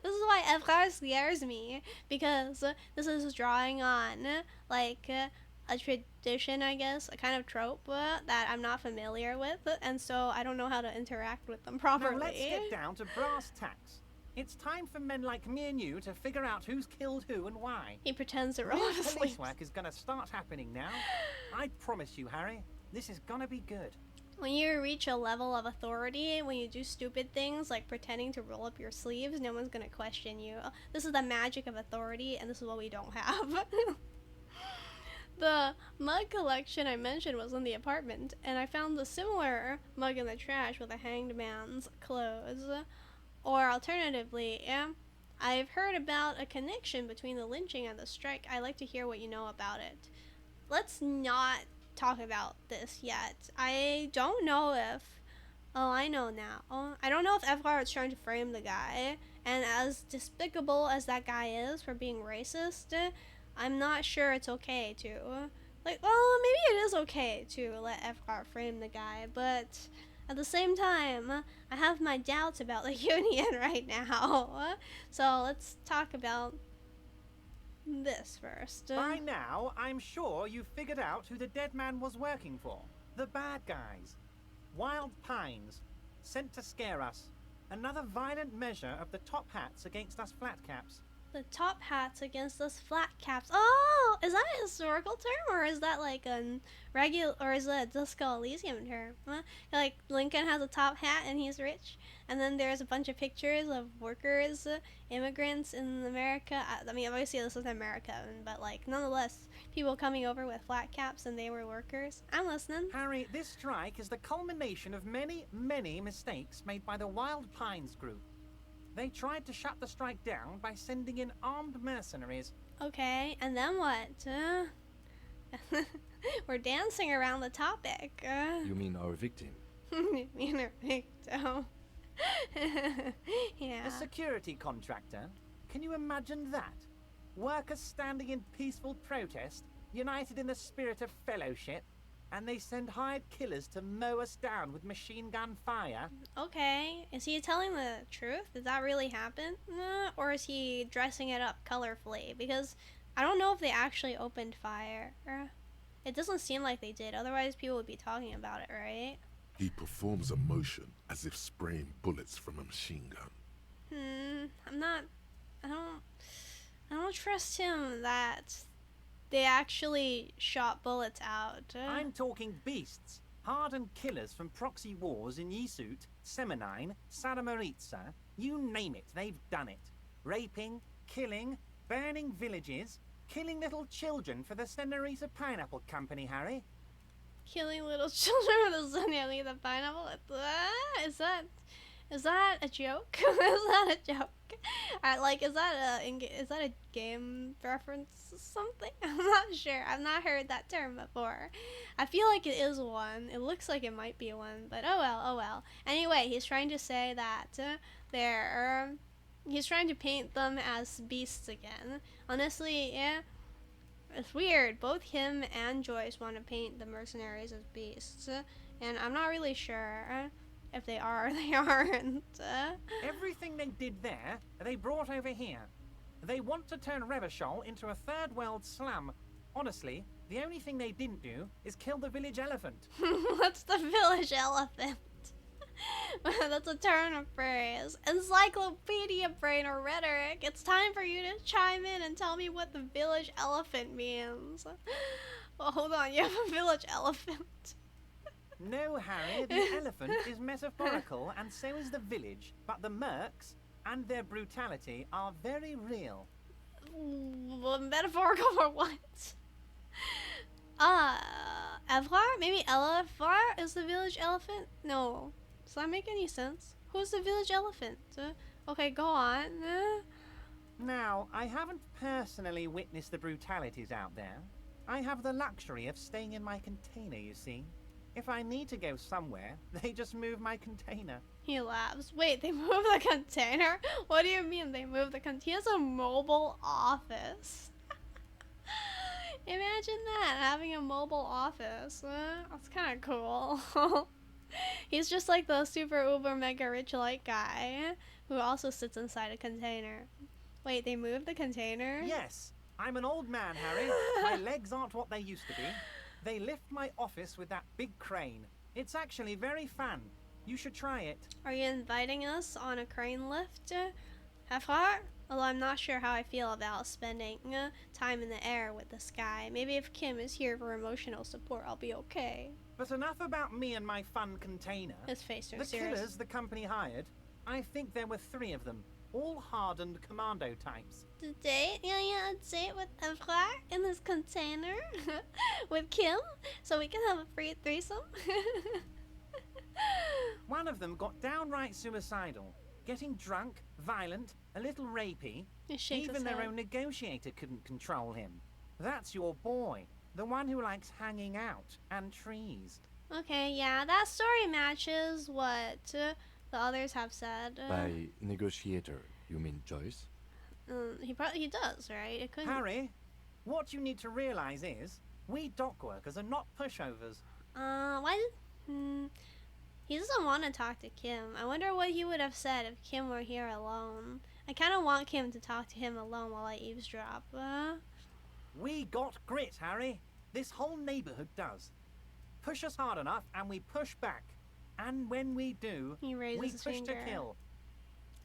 This is why Evrard scares me, because this is drawing on, like, a tradition, I guess, a kind of trope that I'm not familiar with, and so I don't know how to interact with them properly. Now let's get down to brass tacks. It's time for men like me and you to figure out who's killed who and why. He pretends to roll Real off his police sleeves. work is gonna start happening now. I promise you, Harry, this is gonna be good. When you reach a level of authority, when you do stupid things like pretending to roll up your sleeves, no one's gonna question you. This is the magic of authority, and this is what we don't have. The mug collection I mentioned was in the apartment, and I found a similar mug in the trash with a hanged man's clothes. Or alternatively, I've heard about a connection between the lynching and the strike. I'd like to hear what you know about it. Let's not talk about this yet. I don't know if... Oh, I know now. I don't know if FR is trying to frame the guy, and as despicable as that guy is for being racist, I'm not sure it's okay to. Like, well, maybe it is okay to let FR frame the guy, but at the same time, I have my doubts about the Union right now. So let's talk about this first. By now, I'm sure you've figured out who the dead man was working for. The bad guys. Wild Pines. Sent to scare us. Another violent measure of the top hats against us flatcaps. The top hats against us flat caps. Oh, is that a historical term, or is that like a regular, or is that a Disco Elysium term? Like Lincoln has a top hat and he's rich, and then there's a bunch of pictures of workers, immigrants in America. I mean, obviously this is America, but like nonetheless, people coming over with flat caps and they were workers. I'm listening. Harry, this strike is the culmination of many, many mistakes made by the Wild Pines group. They tried to shut the strike down by sending in armed mercenaries. Okay, and then what? We're dancing around the topic. You mean our victim? You mean our victim? Yeah. A security contractor? Can you imagine that? Workers standing in peaceful protest, united in the spirit of fellowship, and they send hired killers to mow us down with machine gun fire? Okay, is he telling the truth? Did that really happen? Or is he dressing it up colorfully? Because I don't know if they actually opened fire. It doesn't seem like they did, otherwise people would be talking about it, right? He performs a motion as if spraying bullets from a machine gun. I don't trust him that they actually shot bullets out. I'm talking beasts. Hardened killers from proxy wars in Yisut, Semenine, Saramaritsa, you name it, they've done it. Raping, killing, burning villages, killing little children for the Senorita Pineapple Company, Harry. Killing little children with a Senorita Pineapple? Is that a joke? Is that a joke? Is that a game reference or something? I'm not sure. I've not heard that term before. I feel like it is one. It looks like it might be one, but oh well. Anyway, he's trying to say that he's trying to paint them as beasts again. Honestly, yeah, it's weird. Both him and Joyce want to paint the mercenaries as beasts, and I'm not really sure if they are or they aren't. Everything they did there, they brought over here. They want to turn Revachol into a third world slum. Honestly, the only thing they didn't do is kill the village elephant. What's the village elephant? That's a turn of phrase. Encyclopedia brain or rhetoric. It's time for you to chime in and tell me what the village elephant means. Well, hold on, you have a village elephant. No, Harry, the elephant is metaphorical, and so is the village. But the mercs and their brutality are very real. Metaphorical for what? Evrar? Maybe Elefar is the village elephant? No. Does that make any sense? Who's the village elephant? Okay, go on. Now, I haven't personally witnessed the brutalities out there. I have the luxury of staying in my container, you see. If I need to go somewhere, they just move my container. He laughs. Wait, they move the container? What do you mean they move the container? He has a mobile office. Imagine that, having a mobile office. That's kind of cool. He's just like the super uber mega rich light guy who also sits inside a container. Wait, they move the container? Yes, I'm an old man, Harry. My legs aren't what they used to be. They lift my office with that big crane. It's actually very fun. You should try it. Are you inviting us on a crane lift? Hefar? Although I'm not sure how I feel about spending time in the air with this guy. Maybe if Kim is here for emotional support, I'll be okay. But enough about me and my fun container. His face turned The serious. killers the company hired, I think there were 3 of them, all hardened commando types. The date? Yeah, a date with Hefar in this container with Kim, so we can have a free threesome. One of them got downright suicidal, getting drunk, violent, a little rapey. Even their own negotiator couldn't control him. That's your boy, the one who likes hanging out and trees. Okay, yeah, that story matches what the others have said. By negotiator, you mean Joyce? He does, right? It couldn't. Harry, what you need to realize is, we dock workers are not pushovers. Why did... He doesn't want to talk to Kim. I wonder what he would have said if Kim were here alone. I kind of want Kim to talk to him alone while I eavesdrop. We got grit, Harry. This whole neighborhood does. Push us hard enough and we push back. And when we do, he raises we his push finger. to kill.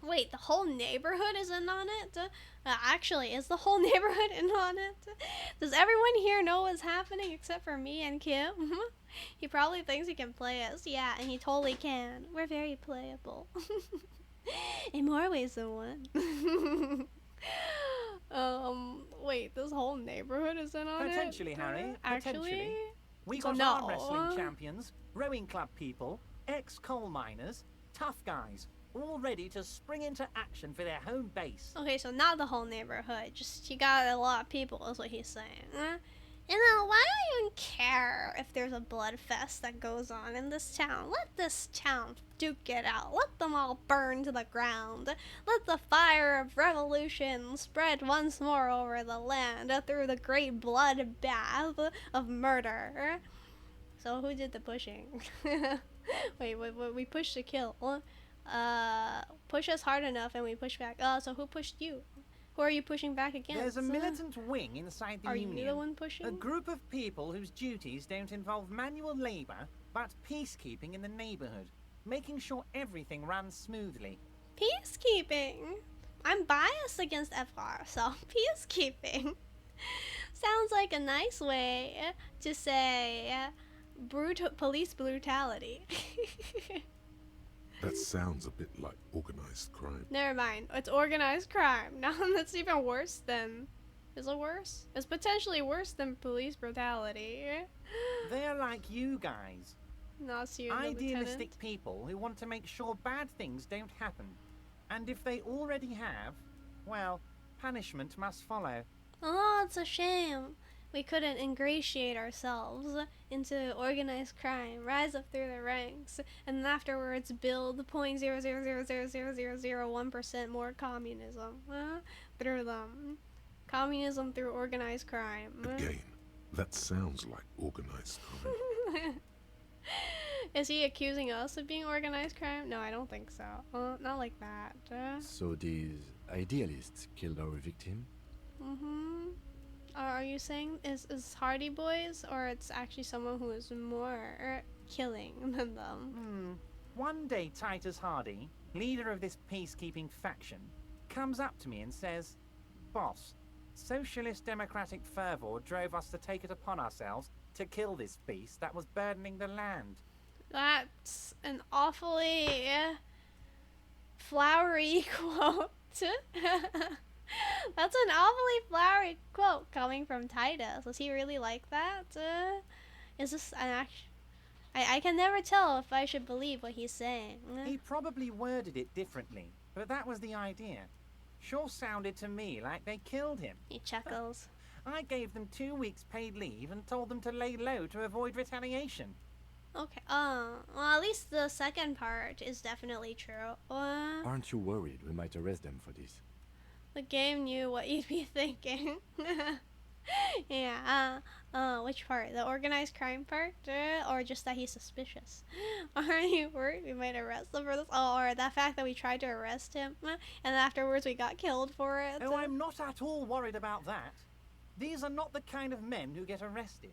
Wait, the whole neighborhood is in on it? Actually, is the whole neighborhood in on it? Does everyone here know what's happening except for me and Kim? He probably thinks he can play us. Yeah, and he totally can. We're very playable. In more ways than one. Wait, this whole neighborhood is in on it? Potentially, Harry. Actually? Potentially. We got arm wrestling champions, rowing club people, ex-coal miners, tough guys, all ready to spring into action for their home base. Okay, so not the whole neighborhood. Just you got a lot of people is what he's saying. And then why do you even care if there's a blood fest that goes on in this town? Let this town duke it out. Let them all burn to the ground. Let the fire of revolution spread once more over the land through the great bloodbath of murder. So who did the pushing? Wait, we pushed to kill. Push us hard enough and we push back. So who pushed you? Who are you pushing back against? There's a militant wing inside the Union. Are you the one pushing? A group of people whose duties don't involve manual labor, but peacekeeping in the neighborhood, making sure everything runs smoothly. Peacekeeping? I'm biased against FR, so peacekeeping sounds like a nice way to say police brutality. That sounds a bit like organized crime. Never mind. It's organized crime. Now that's even worse than... Is it worse? It's potentially worse than police brutality. They're like you guys. Not you, idealistic people who want to make sure bad things don't happen. And if they already have, well, punishment must follow. Oh, it's a shame. We couldn't ingratiate ourselves into organized crime, rise up through the ranks, and then afterwards build 0.0000001% more communism through them. Communism through organized crime. Again, that sounds like organized crime. Is he accusing us of being organized crime? No, I don't think so. Not like that. So these idealists killed our victim? Mm-hmm. Are you saying is Hardy Boys, or it's actually someone who is more killing than them? One day Titus Hardy, leader of this peacekeeping faction, comes up to me and says, "Boss, socialist democratic fervor drove us to take it upon ourselves to kill this beast that was burdening the land." That's an awfully flowery quote. That's an awfully flowery quote coming from Titus. Was he really like that? Is this an action? I can never tell if I should believe what he's saying. He probably worded it differently, but that was the idea. Sure sounded to me like they killed him. He chuckles. I gave them 2 weeks paid leave and told them to lay low to avoid retaliation. Okay, well, at least the second part is definitely true. Aren't you worried we might arrest them for this? The game knew what you'd be thinking. Yeah, which part? The organized crime part? Or just that he's suspicious? Are you worried we might arrest him for this? Oh, or the fact that we tried to arrest him, and afterwards we got killed for it? Oh, I'm not at all worried about that. These are not the kind of men who get arrested.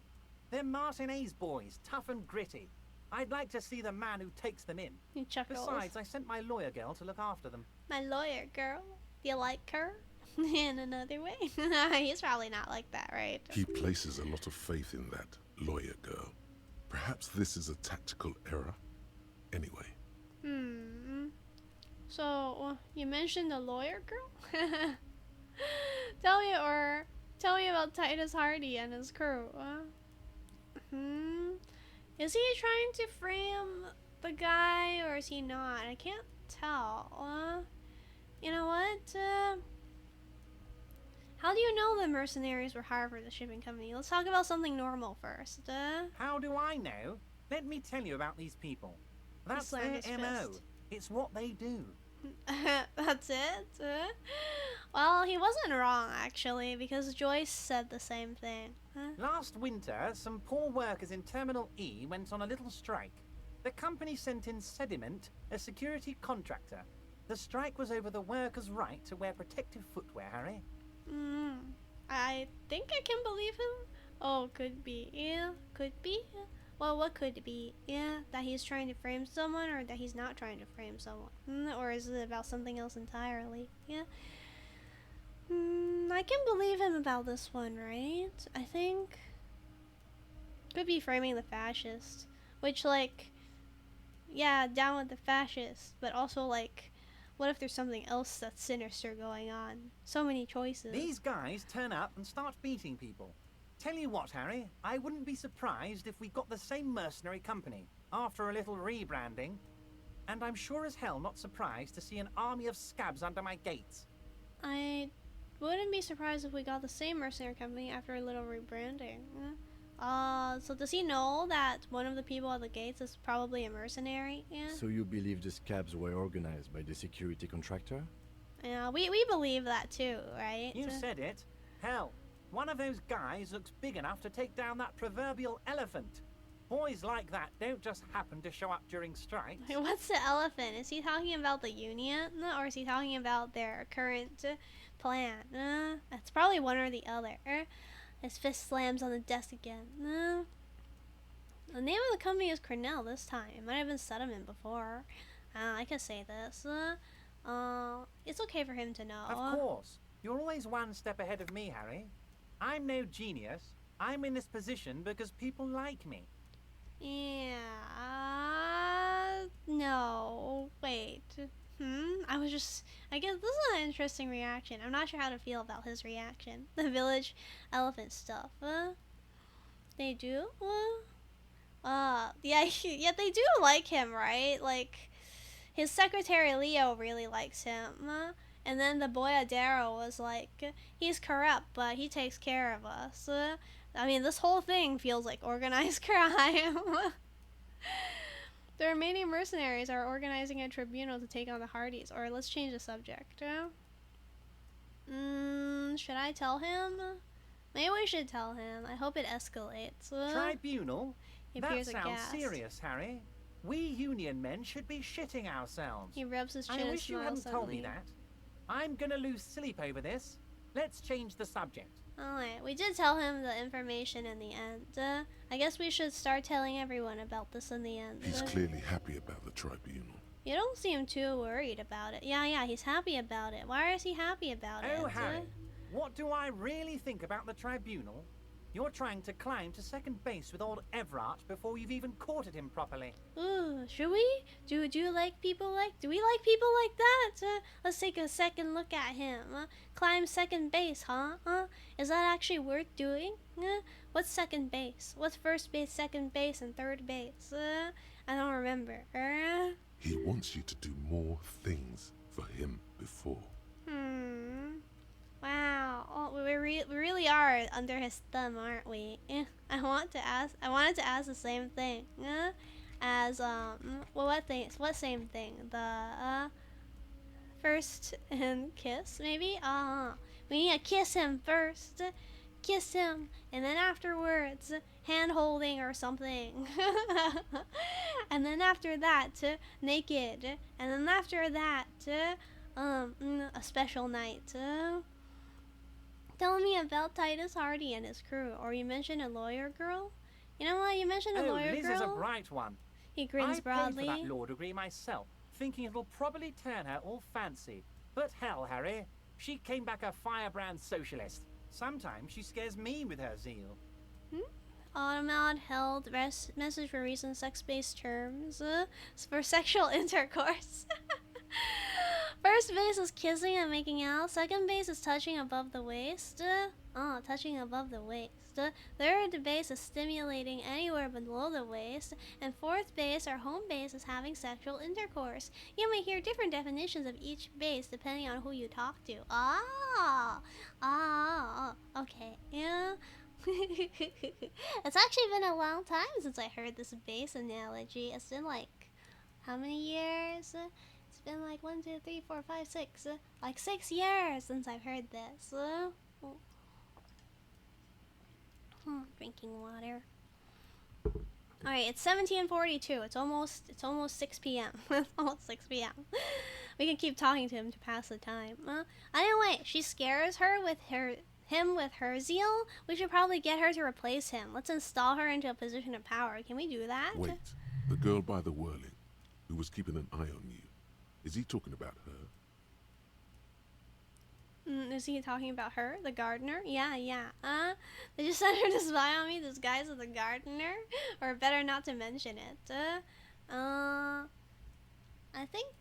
They're Martinez boys, tough and gritty. I'd like to see the man who takes them in. He chuckles. Besides, I sent my lawyer girl to look after them. My lawyer girl? Do you like her? In another way? He's probably not like that, right? He places a lot of faith in that lawyer girl. Perhaps this is a tactical error? Anyway. So, you mentioned the lawyer girl? Tell me about Titus Hardy and his crew. Is he trying to frame the guy, or is he not? I can't tell. You know what? How do you know the mercenaries were hired for the shipping company? Let's talk about something normal first. How do I know? Let me tell you about these people. That's their MO. It's what they do. That's it? Well, he wasn't wrong, actually, because Joyce said the same thing. Last winter, some poor workers in Terminal E went on a little strike. The company sent in Sediment, a security contractor. The strike was over the workers' right to wear protective footwear, Harry. I think I can believe him. Oh, could be. Yeah, could be. Well, what could it be? Yeah, that he's trying to frame someone, or that he's not trying to frame someone? Or is it about something else entirely? Yeah. I can believe him about this one, right? I think. Could be framing the fascist. Which, like, yeah, down with the fascists, but also, like, what if there's something else that's sinister going on? So many choices. These guys turn up and start beating people. Tell you what, Harry, I wouldn't be surprised if we got the same mercenary company after a little rebranding. And I'm sure as hell not surprised to see an army of scabs under my gates. I wouldn't be surprised if we got the same mercenary company after a little rebranding. So does he know that one of the people at the gates is probably a mercenary? Yeah. So you believe the scabs were organized by the security contractor? Yeah, we believe that too, right? You said it. Hell, one of those guys looks big enough to take down that proverbial elephant. Boys like that don't just happen to show up during strikes. What's the elephant? Is he talking about the union, or is he talking about their current plan? It's probably one or the other. His fist slams on the desk again. The name of the company is Cornell this time. It might have been Settlement before. I can say this. It's okay for him to know. Of course. You're always one step ahead of me, Harry. I'm no genius. I'm in this position because people like me. Yeah. No. Wait. I guess this is an interesting reaction. I'm not sure how to feel about his reaction. The village elephant stuff. They do? Yeah, yeah, they do like him, right? Like, his secretary Leo really likes him. And then the boy Adaro was like, he's corrupt, but he takes care of us. I mean, this whole thing feels like organized crime. The remaining mercenaries are organizing a tribunal to take on the Hardys. Or let's change the subject. Should I tell him? Maybe we should tell him. I hope it escalates. Tribunal? He That appears sounds aghast. serious, Harry. We union men should be shitting ourselves. He rubs his chin I and wish you smiles hadn't told me suddenly. that. I'm gonna lose sleep over this. Let's change the subject. Alright, we did tell him the information in the end. I guess we should start telling everyone about this in the end. He's clearly happy about the tribunal. You don't seem too worried about it. Yeah, he's happy about it. Why is he happy about it? Oh, Harry, what do I really think about the tribunal? You're trying to climb to second base with old Everard before you've even courted him properly. Ooh, should we? Do you like people like? Do we like people like that? Let's take a second look at him. Climb second base, huh? Is that actually worth doing? What's second base? What's first base, second base, and third base? I don't remember. He wants you to do more things for him before. Wow. Oh, we really are under his thumb, aren't we? I wanted to ask the same thing. As well, what same thing? The first and kiss, maybe? We need to kiss him first. Kiss him, and then afterwards, hand holding or something. And then after that, naked. And then after that, a special night. Tell me about Titus Hardy and his crew. Or you mentioned a lawyer girl? You know what? You mentioned a lawyer Liz girl? is a bright one. He grins I broadly. paid for that law degree myself, thinking it'll probably turn her all fancy. But hell, Harry, she came back a firebrand socialist. Sometimes she scares me with her zeal. Automod held message for recent sex-based terms for sexual intercourse. First base is kissing and making out. Second base is touching above the waist. Touching above the waist. Third base is stimulating anywhere below the waist. And fourth base, or home base, is having sexual intercourse. You may hear different definitions of each base depending on who you talk to. Okay. Yeah. It's actually been a long time since I heard this base analogy. It's been like, how many years? It's been like 1, 2, 3, 4, 5, 6. Like 6 years since I've heard this. Drinking water. Alright, it's 17:42. It's almost 6 p.m. It's almost 6 p.m. We can keep talking to him to pass the time. Anyway, she scares him with her zeal. We should probably get her to replace him. Let's install her into a position of power. Can we do that? Wait, the girl by the whirling, who was keeping an eye on you, is he talking about her? Is he talking about her, the gardener? Yeah. They just sent her to spy on me, disguised as the gardener, or better not to mention it. I think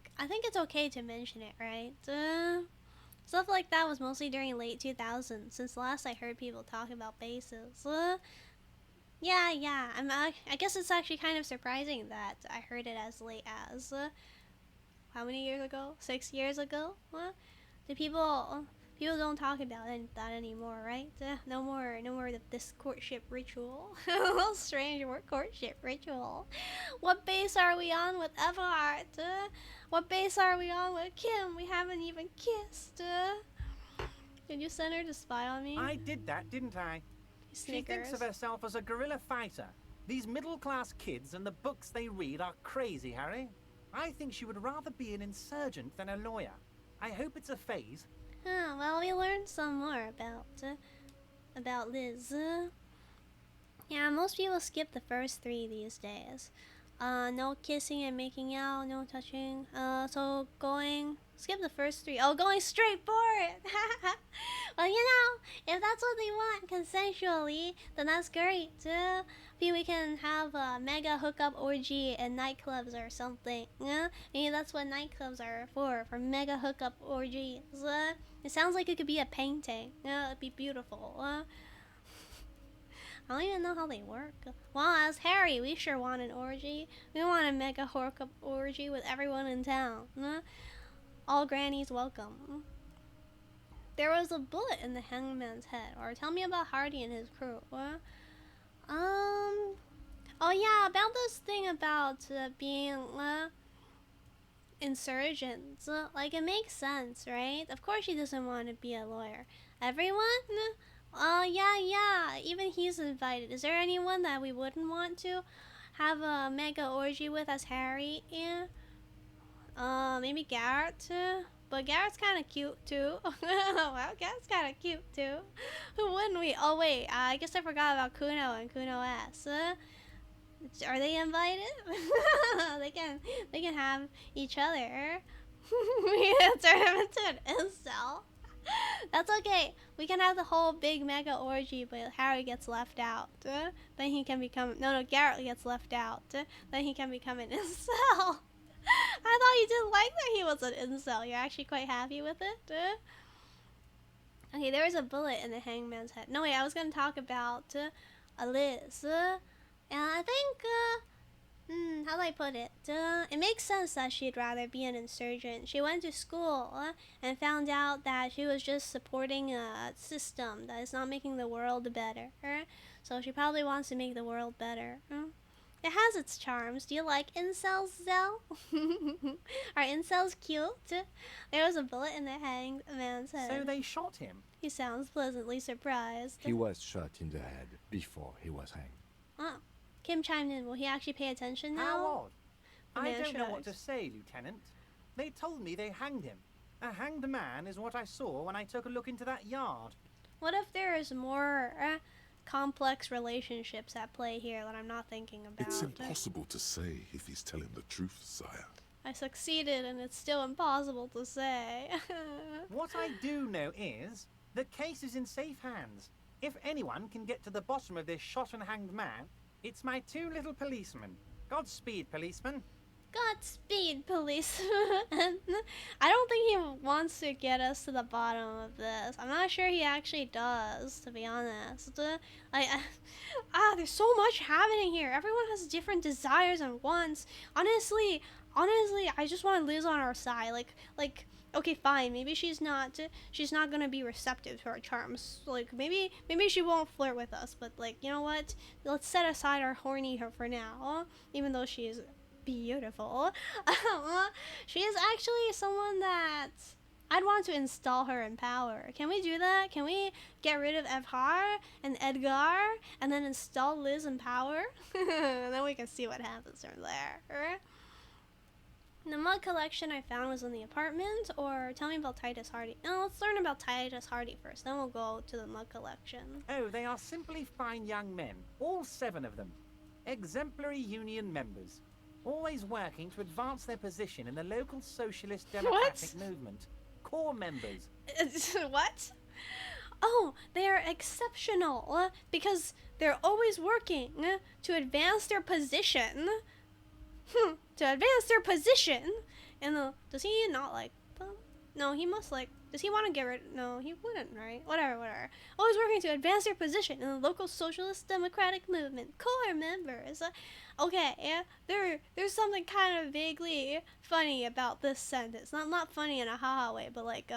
it's okay to mention it, right? Stuff like that was mostly during late 2000s, since last I heard people talk about bases. Yeah. I guess it's actually kind of surprising that I heard it as late as how many years ago? 6 years ago? People don't talk about that anymore, right? No more this courtship ritual. A little strange courtship ritual. What base are we on with Everhart? What base are we on with Kim? We haven't even kissed. Did you send her to spy on me? I did that, didn't I? She thinks of herself as a guerrilla fighter. These middle-class kids and the books they read are crazy, Harry. I think she would rather be an insurgent than a lawyer. I hope it's a phase. Well, we learned some more about Liz. Yeah, most people skip the first 3 these days. No kissing and making out, no touching. So skip the first 3. Oh, going straight for it. Well, you know, if that's what they want consensually, then that's great. Maybe we can have a mega hookup orgy in nightclubs or something. Maybe that's what nightclubs are for mega hookup orgies. It sounds like it could be a painting. It'd be beautiful. I don't even know how they work. Well, as Harry, we sure want an orgy. We want a mega hookup orgy with everyone in town. All grannies welcome. There was a bullet in the hangman's head. Or tell me about Hardy and his crew. Oh yeah, about this thing about being insurgents. Like, it makes sense, right? Of course he doesn't want to be a lawyer. Everyone? Yeah. Even he's invited. Is there anyone that we wouldn't want to have a mega orgy with as Harry? Yeah. Maybe Garrett? But Garrett's kind of cute too. Well, Garrett's kind of cute too. Who wouldn't we? Oh wait, I guess I forgot about Kuno and Kuno S. Are they invited? they can have each other. We can turn him into an incel. That's okay. We can have the whole big mega orgy, but Harry gets left out. Then he can become Garrett gets left out. Then he can become an incel. I thought you didn't like that he was an incel. You're actually quite happy with it? Okay, there was a bullet in the hangman's head. No, wait, I was going to talk about Liz. And I think, how do I put it? It makes sense that she'd rather be an insurgent. She went to school and found out that she was just supporting a system that is not making the world better. So she probably wants to make the world better. It has its charms. Do you like incels, Zell? Are incels cute? There was a bullet in the hanged man's head. So they shot him? He sounds pleasantly surprised. He was shot in the head before he was hanged. Oh. Kim chimed in. Will he actually pay attention now? How odd. I don't know shrugs. what to say, Lieutenant. They told me they hanged him. A hanged man is what I saw when I took a look into that yard. What if there is more complex relationships at play here that I'm not thinking about? It's impossible to say if he's telling the truth, sire. I succeeded, and it's still impossible to say. What I do know is the case is in safe hands. If anyone can get to the bottom of this shot and hanged man, it's my two little policemen. Godspeed, policeman. Godspeed, policeman. I don't think he wants to get us to the bottom of this. I'm not sure he actually does, to be honest. There's so much happening here. Everyone has different desires and wants. Honestly, I just want Liz on our side. Like, okay, fine. Maybe she's not gonna be receptive to our charms. Like, maybe she won't flirt with us. But like, you know what? Let's set aside our horny her for now. Even though she is beautiful. She is actually someone that I'd want to install her in power. Can we do that? Can we get rid of Evhar and Edgar and then install Liz in power? And then we can see what happens from there. The mug collection I found was in the apartment, or tell me about Titus Hardy. No, let's learn about Titus Hardy first, then we'll go to the mug collection. Oh, they are simply fine young men, all 7 of them. Exemplary union members. Always working to advance their position in the local socialist democratic movement. Core members. What? Oh, they are exceptional because they're always working to advance their position. To advance their position. And does he not like them? No, he must like. Does he want to get rid? No, he wouldn't, right? Whatever. Always working to advance their position in the local socialist democratic movement. Core members. Okay, yeah, there's something kind of vaguely funny about this sentence. Not funny in a haha way, but like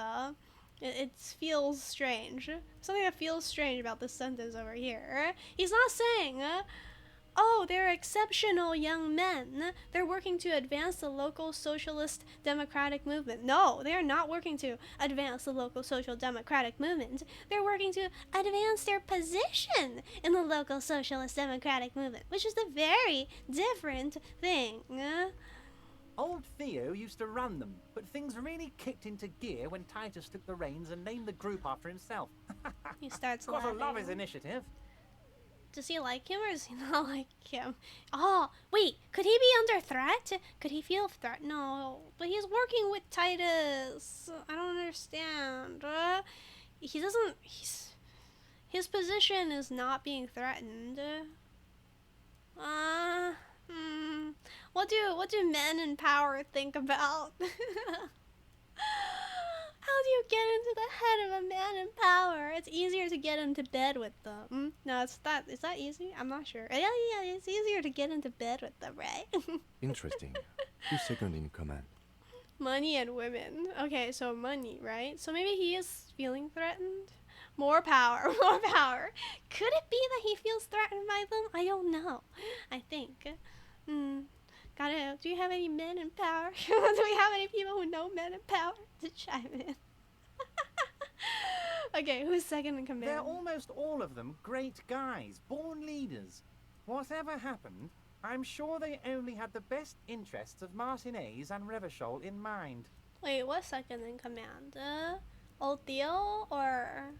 it feels strange. Something that feels strange about this sentence over here. He's not saying, oh, they're exceptional young men. They're working to advance the local socialist democratic movement. No, they are not working to advance the local social democratic movement. They're working to advance their position in the local socialist democratic movement, which is a very different thing. Old Theo used to run them, but things really kicked into gear when Titus took the reins and named the group after himself. He starts Gotta laughing. love his initiative. Does he like him or does he not like him? Oh, wait, could he be under threat? Could he feel threat? No, but he's working with Titus. I don't understand. He doesn't, his position is not being threatened. What do men in power think about? How do you get into the head of a man in power? It's easier to get into bed with them. No, is that easy? I'm not sure. Yeah, it's easier to get into bed with them, right? Interesting. Who's second in command? Money and women. Okay, so money, right? So maybe he is feeling threatened? More power, more power. Could it be that he feels threatened by them? I don't know. I think. Do you have any men in power? Do we have any people who know men in power to chime in? Okay, who's second in command? They're almost all of them great guys, born leaders. Whatever happened, I'm sure they only had the best interests of Martinez and Revachol in mind. Wait, what's second in command? Old Theo or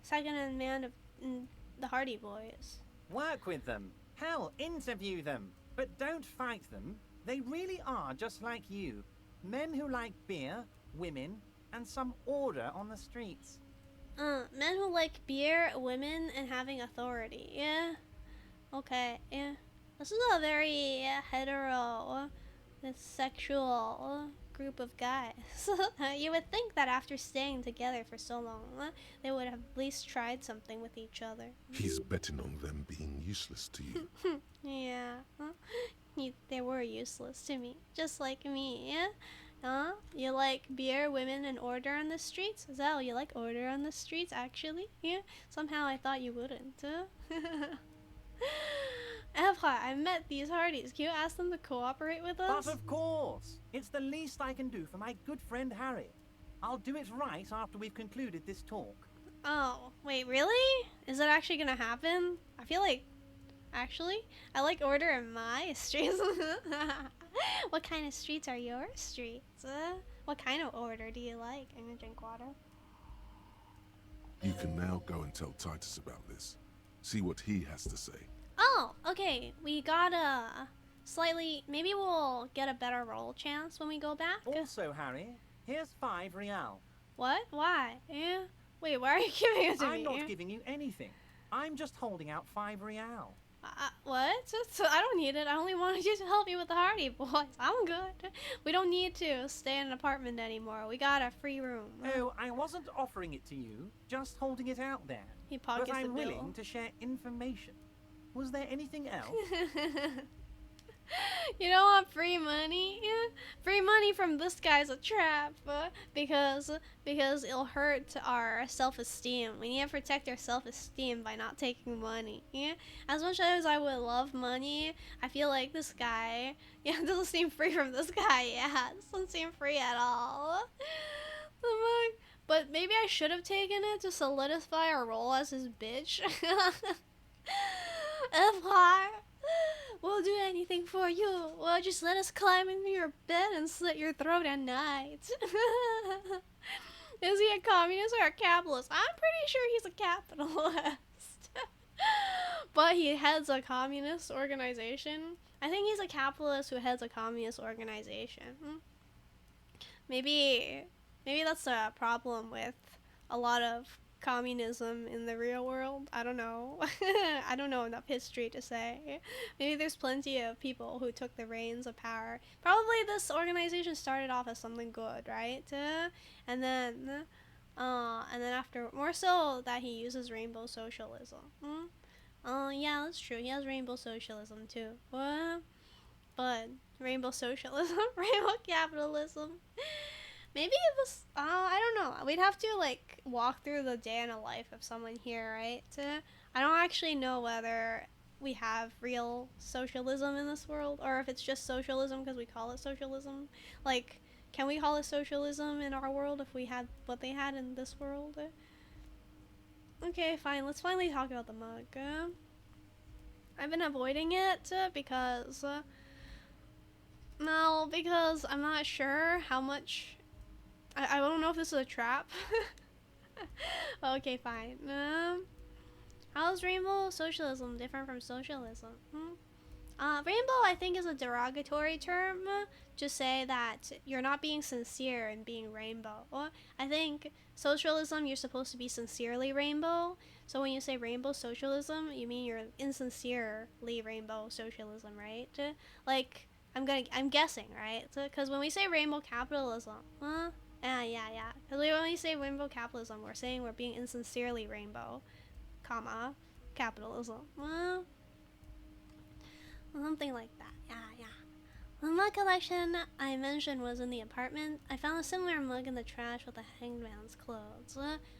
second in command of the Hardy Boys? Work with them. Hell, interview them. But don't fight them. They really are just like you. Men who like beer, women, and some order on the streets. Men who like beer, women, and having authority. Yeah. Okay, yeah. This is a very hetero, sexual group of guys. You would think that after staying together for so long, they would have at least tried something with each other. He's betting on them being useless to you. Yeah. They were useless to me. Just like me, yeah? You like beer, women, and order on the streets? Zell, you like order on the streets, actually? Yeah? Somehow I thought you wouldn't. Evra, I met these Hardys. Can you ask them to cooperate with us? But of course! It's the least I can do for my good friend Harry. I'll do it right after we've concluded this talk. Oh, wait, really? Is it actually gonna happen? I feel like... Actually, I like order in my streets. What kind of streets are your streets? What kind of order do you like? I'm gonna drink water. You can now go and tell Titus about this. See what he has to say. Oh, okay. We got slightly. Maybe we'll get a better roll chance when we go back. Also, Harry, here's 5 real. What? Why? Yeah. Wait, why are you giving it to me? I'm not giving you anything. I'm just holding out 5 real. What? So I don't need it. I only wanted you to help me with the Hardy Boys. I'm good. We don't need to stay in an apartment anymore. We got a free room. Oh, I wasn't offering it to you, just holding it out there. He pockets but I'm the bill. willing to share information. Was there anything else? You don't want free money? Yeah. Free money from this guy's a trap, because it'll hurt our self-esteem. We need to protect our self-esteem by not taking money. Yeah. As much as I would love money, I feel like this guy, yeah, doesn't seem free from this guy. Yeah, doesn't seem free at all. But maybe I should have taken it to solidify our role as his bitch. FY, we'll do anything for you. Well, just let us climb into your bed and slit your throat at night. Is he a communist or a capitalist? I'm pretty sure he's a capitalist. But he heads a communist organization. I think he's a capitalist who heads a communist organization. Maybe that's a problem with a lot of communism in the real world. I don't know. I don't know enough history to say. Maybe there's plenty of people who took the reins of power. Probably this organization started off as something good, right? And then after, more so that he uses rainbow socialism. Yeah, that's true. He has rainbow socialism too. What? But rainbow socialism, rainbow capitalism. Maybe it was, I don't know. We'd have to, like, walk through the day in a life of someone here, right? I don't actually know whether we have real socialism in this world, or if it's just socialism because we call it socialism. Like, can we call it socialism in our world if we had what they had in this world? Okay, fine. Let's finally talk about the mug. I've been avoiding it because I'm not sure how much... I don't know if this is a trap. Okay, fine. How's rainbow socialism different from socialism? Rainbow, I think, is a derogatory term to say that you're not being sincere in being rainbow. I think socialism, you're supposed to be sincerely rainbow. So when you say rainbow socialism, you mean you're insincerely rainbow socialism, right? Like, I'm guessing, right? Because when we say rainbow capitalism, yeah. Because when we say rainbow capitalism, we're saying we're being insincerely rainbow, comma, capitalism. Something like that. Yeah. The mug collection I mentioned was in the apartment. I found a similar mug in the trash with a hangman's clothes.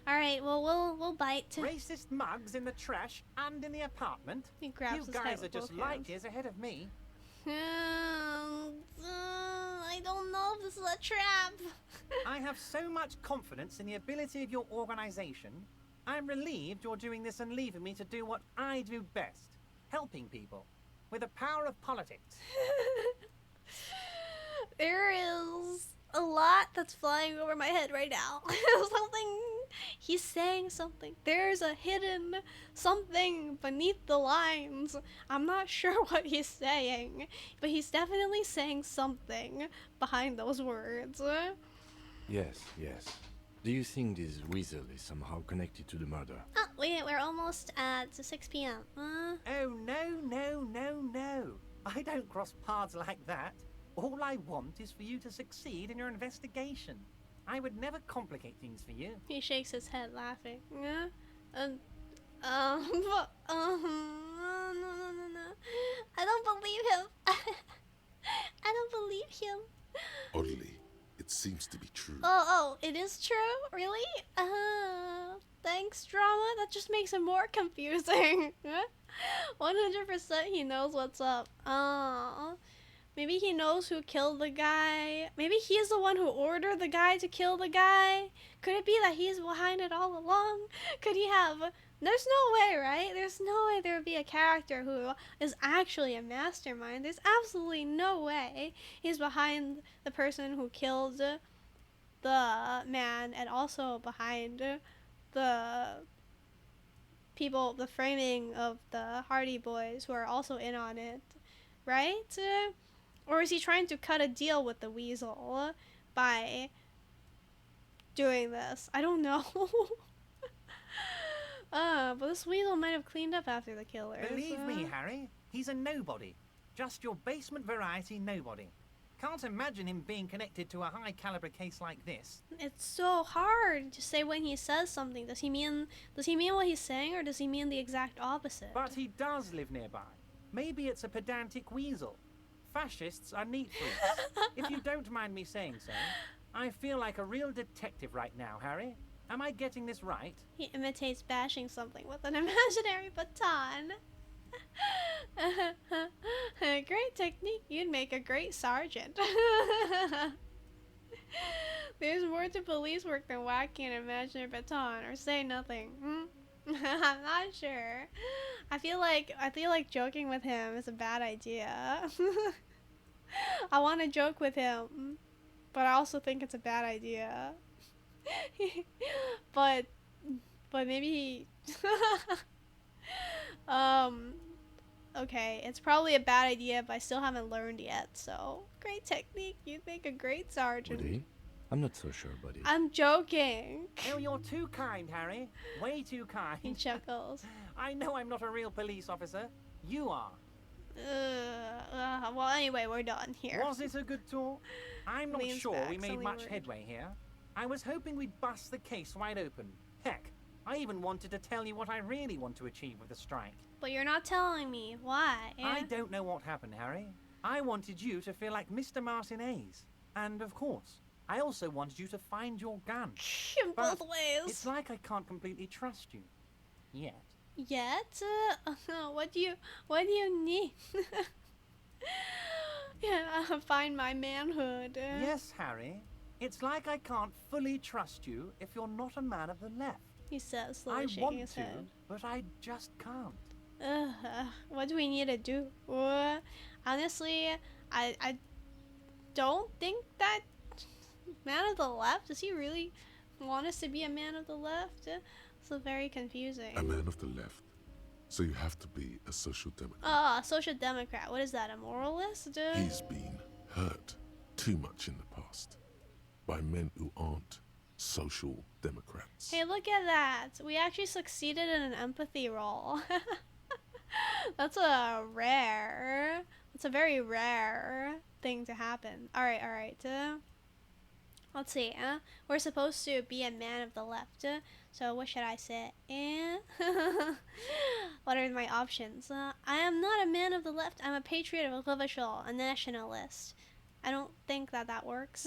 Alright, well, we'll bite. Racist mugs in the trash and in the apartment? He grabs you his guys head are with just both light hands. years ahead of me. I don't know if this is a trap. I have so much confidence in the ability of your organization. I'm relieved you're doing this and leaving me to do what I do best. Helping people. With the power of politics. There is a lot that's flying over my head right now. He's saying something. There's a hidden something beneath the lines. I'm not sure what he's saying, but he's definitely saying something behind those words. Yes. Do you think this weasel is somehow connected to the murder? Oh, wait, we're almost at 6 p.m. Oh, no. I don't cross paths like that. All I want is for you to succeed in your investigation. I would never complicate things for you. He shakes his head, laughing. No. I don't believe him. I don't believe him. Oddly, it seems to be true. Oh, it is true? Really? Thanks, drama. That just makes it more confusing. 100% he knows what's up. Maybe he knows who killed the guy. Maybe he's the one who ordered the guy to kill the guy. Could it be that he's behind it all along? Could he have... There's no way, right? There's no way there would be a character who is actually a mastermind. There's absolutely no way he's behind the person who killed the man and also behind the people, the framing of the Hardy Boys who are also in on it. right? Or is he trying to cut a deal with the weasel by doing this? I don't know. But this weasel might have cleaned up after the killers. Believe me, Harry, he's a nobody. Just your basement variety nobody. Can't imagine him being connected to a high caliber case like this. It's so hard to say when he says something. Does he mean what he's saying, or does he mean the exact opposite? But he does live nearby. Maybe it's a pedantic weasel. Fascists are neat freaks. If you don't mind me saying so, I feel like a real detective right now, Harry. Am I getting this right? He imitates bashing something with an imaginary baton. Great technique. You'd make a great sergeant. There's more to police work than whacking an imaginary baton or say nothing. I'm not sure. I feel like joking with him is a bad idea. I want to joke with him, but I also think it's a bad idea. but maybe okay, it's probably a bad idea, but I still haven't learned yet. So great technique. You'd make a great sergeant. Woody? I'm not so sure, buddy. I'm joking. Oh, you're too kind, Harry. Way too kind. He chuckles. I know I'm not a real police officer. You are. Well, anyway, we're done here. Was it a good talk? I'm not Leans sure back, we made suddenly much worried. headway here. I was hoping we'd bust the case wide open. Heck, I even wanted to tell you what I really want to achieve with the strike. But you're not telling me. Why? I don't know what happened, Harry. I wanted you to feel like Mr. Martin A's. And of course, I also wanted you to find your gun. In both ways. It's like I can't completely trust you. Yet. Yet? What do you need? Yeah, find my manhood. Yes, Harry. It's like I can't fully trust you if you're not a man of the left. He says, slowly I shaking want his to, head. but I just can't. What do we need to do? Honestly, I don't think that man of the left, does he really want us to be a man of the left? So very confusing. A man of the left. So you have to be a social democrat. A social democrat. What is that, a moralist? He's been hurt too much in the past by men who aren't social democrats. Hey, look at that. We actually succeeded in an empathy roll. That's a very rare thing to happen. Alright. Let's see. We're supposed to be a man of the left. So what should I say? What are my options? I am not a man of the left. I'm a patriot of Liverpool, a nationalist. I don't think that works.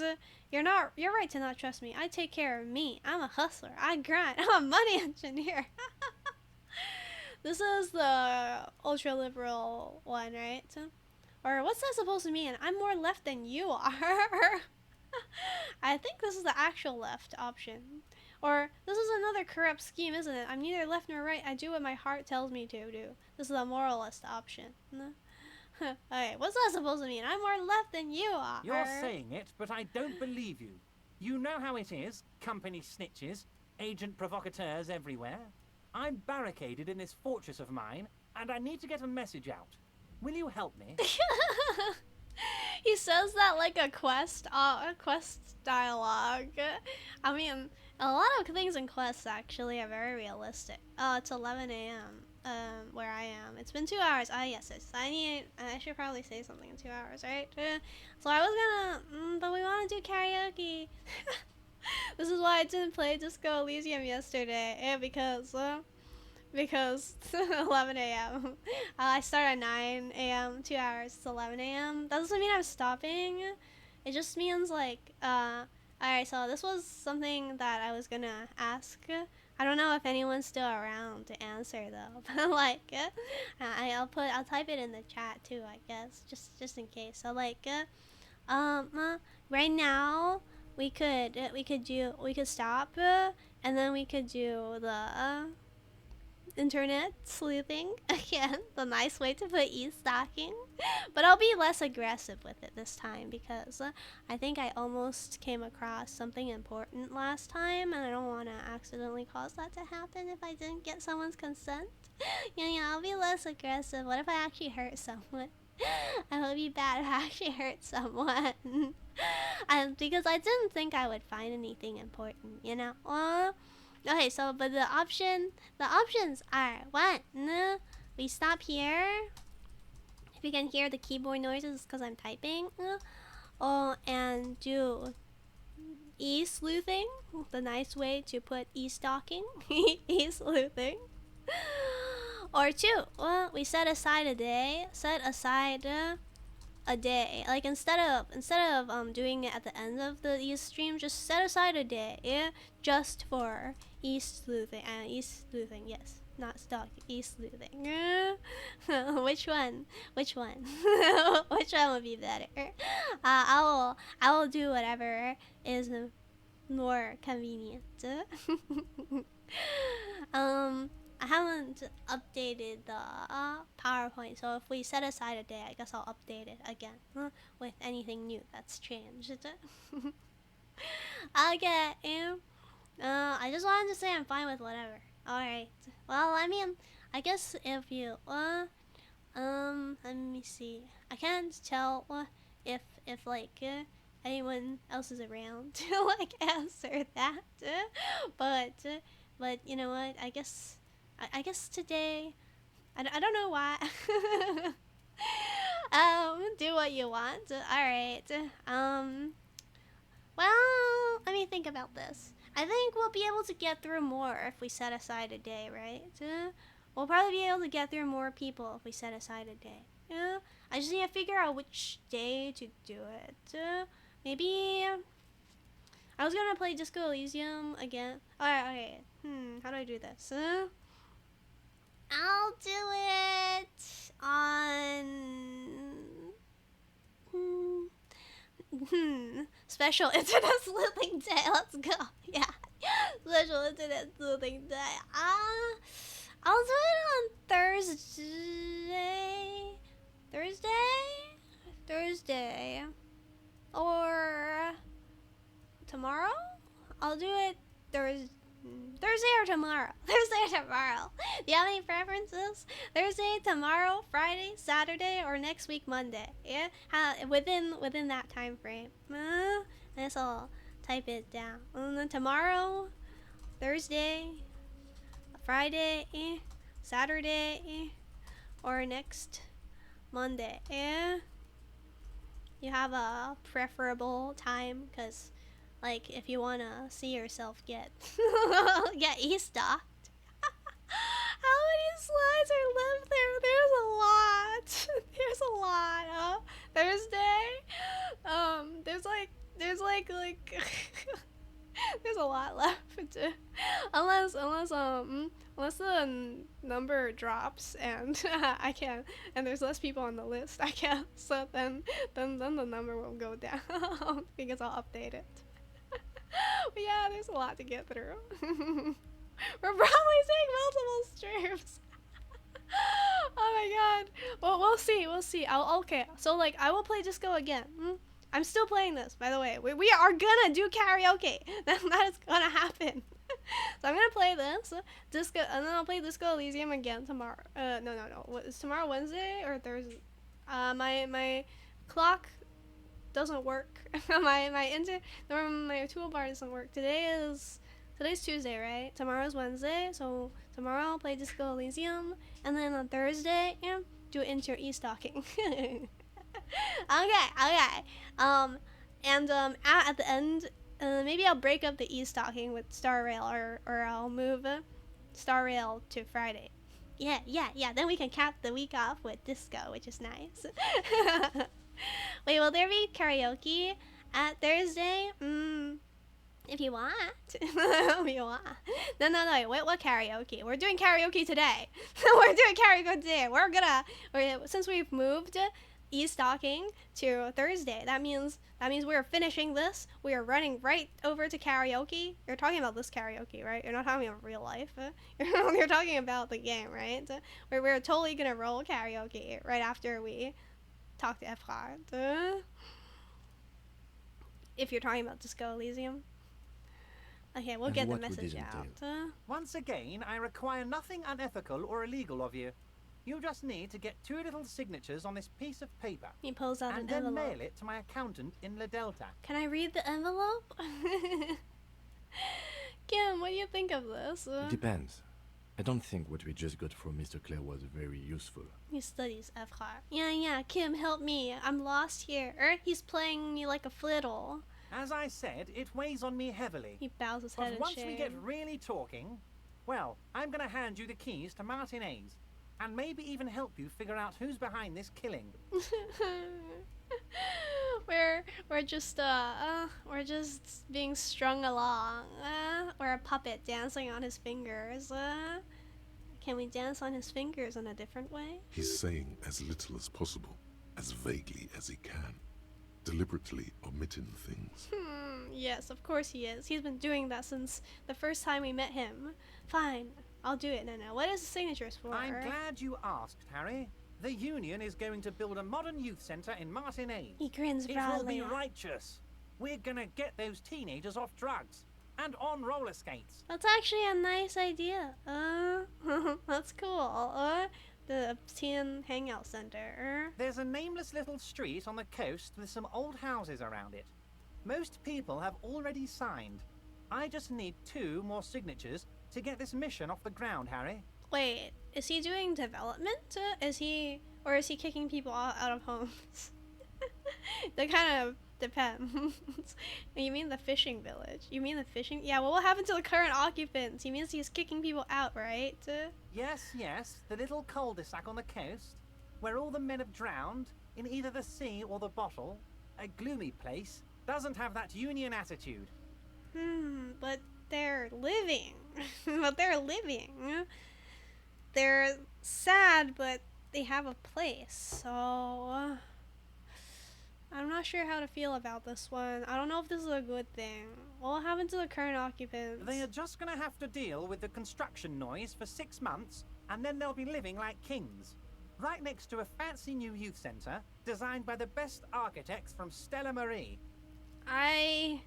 You're right to not trust me. I take care of me. I'm a hustler. I grind. I'm a money engineer. This is the ultra liberal one, right? Or what's that supposed to mean? I'm more left than you are. I think this is the actual left option. Or this is another corrupt scheme, isn't it? I'm neither left nor right. I do what my heart tells me to do. This is the moralist option. Okay, what's that supposed to mean? I'm more left than you are. You're saying it, but I don't believe you. You know how it is. Company snitches, agent provocateurs everywhere. I'm barricaded in this fortress of mine, and I need to get a message out. Will you help me? He says that like a quest dialogue. I mean, a lot of things in quests actually are very realistic. Oh, it's 11 a.m. Where I am. It's been 2 hours. Yes, I should probably say something in 2 hours, right? So I was gonna, but we want to do karaoke. This is why I didn't play Disco Elysium yesterday, because 11 a.m. I start at 9 a.m. 2 hours. It's 11 a.m. That doesn't mean I'm stopping. It just means like, alright, so this was something that I was gonna ask. I don't know if anyone's still around to answer though, but like, I'll type it in the chat too, I guess, just in case. So like, right now we could stop, and then we could do the internet sleuthing again, the nice way to put e-stalking, but I'll be less aggressive with it this time because I think I almost came across something important last time, and I don't want to accidentally cause that to happen if I didn't get someone's consent. Yeah, I'll be less aggressive. What if I actually hurt someone? I would be bad if I actually hurt someone. Because I didn't think I would find anything important, you know? Okay, so but the options are one, we stop here. If you can hear the keyboard noises, it's because I'm typing. And do e-sleuthing, the nice way to put e-stalking, e-sleuthing. Or two, we set aside a day. Like instead of doing it at the end of the stream, just set aside a day, just for e-sleuthing. E-sleuthing, yes, not stalking. E-sleuthing. Which one? Which one would be better? I will do whatever is more convenient. I haven't updated the PowerPoint, so if we set aside a day, I guess I'll update it again with anything new that's changed. Okay, I just wanted to say I'm fine with whatever. Alright, well, I mean, I guess if you, let me see. I can't tell if like, anyone else is around to like answer that, but you know what, I guess today, I don't know why. Do what you want. Alright. Well, let me think about this. I think we'll be able to get through more if we set aside a day, right? We'll probably be able to get through more people if we set aside a day. I just need to figure out which day to do it. Maybe I was gonna play Disco Elysium again. Alright. How do I do this? I'll do it on Special Internet Sleuthing Day. Let's go. Yeah. Special Internet Sleuthing Day. I'll do it on Thursday? Or tomorrow? I'll do it Thursday or tomorrow. Thursday or tomorrow. Do you have any preferences? Thursday, tomorrow, Friday, Saturday, or next week Monday? Yeah, within that time frame. I guess I'll type it down. And then tomorrow, Thursday, Friday, Saturday, or next Monday. Yeah. You have a preferable time, cause like if you wanna see yourself get e-stalked. How many slides are left there? There's a lot. There's a lot. Thursday. There's like there's a lot left. Unless the number drops and I can't, and there's less people on the list, I can't. So then the number will go down because I'll update it. But yeah, there's a lot to get through. We're probably seeing multiple streams. Oh my god. Well, we'll see. Okay, so like I will play Disco again. I'm still playing this, by the way. We are gonna do karaoke. That is gonna happen. So I'm gonna play this Disco, and then I'll play Disco Elysium again tomorrow. No. What is tomorrow? Wednesday or Thursday? My clock doesn't work. my toolbar doesn't work. Today's Tuesday, right? Tomorrow's Wednesday, so tomorrow I'll play Disco Elysium, and then on Thursday, do inter e-stalking. Okay. At the end, maybe I'll break up the e-stalking with Star Rail, or I'll move Star Rail to Friday. Yeah. Then we can cap the week off with Disco, which is nice. Wait, will there be karaoke at Thursday? If you want. If you want. No. Wait, what karaoke? We're doing karaoke today. We're doing karaoke today. Since we've moved e-stalking to Thursday, that means we're finishing this. We are running right over to karaoke. You're talking about this karaoke, right? You're not talking about real life. You're talking about the game, right? We're totally gonna roll karaoke right after we talk to Efrat. If you're talking about Disco Elysium. Okay, we'll get the message out. Once again, I require nothing unethical or illegal of you. You just need to get 2 little signatures on this piece of paper. He pulls out and an then envelope. mail it to my accountant in La Delta. Can I read the envelope? Kim, what do you think of this? Depends. I don't think what we just got from Mr. Clare was very useful. He studies FR. Yeah, Kim, help me. I'm lost here. He's playing me like a fiddle. As I said, it weighs on me heavily. He bows his But head in once shame. we get really talking, well, I'm going to hand you the keys to Martinez, and maybe even help you figure out who's behind this killing. we're just being strung along. We're a puppet dancing on his fingers. Can we dance on his fingers in a different way? He's saying as little as possible, as vaguely as he can, deliberately omitting things. Yes, of course he is. He's been doing that since the first time we met him. Fine, I'll do it, Nana. What is the signatures for? I'm glad you asked, Harry. The Union is going to build a modern youth centre in Martinez. He grins It will be broadly. righteous. We're gonna get those teenagers off drugs and on roller skates. That's actually a nice idea. That's cool. The teen hangout center. There's a nameless little street on the coast with some old houses around it. Most people have already signed. I just need 2 more signatures to get this mission off the ground, Harry. Wait, is he doing development? Is he kicking people out of homes? That kind of depends. You mean the fishing village? You mean the fishing? Yeah, well, what happened to the current occupants? He means he's kicking people out, right? Yes, the little cul-de-sac on the coast, where all the men have drowned in either the sea or the bottle. A gloomy place. Doesn't have that Union attitude. But they're living. They're sad, but they have a place, so I'm not sure how to feel about this one. I don't know if this is a good thing. What happened to the current occupants? They are just gonna have to deal with the construction noise for 6 months, and then they'll be living like kings. Right next to a fancy new youth centre, designed by the best architects from Stella Marie. I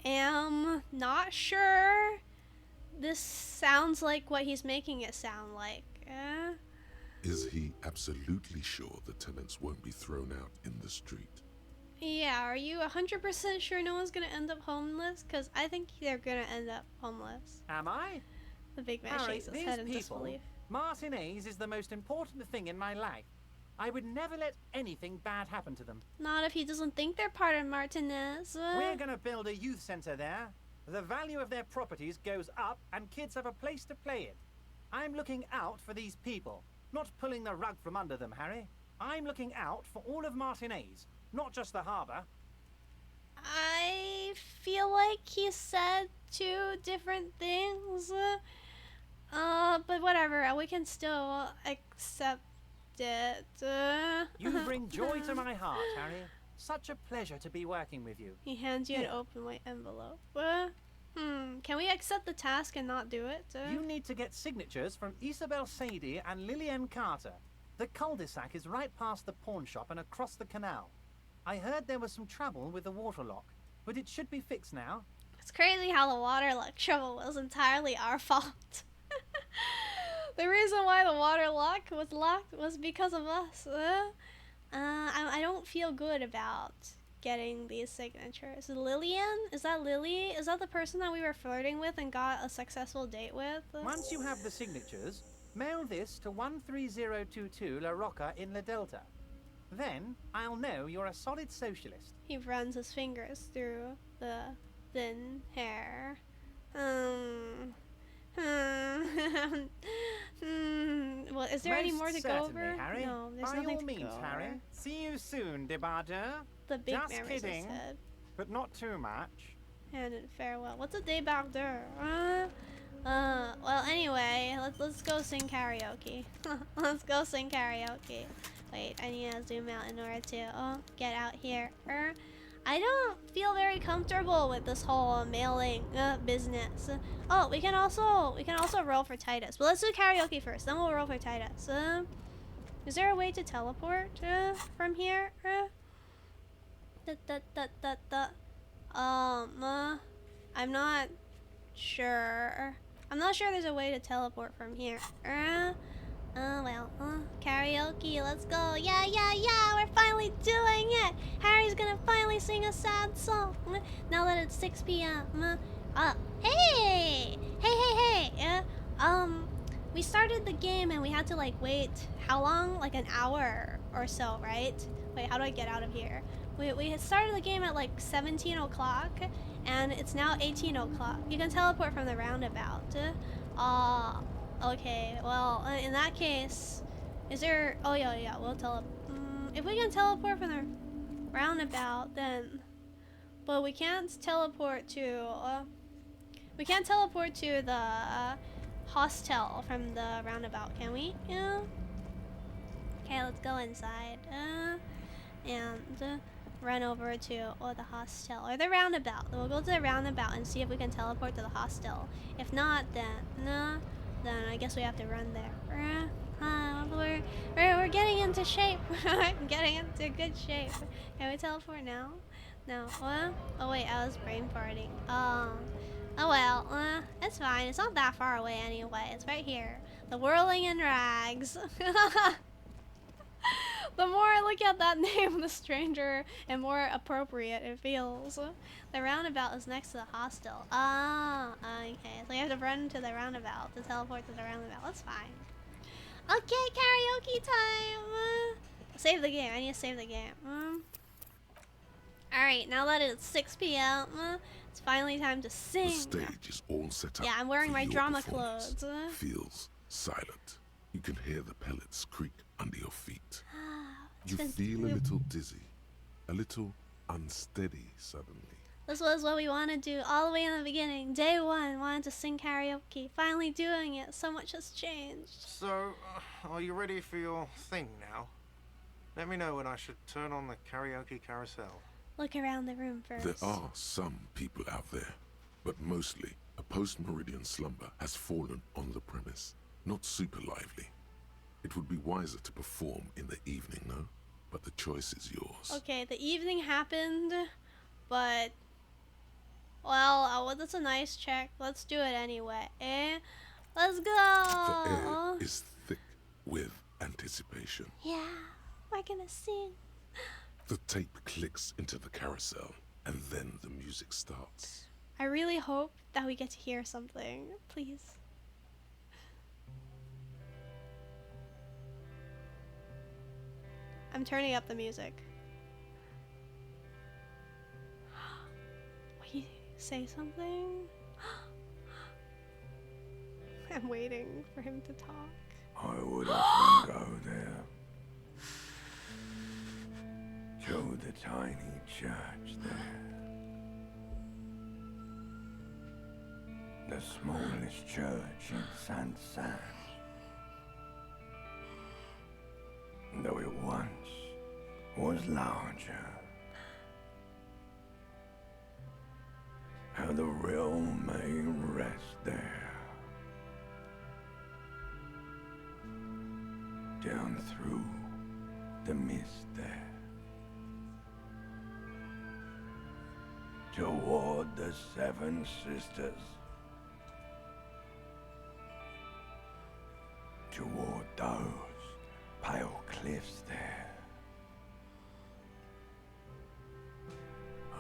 am not sure. This sounds like what he's making it sound like. Is he absolutely sure the tenants won't be thrown out in the street? Yeah, are you 100% sure no one's gonna end up homeless? Because I think they're gonna end up homeless. Am I? The big man Harry, shakes his these head in people, disbelief. Martinez is the most important thing in my life. I would never let anything bad happen to them. Not if he doesn't think they're part of Martinez. We're gonna build a youth centre there. The value of their properties goes up and kids have a place to play in. I'm looking out for these people, not pulling the rug from under them, Harry. I'm looking out for all of Martinez, not just the harbour. I feel like he said 2 different things. But whatever, we can still accept it. You bring joy to my heart, Harry. Such a pleasure to be working with you. He hands you an open white envelope. Can we accept the task and not do it? You need to get signatures from Isabel Sadie and Lillian Carter. The cul-de-sac is right past the pawn shop and across the canal. I heard there was some trouble with the water lock, but it should be fixed now. It's crazy how the water lock trouble was entirely our fault. The reason why the water lock was locked was because of us. I don't feel good about getting these signatures. Lillian? Is that Lily? Is that the person that we were flirting with and got a successful date with? Once you have the signatures, mail this to 13022 La Rocca in La Delta. Then I'll know you're a solid socialist. He runs his fingers through the thin hair. Well, is there any more to go over? Harry. No, there's By nothing all to means, go Harry. over. See you soon, débardeur. The big Just man raises his kidding, head. but not too much. And farewell. What's a débardeur? Well, anyway, let's go sing karaoke. Let's go sing karaoke. Wait, I need to zoom out in order to get out here. I don't feel very comfortable with this whole mailing business. Oh, we can also roll for Titus. But let's do karaoke first, then we'll roll for Titus. Is there a way to teleport from here? I'm not sure. I'm not sure there's a way to teleport from here. Well, karaoke, let's go. Yeah, we're finally doing it. Harry's gonna finally sing a sad song. Now that it's 6 p.m. Hey! We started the game and we had to like wait, how long? Like an hour or so, right? Wait, how do I get out of here? We had started the game at like 17 o'clock and it's now 18 o'clock. You can teleport from the roundabout. Okay, well, in that case, is there... Oh, yeah, we'll if we can teleport from the roundabout, then... But we can't teleport to... we can't teleport to the hostel from the roundabout, can we? Yeah. Okay, let's go inside. And run over to the hostel or the roundabout. We'll go to the roundabout and see if we can teleport to the hostel. If not, then I guess we have to run there. We're getting into shape. Getting into good shape. Can we teleport now? No. Oh wait, I was brain farting. Oh well, it's fine. It's not that far away anyway. It's right here. The Whirling in Rags. The more I look at that name, the stranger and more appropriate it feels. The roundabout is next to the hostel. Okay. So you have to run to the roundabout to teleport to the roundabout. That's fine. Okay, karaoke time. Save the game. I need to save the game. Alright, now that it's 6 p.m., it's finally time to sing. The stage is all set up. Yeah, I'm wearing for my your drama performance. clothes. Feels silent. You can hear the pellets creak under your feet. You been- feel a little dizzy, a little unsteady suddenly. This was what we wanted to do all the way in the beginning. Day one, wanted to sing karaoke. Finally doing it. So much has changed. So, are you ready for your thing now? Let me know when I should turn on the karaoke carousel. Look around the room first. There are some people out there, but mostly a post-meridian slumber has fallen on the premise. Not super lively. It would be wiser to perform in the evening, no? But the choice is yours. Okay, the evening happened, but... Well, that's a nice check. Let's do it anyway, eh? Let's go! The air is thick with anticipation. Yeah, we're gonna sing. The tape clicks into the carousel, and then the music starts. I really hope that we get to hear something. Please. I'm turning up the music. Will you say something? I'm waiting for him to talk. I would often go there. To the tiny church there. The smallest church in St. Sam. Though it once was larger. How the realm may rest there. Down through the mist there. Toward the Seven Sisters. Toward those pale cliffs there.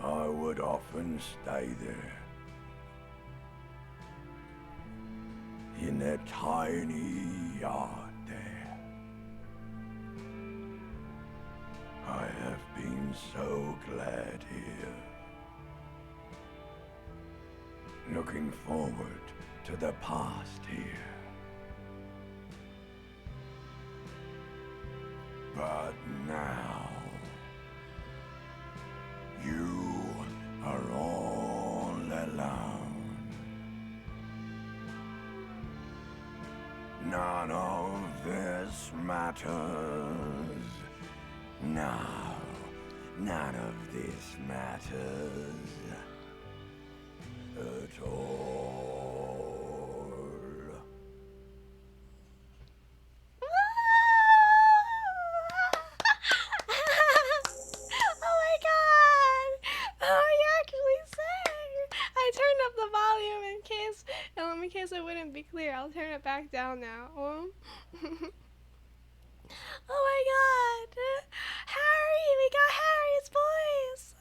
I would often stay there. In their tiny yard there. I have been so glad here. Looking forward to the past here. But now, you are all alone. None of this matters. No, none of this matters at all. Oh my god! Oh, you actually sang! I turned up the volume in case it wouldn't be clear. I'll turn it back down now. Oh my god! Harry! We got Harry's voice!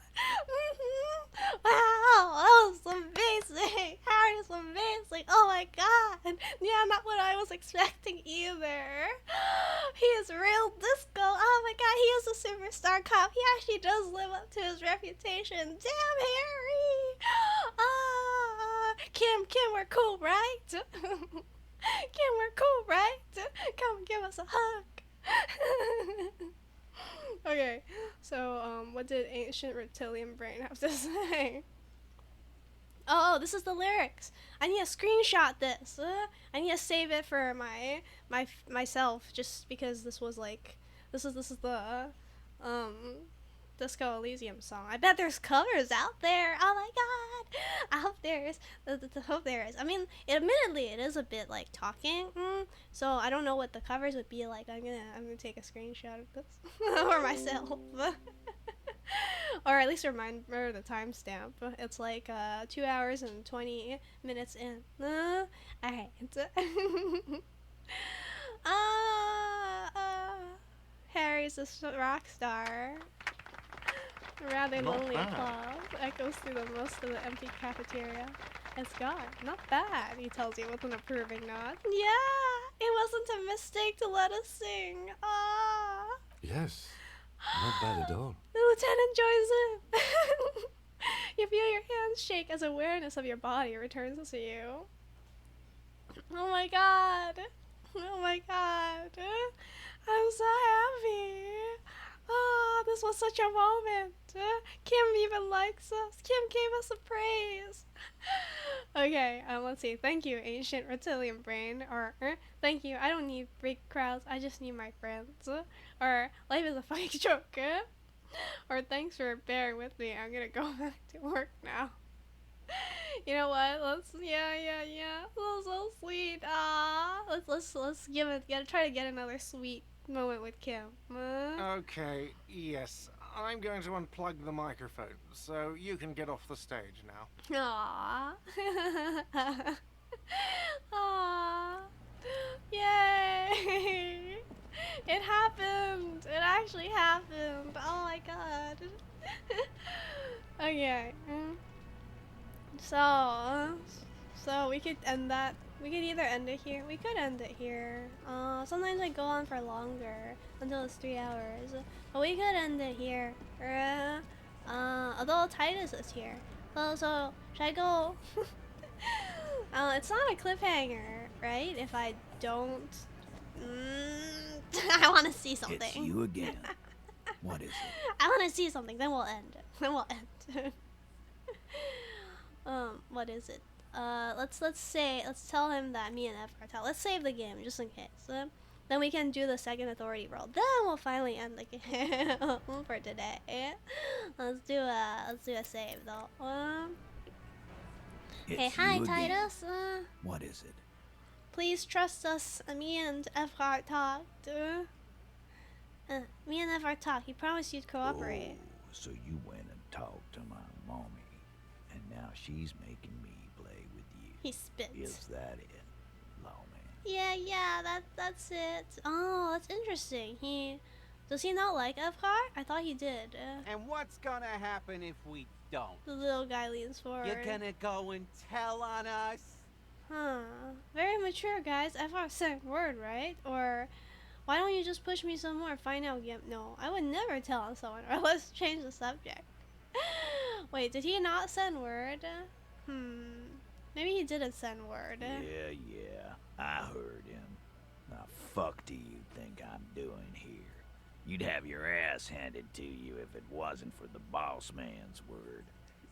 Wow! That was amazing! Harry's amazing! Oh my god! Yeah, not what I was expecting either. He is real disco! Oh my god, he is a superstar cop. He actually does live up to his reputation. Damn, Harry! Kim, we're cool, right? Kim, we're cool, right? Come give us a hug. Okay, so what did ancient reptilian brain have to say? Oh, this is the lyrics. I need to screenshot this. I need to save it for myself, just because this was like, this is the Disco Elysium song. I bet there's covers out there. Oh my god, I hope there is. I hope there is. I mean, admittedly, it is a bit like talking. So I don't know what the covers would be like. I'm gonna take a screenshot of this for myself. Or at least remember the timestamp. It's like 2 hours and 20 minutes in. Alright. Harry's a rock star. A rather Not lonely bad. applause echoes through the most of the empty cafeteria. It's gone. Not bad, he tells you with an approving nod. Yeah! It wasn't a mistake to let us sing. Ah! Yes, not bad at all. The lieutenant joins in. You feel your hands shake as awareness of your body returns to you. Oh my god. Oh my god. I'm so happy. Oh, this was such a moment. Kim even likes us. Kim gave us a praise. Okay, let's see. Thank you, ancient reptilian brain. Or, thank you. I don't need big crowds. I just need my friends. Or, life is a funny joke. Or, thanks for bearing with me. I'm gonna go back to work now. You know what? Yeah. That was so sweet. Let's try to get another sweet moment with Kim. Okay, yes. I'm going to unplug the microphone, so you can get off the stage now. Aww. Aww. Yay! It happened! It actually happened! Oh my god. Okay. So we could end that. We could either end it here. We could end it here. Sometimes I go on for longer until it's 3 hours. But we could end it here. Although Titus is here. So should I go? It's not a cliffhanger, right? If I don't. I want to see something. It's you again. What is it? I want to see something. Then we'll end. What is it? Let's tell him that me and F are tell. Let's save the game just in case. Then we can do the second authority roll. Then we'll finally end the game for today. Let's do a save though. Hey, hi Titus. What is it? Please trust us. Me and F talked. Me and F talked. He promised you'd cooperate. Oh, so you went and talked to my mommy, and now she's making me play with you. He spits. Is that it, lawman? Yeah, that's it. Oh, that's interesting. Does he not like Efkar? I thought he did. And what's gonna happen if we don't? The little guy leans forward. You're gonna go and tell on us? Huh. Very mature, guys. Efkar said word, right? Or why don't you just push me some more? Find out. No, I would never tell on someone. Or let's change the subject. Wait, did he not send word? Maybe he didn't send word. Yeah, I heard him. Now, fuck do you think I'm doing here? You'd have your ass handed to you if it wasn't for the boss man's word.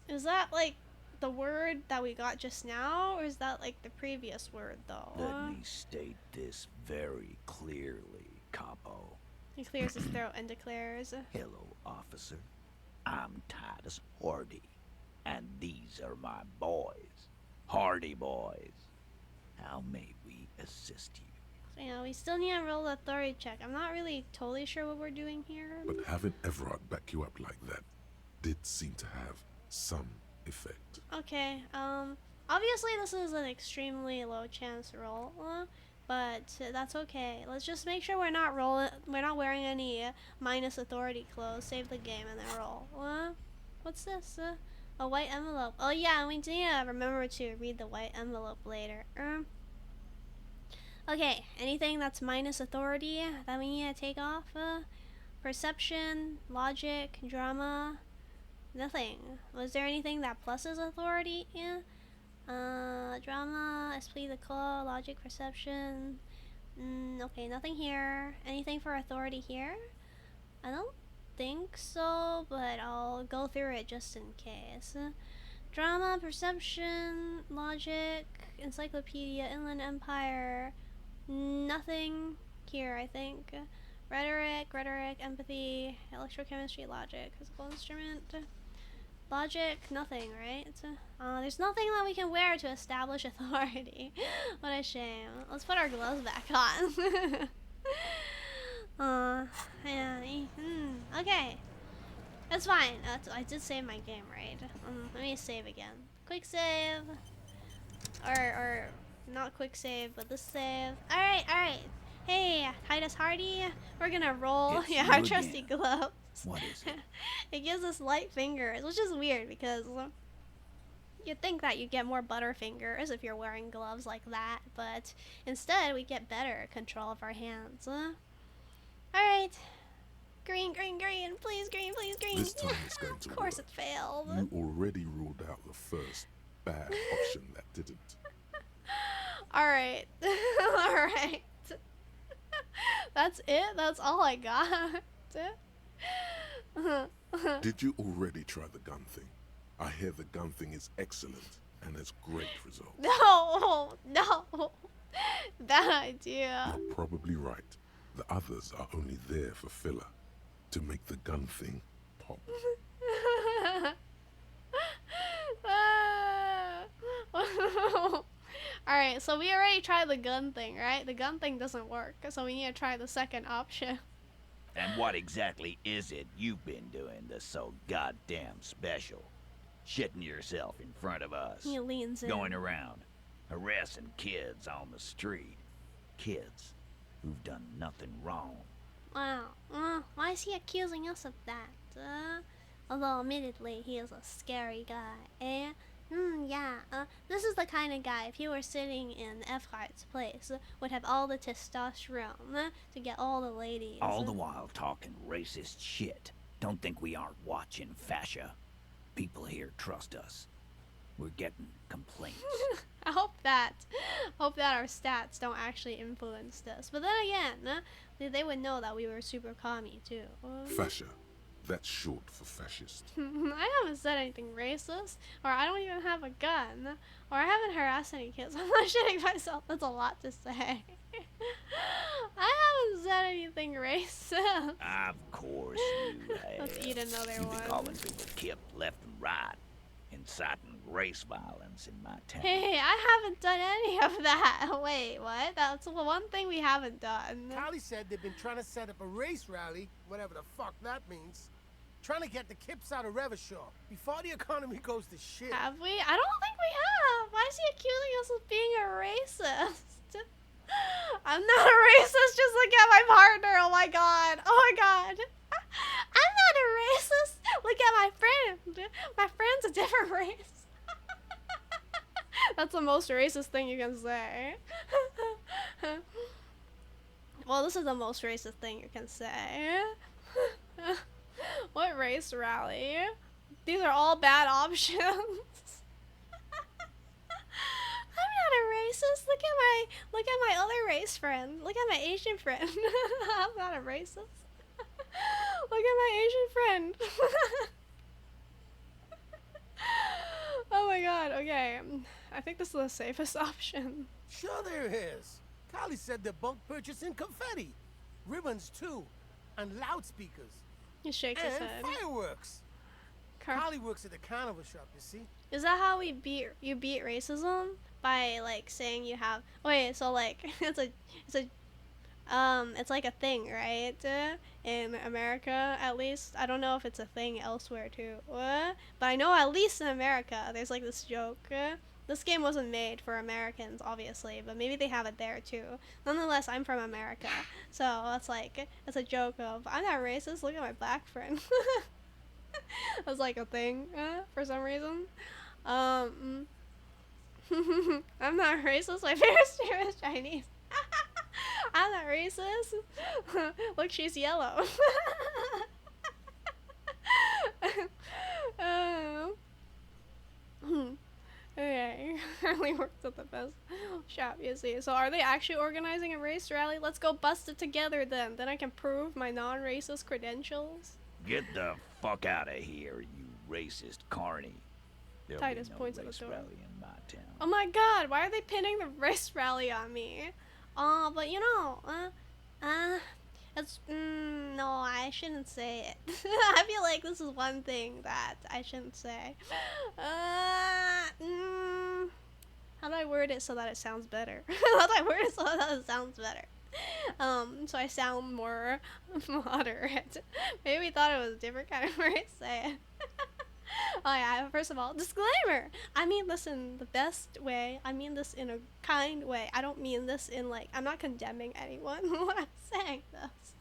Is that like the word that we got just now, or is that like the previous word though? Let me state this very clearly, capo. He clears his throat and declares, Hello, officer. I'm Titus Hardy, and these are my boys. Hardy boys. How may we assist you? Yeah, we still need to roll the authority check. I'm not really totally sure what we're doing here. But having Everard back you up like that did seem to have some effect. Okay, obviously this is an extremely low chance roll. but that's okay. Let's just make sure we're not wearing any minus authority clothes. Save the game and then roll. What's this? A white envelope. Oh yeah, we need to remember to read the white envelope later. Okay, anything that's minus authority that we need to take off? Perception, logic, drama, nothing. Was there anything that pluses authority? Yeah. Drama, esprit de corps, logic, perception. Okay, nothing here. Anything for authority here? I don't think so, but I'll go through it just in case. Drama, perception, logic, encyclopedia, inland empire. Nothing here, I think. Rhetoric, empathy, electrochemistry, logic, physical instrument. Logic, nothing, right? There's nothing that we can wear to establish authority. What a shame. Let's put our gloves back on. Okay. That's fine. I did save my game, right? Let me save again. Quick save. Or not quick save, but this save. Alright. Hey, Titus Hardy. We're gonna roll. It's Yeah, you our again. trusty gloves. What is it? It gives us light fingers, which is weird because you'd think that you get more butter fingers if you're wearing gloves like that, but instead we get better control of our hands. Alright. Green, please green. This time it's going to Of course work. it failed. You already ruled out the first bad option that didn't. Alright. Alright. That's it? That's all I got? Did you already try the gun thing? I hear the gun thing is excellent and has great results. No. Bad idea. You're probably right. The others are only there for filler, to make the gun thing pop. Alright, so we already tried the gun thing, right? The gun thing doesn't work, so we need to try the second option. And what exactly is it you've been doing that's so goddamn special? Shitting yourself in front of us. He leans in. Going around, harassing kids on the street. Kids who've done nothing wrong. Wow. Why is he accusing us of that? Although admittedly he is a scary guy, eh? Yeah. This is the kind of guy, if he were sitting in Efrait's place, would have all the testosterone to get all the ladies. All the while talking racist shit. Don't think we aren't watching, fascia. People here trust us. We're getting complaints. I hope that our stats don't actually influence this. But then again, they would know that we were super commie too. Fascia. That's short for fascist. I haven't said anything racist, or I don't even have a gun, or I haven't harassed any kids. I'm not shitting myself. That's a lot to say. I haven't said anything racist. Of course you have. Let's eat another You've been one. calling people kip left and right, inciting race violence in my town. Hey, I haven't done any of that. Wait, what? That's one thing we haven't done. Callie said they've been trying to set up a race rally, whatever the fuck that means. Trying to get the kips out of Revachol before the economy goes to shit. Have we? I don't think we have. Why is he accusing us of being a racist? I'm not a racist. Just look at my partner. Oh my god. Oh my god. I'm not a racist. Look at my friend. My friend's a different race. That's the most racist thing you can say. Well, this is the most racist thing you can say. What race rally? These are all bad options. I'm not a racist. Look at my other race friend. Look at my Asian friend. I'm not a racist. Look at my Asian friend. Oh my god, okay. I think this is the safest option. Sure there is. Callie said they're bulk purchasing confetti. Ribbons too. And loudspeakers. He shakes his And head. fireworks. Callie works at the carnival shop, you see. Is that how you beat racism? By like saying you have so like it's like a thing, right? In America at least. I don't know if it's a thing elsewhere too. But I know at least in America there's like this joke this game wasn't made for Americans, obviously, but maybe they have it there too. Nonetheless, I'm from America, so it's like, it's a joke of, I'm not racist, look at my black friend. That's like a thing, for some reason. I'm not racist, my favorite streamer is Chinese. I'm not racist. Look, she's yellow. Okay, currently works at the best shop, you see. So are they actually organizing a race rally? Let's go bust it together then. Then I can prove my non-racist credentials. Get the fuck out of here, you racist carny. There'll Titus be no points at race the door. rally in my town. Oh my god, why are they pinning the race rally on me? But you know, it's, no, I shouldn't say it. I feel like this is one thing that I shouldn't say. How do I word it so that it sounds better? How do I word it so that it sounds better? So I sound more moderate. Maybe we thought it was a different kind of way to say it. Oh yeah, first of all, disclaimer! I mean this in the best way. I mean this in a kind way. I don't mean this in like, I'm not condemning anyone when I'm saying this.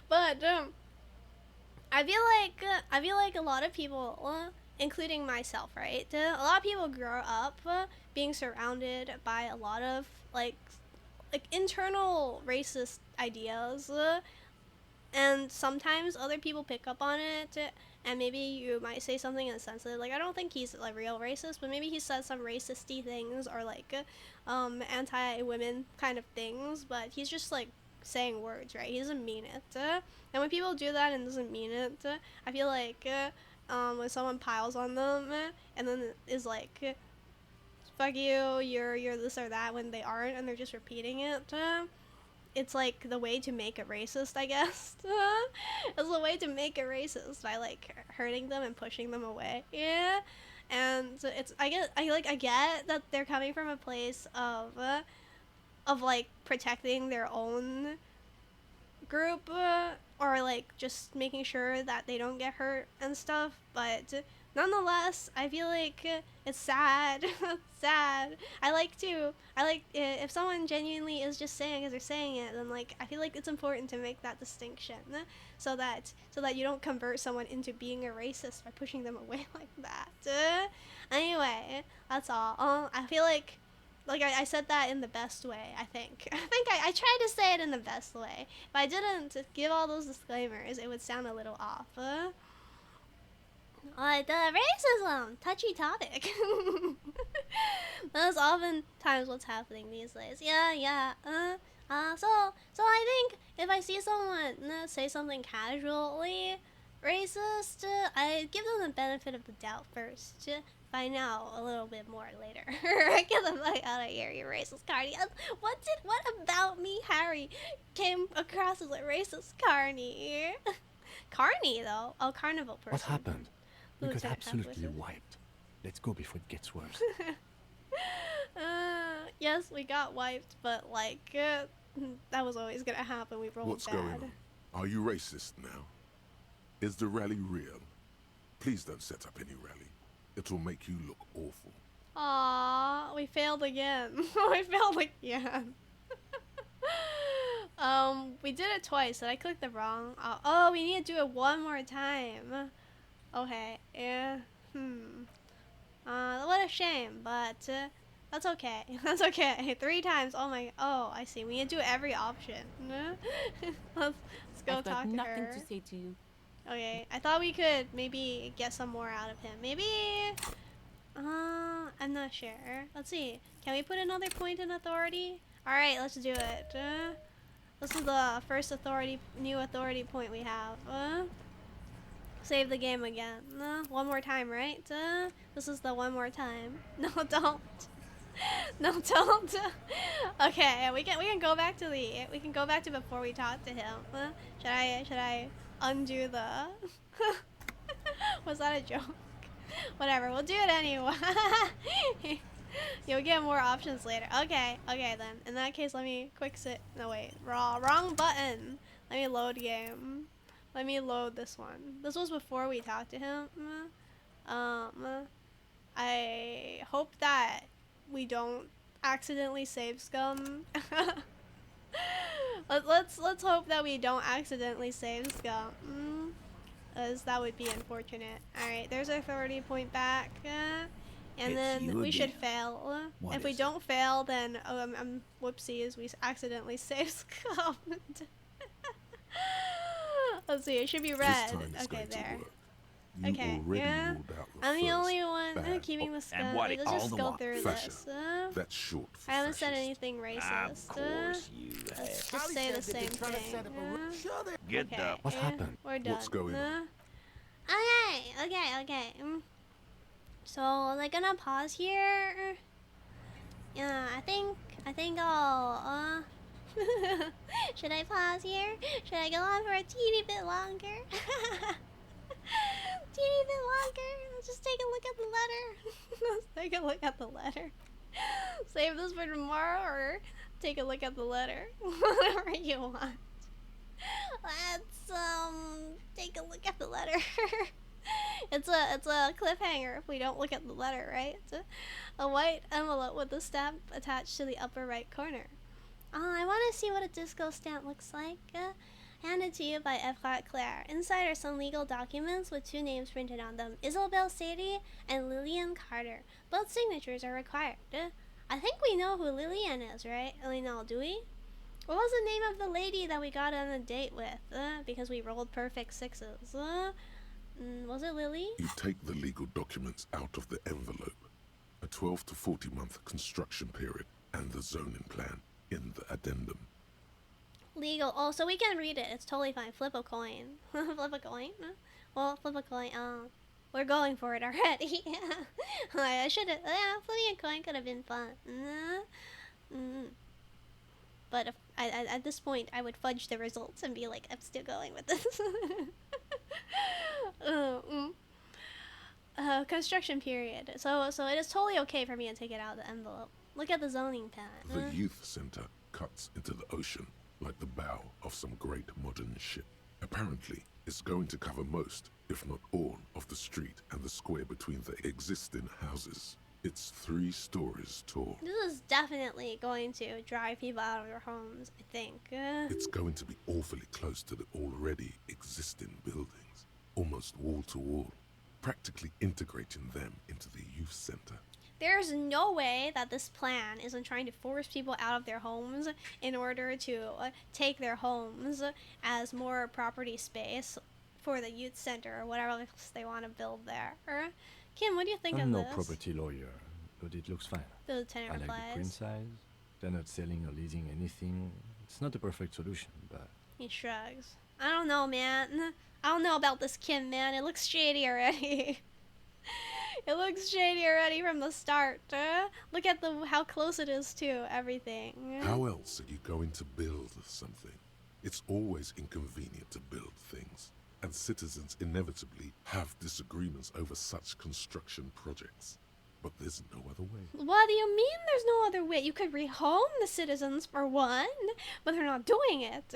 But, I feel like a lot of people, including myself, right? A lot of people grow up being surrounded by a lot of like internal racist ideas, and sometimes other people pick up on it, and maybe you might say something insensitive, like I don't think he's like real racist, but maybe he says some racisty things or like anti-women kind of things, but he's just like saying words, right? He doesn't mean it. And when people do that and doesn't mean it, I feel like when someone piles on them and then is like, fuck you, you're this or that, when they aren't and they're just repeating it, it's like the way to make it racist, I guess. It's the way to make it racist by like hurting them and pushing them away. Yeah. And it's, I get that they're coming from a place of like protecting their own group, or like just making sure that they don't get hurt and stuff, but nonetheless, I feel like it's sad. It's sad. I like if someone genuinely is just saying as they're saying it, then like I feel like it's important to make that distinction, so that you don't convert someone into being a racist by pushing them away like that. Anyway, that's all. I feel like I said that in the best way, I think. I tried to say it in the best way. If I didn't give all those disclaimers, it would sound a little off. Like, racism! Touchy topic. That's oftentimes what's happening these days. Yeah. So I think if I see someone say something casually racist, I give them the benefit of the doubt first. Find out a little bit more later. Get the fuck out of here, you racist carny. What about me, Harry, came across as a racist carny? Carny, though? Oh, carnival person. What happened? We got Lieutenant absolutely Halfway. wiped. Let's go before it gets worse. Yes, we got wiped, but like, that was always gonna happen. We rolled What's bad. going on? Are you racist now? Is the rally real? Please don't set up any rally. It'll make you look awful. Aww, we failed again. We failed again. We did it twice. Did I click the wrong? Oh, we need to do it one more time. Okay, yeah. What a shame, but that's okay. That's okay. 3 times. Oh my. Oh, I see. We need to do every option. Let's go I've talk got to nothing her. to say to you. Okay, I thought we could maybe get some more out of him. Maybe. I'm not sure. Let's see. Can we put another point in authority? All right, let's do it. This is the first new authority point we have. Save the game again. One more time, right? This is the one more time. No, don't. No, don't. Okay, we can go back to before we talk to him. Should I undo the? Was that a joke? Whatever, we'll do it anyway. You'll get more options later. Okay then. In that case, let me quick sit. No wait, wrong button. Let me load game. Let me load this one. This was before we talked to him. I hope that we don't accidentally save scum. Let's hope that we don't accidentally save scum. As that would be unfortunate. Alright, there's our 30 point back. And It's then you we should again. fail. What If we is it? don't fail, then whoopsies, we accidentally save scum. Let's see, it should be red. This time it's Okay, going to there. work. You Okay, already yeah. ruled out the I'm the first only one bad keeping the scum. And what Let's all just the go while- through Fascia. this. That's short for I haven't said fascist. anything racist. Of course you Let's have. just Holly say the said they've same been trying to thing. set up a sure they Get Okay, the What happened? We're done. What's going on? Okay. So they're gonna pause here. Yeah, I think I'll should I pause here? Should I go on for a teeny bit longer? Teeny bit longer. Let's just take a look at the letter. Let's take a look at the letter. Save this for tomorrow or take a look at the letter. Whatever you want. Let's take a look at the letter. It's a cliffhanger if we don't look at the letter, right? It's a white envelope with a stamp attached to the upper right corner. I want to see what a disco stamp looks like. Handed to you by F. Claire. Inside are some legal documents with 2 names printed on them: Isabel Sadie and Lillian Carter. Both signatures are required. I think we know who Lillian is, right? No, do we? What was the name of the lady that we got on a date with? Because we rolled perfect 6s. Was it Lily? You take the legal documents out of the envelope, a 12 to 40 month construction period, and the zoning plan in the addendum. Legal. Oh, so we can read it. It's totally fine. Flip a coin. Flip a coin? Well, flip a coin. We're going for it already. I should have. Yeah, flipping a coin could have been fun. But if, at this point, I would fudge the results and be like, I'm still going with this. Construction period. So it is totally okay for me to take it out of the envelope. Look at the zoning plan. The youth center cuts into the ocean like the bow of some great modern ship. Apparently, it's going to cover most, if not all, of the street and the square between the existing houses. It's 3 stories tall. This is definitely going to drive people out of their homes, I think. It's going to be awfully close to the already existing buildings, almost wall to wall, practically integrating them into the youth center. There's no way that this plan isn't trying to force people out of their homes in order to take their homes as more property space for the youth center or whatever else they want to build there. Kim, what do you think of I'm no this? property lawyer, but it looks fine. The lieutenant I like the print replies. size. They're not selling or leasing anything. It's not the perfect solution, but He shrugs. I don't know, man. I don't know about this Kim, man. It looks shady already. It looks shady already from the start. Look at how close it is to everything. How else are you going to build something? It's always inconvenient to build things, and citizens inevitably have disagreements over such construction projects. But there's no other way. What do you mean there's no other way? You could rehome the citizens for one, but they're not doing it.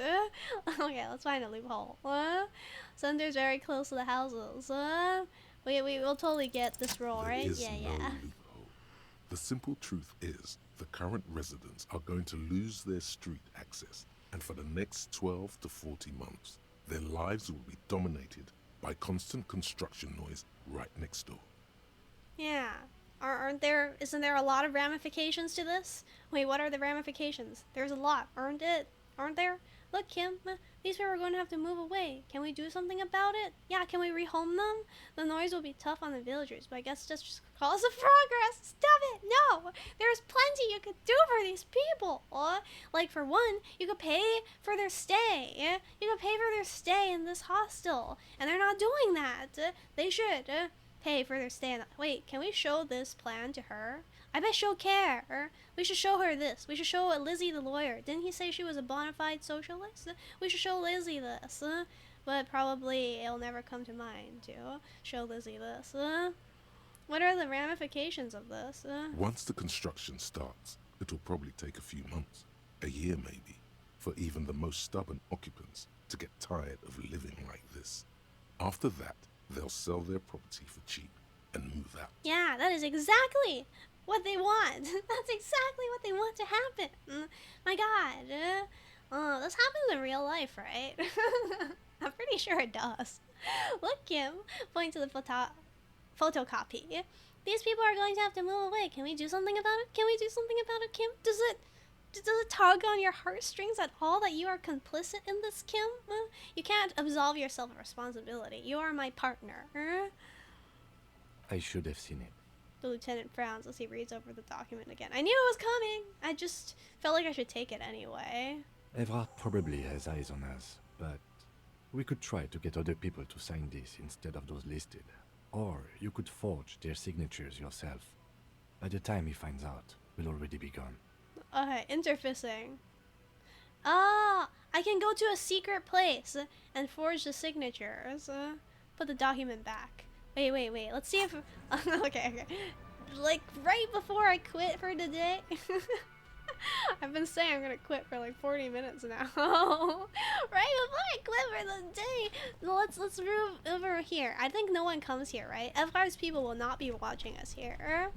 Okay, let's find a loophole. Center's very close to the houses. We will totally get this roll, There right? is Yeah, no yeah. loophole. The simple truth is the current residents are going to lose their street access, and for the next 12 to 40 months, their lives will be dominated by constant construction noise right next door. Yeah. Isn't there a lot of ramifications to this? Wait, what are the ramifications? There's a lot, aren't there? Look, Kim, these people are going to have to move away. Can we do something about it? Yeah, can we rehome them? The noise will be tough on the villagers, but I guess that's just cause of progress. Stop it! No! There's plenty you could do for these people. Like, for one, you could pay for their stay. You could pay for their stay in this hostel, and they're not doing that. They should pay for their stay. Wait, can we show this plan to her? I bet she'll care. We should show her this. We should show Lizzie the lawyer. Didn't he say she was a bona fide socialist? We should show Lizzie this. But probably it'll never come to mind to show Lizzie this. What are the ramifications of this? Once the construction starts, it'll probably take a few months, a year maybe, for even the most stubborn occupants to get tired of living like this. After that, they'll sell their property for cheap and move out. Yeah, that is exactly what they want. That's exactly what they want to happen. My God. This happens in real life, right? I'm pretty sure it does. Look, Kim, pointing to the photocopy. These people are going to have to move away. Can we do something about it? Can we do something about it, Kim? Does it tug on your heartstrings at all that you are complicit in this, Kim? You can't absolve yourself of responsibility. You are my partner. I should have seen it. The lieutenant frowns as he reads over the document again. I knew it was coming. I just felt like I should take it anyway. Evrard probably has eyes on us, but we could try to get other people to sign this instead of those listed. Or you could forge their signatures yourself. By the time he finds out, we'll already be gone. Okay, interfacing. Ah, I can go to a secret place and forge the signatures. Put the document back. Wait. Let's see if... okay. Like, right before I quit for the day. I've been saying I'm gonna quit for like 40 minutes now. Right before I quit for the day. Let's move over here. I think no one comes here, right? Evrard's people will not be watching us here.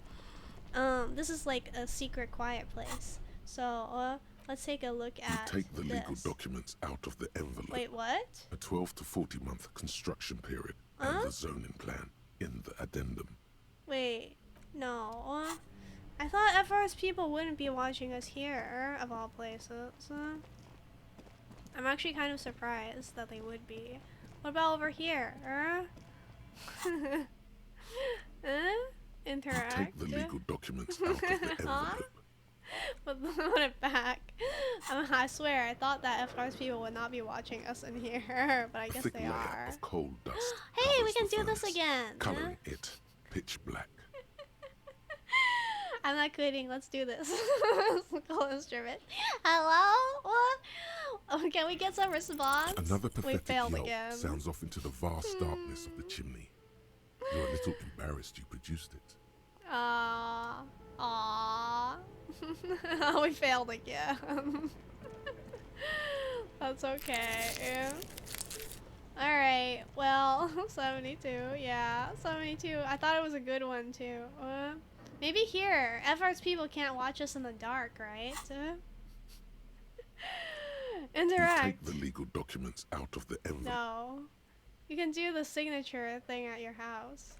This is like a secret quiet place. So, let's take a look at You take the legal documents out of the envelope. Wait, what? A 12 to 40 month construction period and the zoning plan in the addendum. Wait, no. I thought Evrard's people wouldn't be watching us here, of all places. I'm actually kind of surprised that they would be. What about over here? Interact. You take the legal documents out of the envelope. Put it back. I swear, I thought that Evrard's people would not be watching us in here, but I guess Thick they layer are. of coal dust. Hey, we can covers do the this furnace, again. Coloring it pitch black. I'm not quitting. Let's do this. Musical instrument. Hello? What? Oh, can we get some response? Another We pathetic failed yelp again. sounds off into the vast darkness of the chimney. You're a little embarrassed you produced it. Aww. We failed again. That's okay. Alright, well, 72. Yeah, 72. I thought it was a good one, too. Maybe here. Evrard's people can't watch us in the dark, right? Interact. You take the legal documents out of the envelope. No. You can do the signature thing at your house.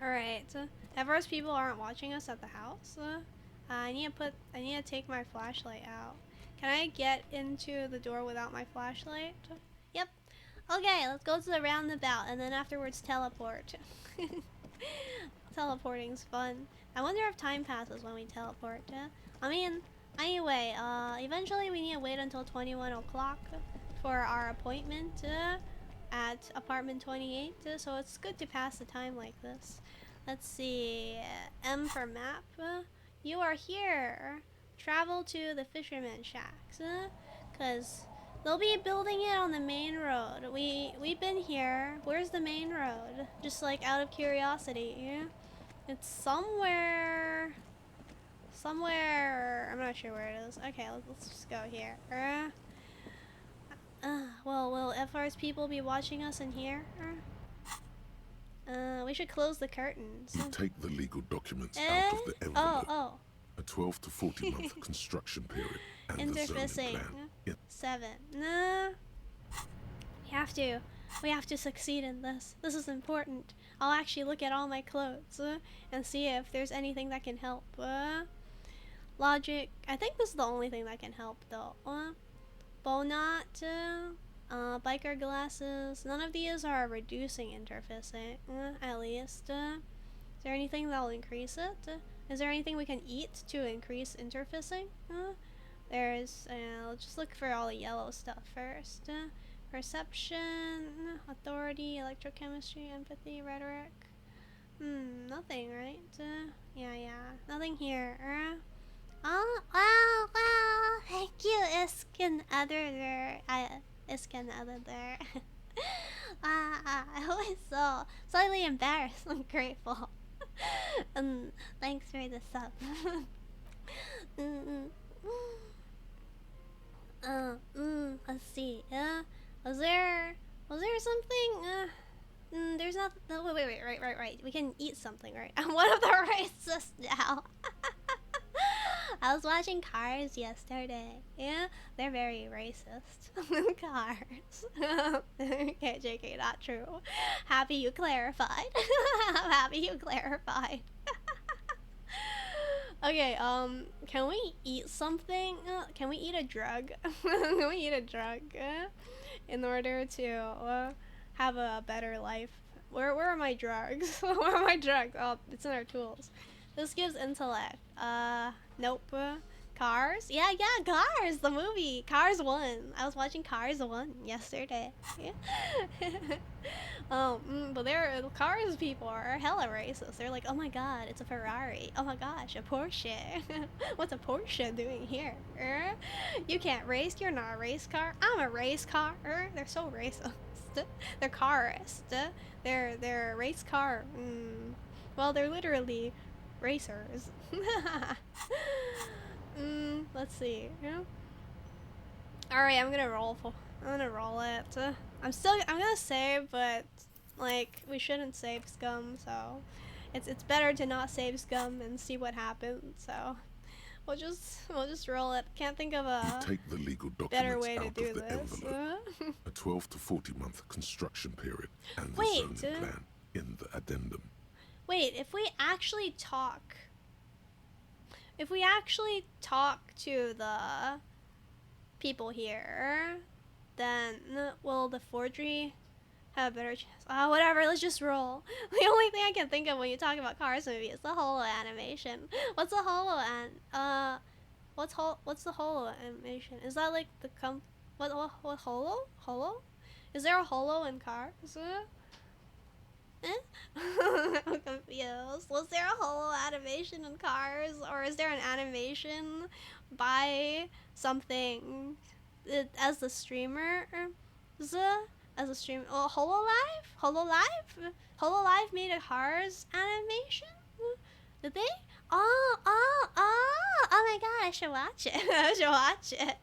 Alright. Evrard's people aren't watching us at the house. I need to take my flashlight out. Can I get into the door without my flashlight? Yep. Okay, let's go to the roundabout and then afterwards teleport. Teleporting's fun. I wonder if time passes when we teleport. I mean, anyway, eventually we need to wait until 21 o'clock for our appointment at apartment 28, so it's good to pass the time like this. Let's see, M for map. You are here. Travel to the fisherman shacks, cause they'll be building it on the main road. We've been here. Where's the main road? Just like out of curiosity. It's somewhere. I'm not sure where it is. Okay, let's just go here. Well, will Evrard's people be watching us in here? We should close the curtains. You take the legal documents out of the envelope. Oh. A 12 to 40 month construction period and the zoning Interfacing. plan. 7. Nah. We have to succeed in this. This is important. I'll actually look at all my clothes and see if there's anything that can help. Logic. I think this is the only thing that can help though. Bonat. Biker glasses. None of these are reducing interfacing. At least. Is there anything that'll increase it? Is there anything we can eat to increase interfacing? There's, let's just look for all the yellow stuff first. Perception, authority, electrochemistry, empathy, rhetoric. Nothing, right? Yeah, nothing here. Oh, wow, thank you, Iskin Other. Iskin Other there. I was so slightly embarrassed and grateful. Thanks for the sub. Let's see. Was there something? There's not. No, wait. Right. We can eat something, right? I'm one of the racists now. I was watching Cars yesterday. Yeah, they're very racist. Cars. Okay, JK, not true. Happy you clarified. I'm happy you clarified. Okay, can we eat something? Can we eat a drug? Can we eat a drug in order to have a better life? Where are my drugs? Where are my drugs? Oh, it's in our tools. This gives intellect. Nope. Cars? Yeah, Cars, the movie. Cars 1. I was watching Cars 1 yesterday. Yeah. But Cars people are hella racist. They're like, oh my god, it's a Ferrari. Oh my gosh, a Porsche. What's a Porsche doing here? You can't race, you're not a race car. I'm a race car. They're so racist. They're carist. They're race car. Well, they're literally racers. Let's see. Alright, I'm gonna roll it. I'm gonna save, but like we shouldn't save scum, so it's better to not save scum and see what happens. So we'll just roll it. Can't think of a take the legal better documents way to out do of the this. envelope. A 12 to 40 month construction period and the Wait, zoning plan in the addendum. Wait, if we actually talk to the people here, then will the forgery have a better chance? Oh, whatever, let's just roll. The only thing I can think of when you talk about Cars movie is the holo animation. What's the holo what's the holo animation? Is that like the what holo? Holo? Is there a holo in Cars? I'm confused. Was there a holo animation in Cars, or is there an animation by something as the streamer? As a streamer? Oh, Hololive made a Cars animation? Did they? Oh my god, I should watch it. I should watch it.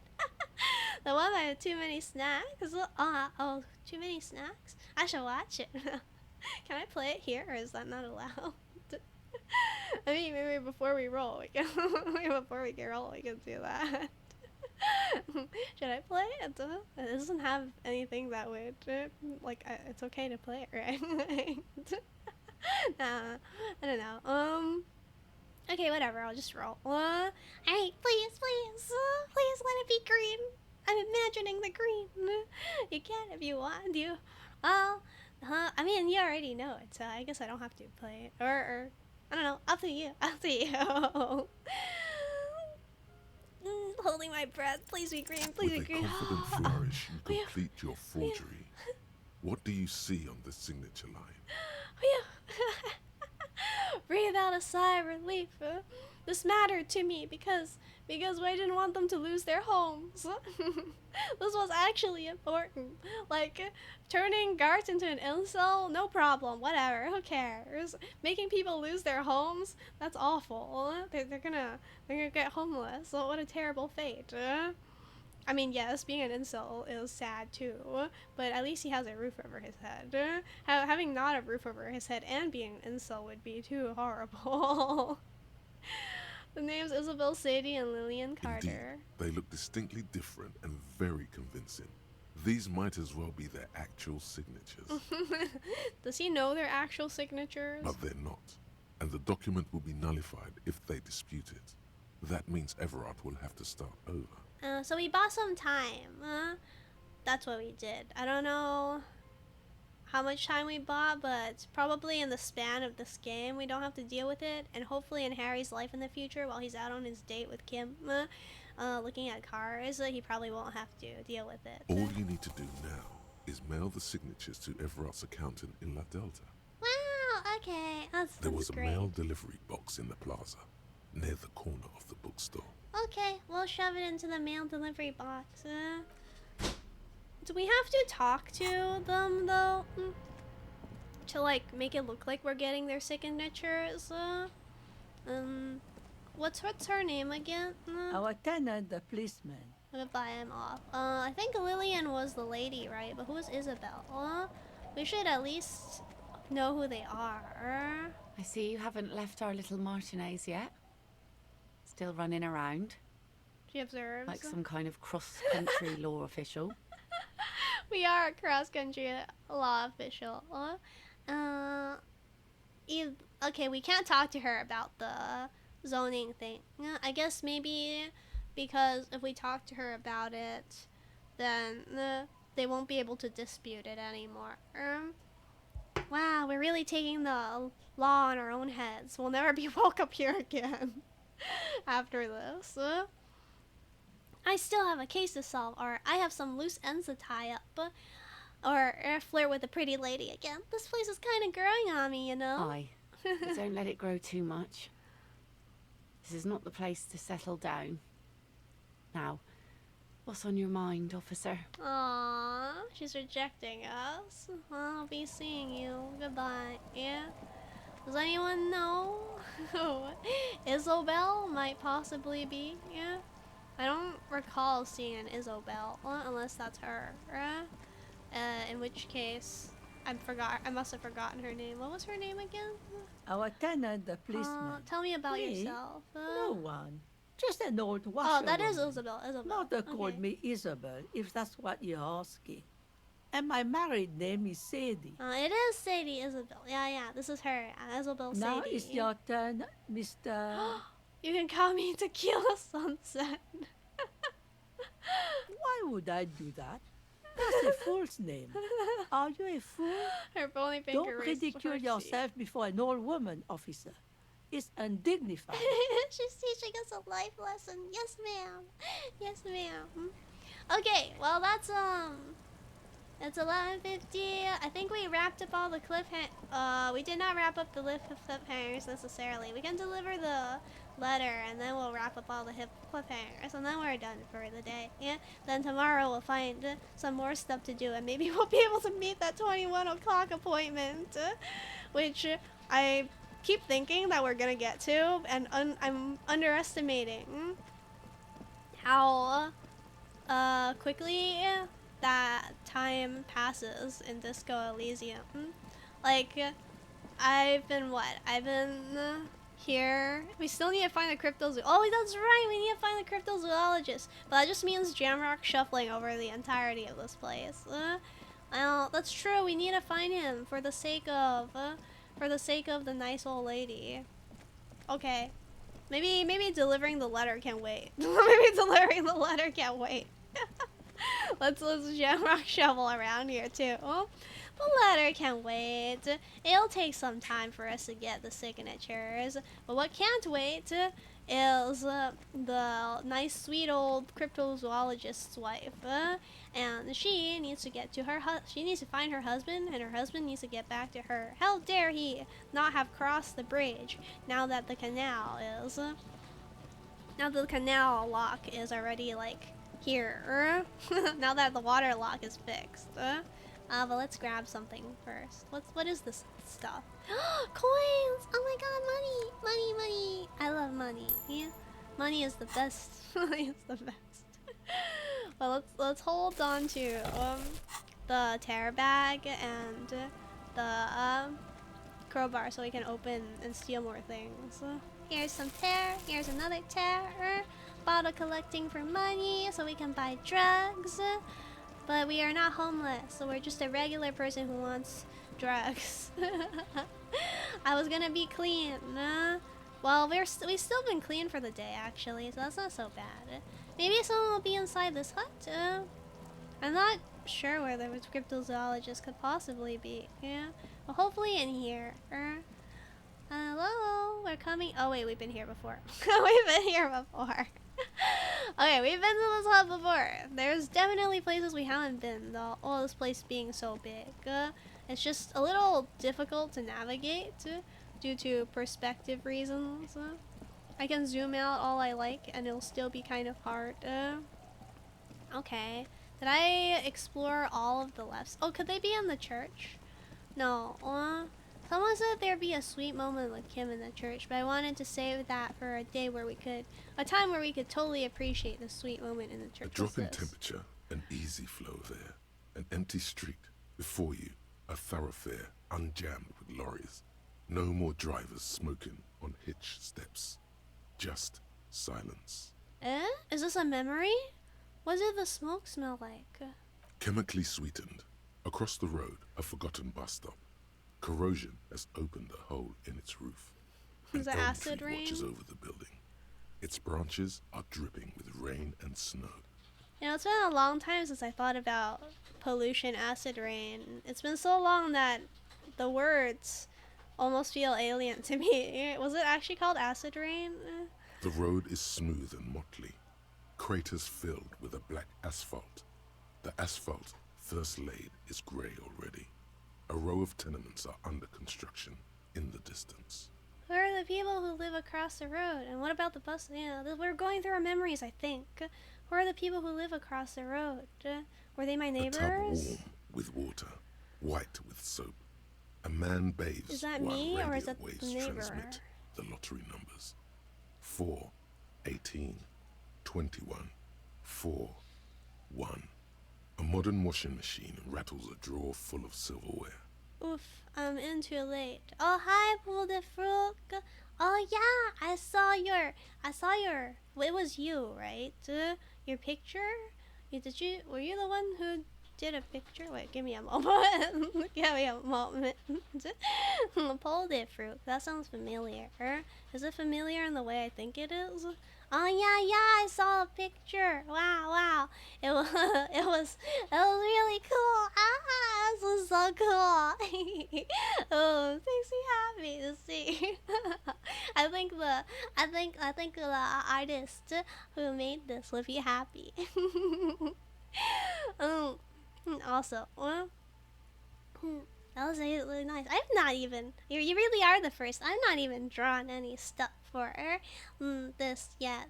The one by Too Many Snacks? Oh, Too Many Snacks? I should watch it. Can I play it here, or is that not allowed? I mean, maybe before we roll, we can do that. Should I play it? It doesn't have anything that would, like, it's okay to play it, right? Nah, I don't know. Okay, whatever, I'll just roll. Alright, please let it be green. I'm imagining the green. You can if you want. I mean, you already know it, so I guess I don't have to play it. Or I don't know, up to you. Holding my breath. Please be green, please be green. With a confident flourish, you complete your forgery. What do you see on the signature line? Breathe out a sigh of relief. This mattered to me because I didn't want them to lose their homes. This was actually important. Like, turning Garth into an incel, no problem, whatever, who cares? Making people lose their homes, that's awful. They're gonna get homeless. So what a terrible fate. I mean, yes, being an incel is sad too, but at least he has a roof over his head. Having not a roof over his head and being an incel would be too horrible. The names Isabel Sadie and Lillian Carter. Indeed, they look distinctly different and very convincing. These might as well be their actual signatures. Does he know their actual signatures? But they're not, and the document will be nullified if they dispute it. That means Everard will have to start over. So we bought some time. That's what we did. I don't know how much time we bought, but probably in the span of this game we don't have to deal with it, and hopefully in Harry's life in the future while he's out on his date with Kim looking at cars, he probably won't have to deal with it. All you need to do now is mail the signatures to Everard's accountant in La Delta. Wow, okay, that's There was a great. mail delivery box in the plaza near the corner of the bookstore. Okay, we'll shove it into the mail delivery box. Do we have to talk to them though? To like make it look like we're getting their signatures? What's her name again? Our tenant, the policeman. I'm gonna buy him off. I think Lillian was the lady, right? But who was Isabel? We should at least know who they are. I see you haven't left our little Martinez yet. Still running around. She observes. Like some kind of cross-country law official. We are a cross-country law official. Okay, we can't talk to her about the zoning thing. I guess maybe because if we talk to her about it, then they won't be able to dispute it anymore. Wow, we're really taking the law on our own heads. We'll never be welcome here again after this. I still have a case to solve, or I have some loose ends to tie up, or flirt with a pretty lady again. This place is kind of growing on me, you know? Aye, but don't let it grow too much. This is not the place to settle down. Now, what's on your mind, officer? Aww, she's rejecting us. Well, I'll be seeing you. Goodbye. Yeah? Does anyone know who Isobel might possibly be? Yeah? I don't recall seeing an Isobel, unless that's her. In which case, I must have forgotten her name. What was her name again? Our tenant, the policeman. Tell me about Me? yourself. No one. Just an old washerwoman. Oh, that is Isabel. Mother called me Isabel, if that's what you're asking. And my married name is Sadie. It is Sadie Isabel. Yeah. This is her. Isabel Sadie. Now it's your turn, Mr. You can call me Tequila Sunset. Why would I do that? That's a fool's name. Are you a fool? Her bony finger Don't ridicule yourself before an old woman, officer. It's undignified. She's teaching us a life lesson. Yes, ma'am. Yes, ma'am. Okay, well that's it's 11:50. I think we wrapped up all the we did not wrap up the cliffhangers necessarily. We can deliver the letter and then we'll wrap up all the cliffhangers and then we're done for the day. Yeah. Then tomorrow we'll find some more stuff to do and maybe we'll be able to meet that 21 o'clock appointment, which I keep thinking that we're gonna get to, and I'm underestimating how quickly that time passes in Disco Elysium. Like, I've been here. We still need to find the cryptozoologist. Oh, that's right, we need to find the cryptozoologist. But that just means Jamrock shuffling over the entirety of this place. Well, that's true. We need to find him for the sake of the nice old lady. Okay, maybe delivering the letter can wait. Maybe delivering the letter can wait. let's Jamrock shovel around here too. The letter can wait. It'll take some time for us to get the signatures. But what can't wait is the nice, sweet old cryptozoologist's wife. And she needs to get to she needs to find her husband, and her husband needs to get back to her. How dare he not have crossed the bridge now that the canal lock is already like here. Now that the water lock is fixed. But let's grab something first. What is this stuff? Coins! Oh my god, money! I love money. Yeah, money is the best. Money is the best. Well, let's hold on to the terror bag and the crowbar so we can open and steal more things. Here's some terror. Here's another terror. Bottle collecting for money so we can buy drugs. But we are not homeless, so we're just a regular person who wants drugs. I was gonna be clean. Well, we've still been clean for the day, actually, so that's not so bad. Maybe someone will be inside this hut. I'm not sure where the cryptozoologist could possibly be. Yeah, well, hopefully in here. Hello, we're coming. Oh wait, we've been here before. We've been here before. Okay, we've been to this hub before. There's definitely places we haven't been, though. Oh, this place being so big. It's just a little difficult to navigate due to perspective reasons. I can zoom out all I like, and it'll still be kind of hard. Okay. Did I explore all of the lefts? Oh, could they be in the church? No. Someone said there'd be a sweet moment with Kim in the church, but I wanted to save that for a time where we could totally appreciate the sweet moment in the church. A drop in temperature, an easy flow there, an empty street before you, A thoroughfare unjammed with lorries. No more drivers smoking on hitch steps. Just silence. Is this a memory? What did the smoke smell like? Chemically sweetened. Across the road, a forgotten bus stop. Corrosion has opened a hole in its roof. Is it acid rain? Watches over the building. Its branches are dripping with rain and snow. You know, it's been a long time since I thought about pollution, acid rain. It's been so long that the words almost feel alien to me. Was it actually called acid rain? The road is smooth and motley. Craters filled with a black asphalt. The asphalt, first laid, is grey already. A row of tenements are under construction in the distance. Who are the people who live across the road? And what about the bus? Yeah, we're going through our memories, I think. Who are the people who live across the road? Were they my neighbors? A tub warm with water, white with soap. A man bathes. Is that while me, radio or is that waves the neighbor? transmit the lottery numbers. 4, 18, 21, 4, 1. A modern washing machine rattles a drawer full of silverware. Oof, I'm in too late. Oh, hi, Pool de Fruc. Oh, yeah, I saw your, well, it was you, right? Your picture? Were you the one who did a picture? Wait, give me a moment. Give me a moment. Pool de Fruc, that sounds familiar. Is it familiar in the way I think it is? Oh yeah, I saw a picture. Wow. It was really cool. Ah, this was so cool. Oh, it makes me happy to see. I think the artist who made this would be happy. Also, that was really nice. I'm not even. You really are the first. I'm not even drawing any stuff for this yet.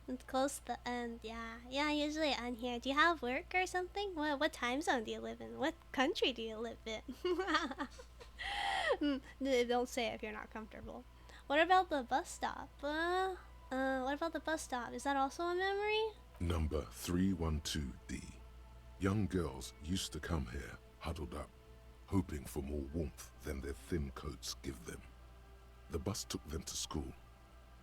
It's close to the end. Yeah. Usually I'm here. Do you have work or something? What time zone do you live in? What country do you live in? Don't say it if you're not comfortable. What about the bus stop? What about the bus stop? Is that also a memory? Number 312D. Young girls used to come here, huddled up, hoping for more warmth than their thin coats give them. The bus took them to school.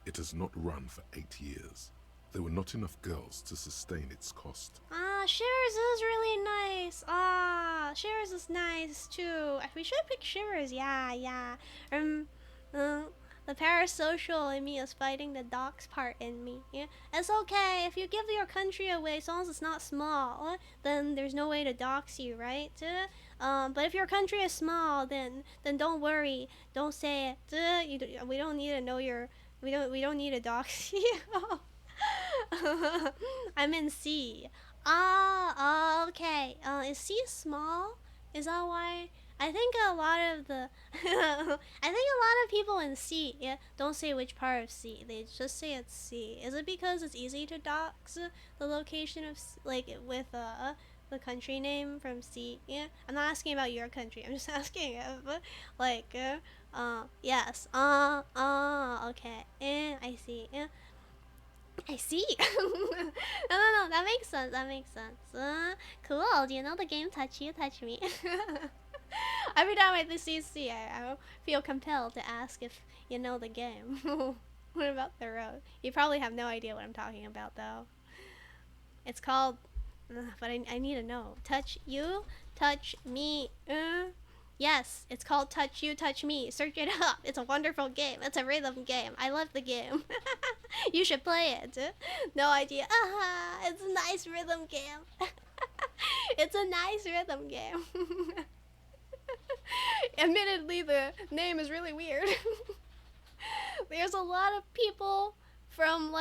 It has not run for 8 years. There were not enough girls to sustain its cost. Shivers is really nice. Shivers is nice too. We should pick Shivers. Yeah. The parasocial in me is fighting the dogs part in me. Yeah, it's okay if you give your country away, as long as it's not small. Then there's no way to dox you, right? But if your country is small, then don't worry. Don't say it. We don't need to know your. We don't need to dox you. I'm in C. Okay. Is C small? Is that why? I think a lot of people in C don't say which part of C. They just say it's C. Is it because it's easy to dox the location of with the country name from C? Yeah, I'm not asking about your country. I'm just asking if yes. Okay. I see. I see. No. That makes sense. Cool. Do you know the game Touch You, Touch Me? Every time I see C, I feel compelled to ask if you know the game. What about the road? You probably have no idea what I'm talking about, though. It's called, but I need to know. Touch You, Touch Me. Yes, it's called Touch You, Touch Me. Search it up. It's a wonderful game. It's a rhythm game. I love the game. You should play it. No idea. It's a nice rhythm game. It's a nice rhythm game. Admittedly, the name is really weird. There's a lot of people from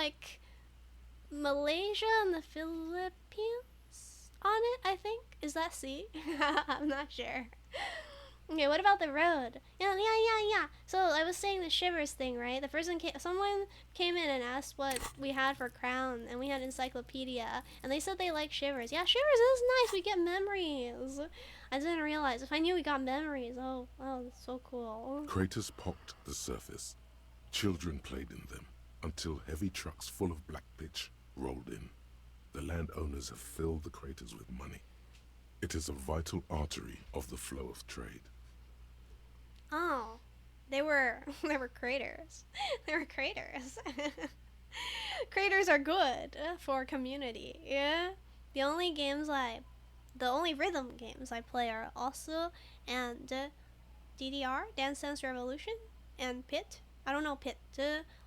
Malaysia and the Philippines on it, I think. Is that C? I'm not sure. Okay, what about the road? Yeah. So I was saying the Shivers thing, right? The person someone came in and asked what we had for Crown, and we had Encyclopedia, and they said they like Shivers. Yeah, Shivers is nice. We get memories. I didn't realize. If I knew we got memories, oh, that's so cool. Craters pocked the surface. Children played in them until heavy trucks full of black pitch rolled in. The landowners have filled the craters with money. It is a vital artery of the flow of trade. Oh, they were craters. They were craters. Craters are good for community. Yeah. The only rhythm games I play are also and DDR, Dance Dance Revolution, and Pit. I don't know Pit.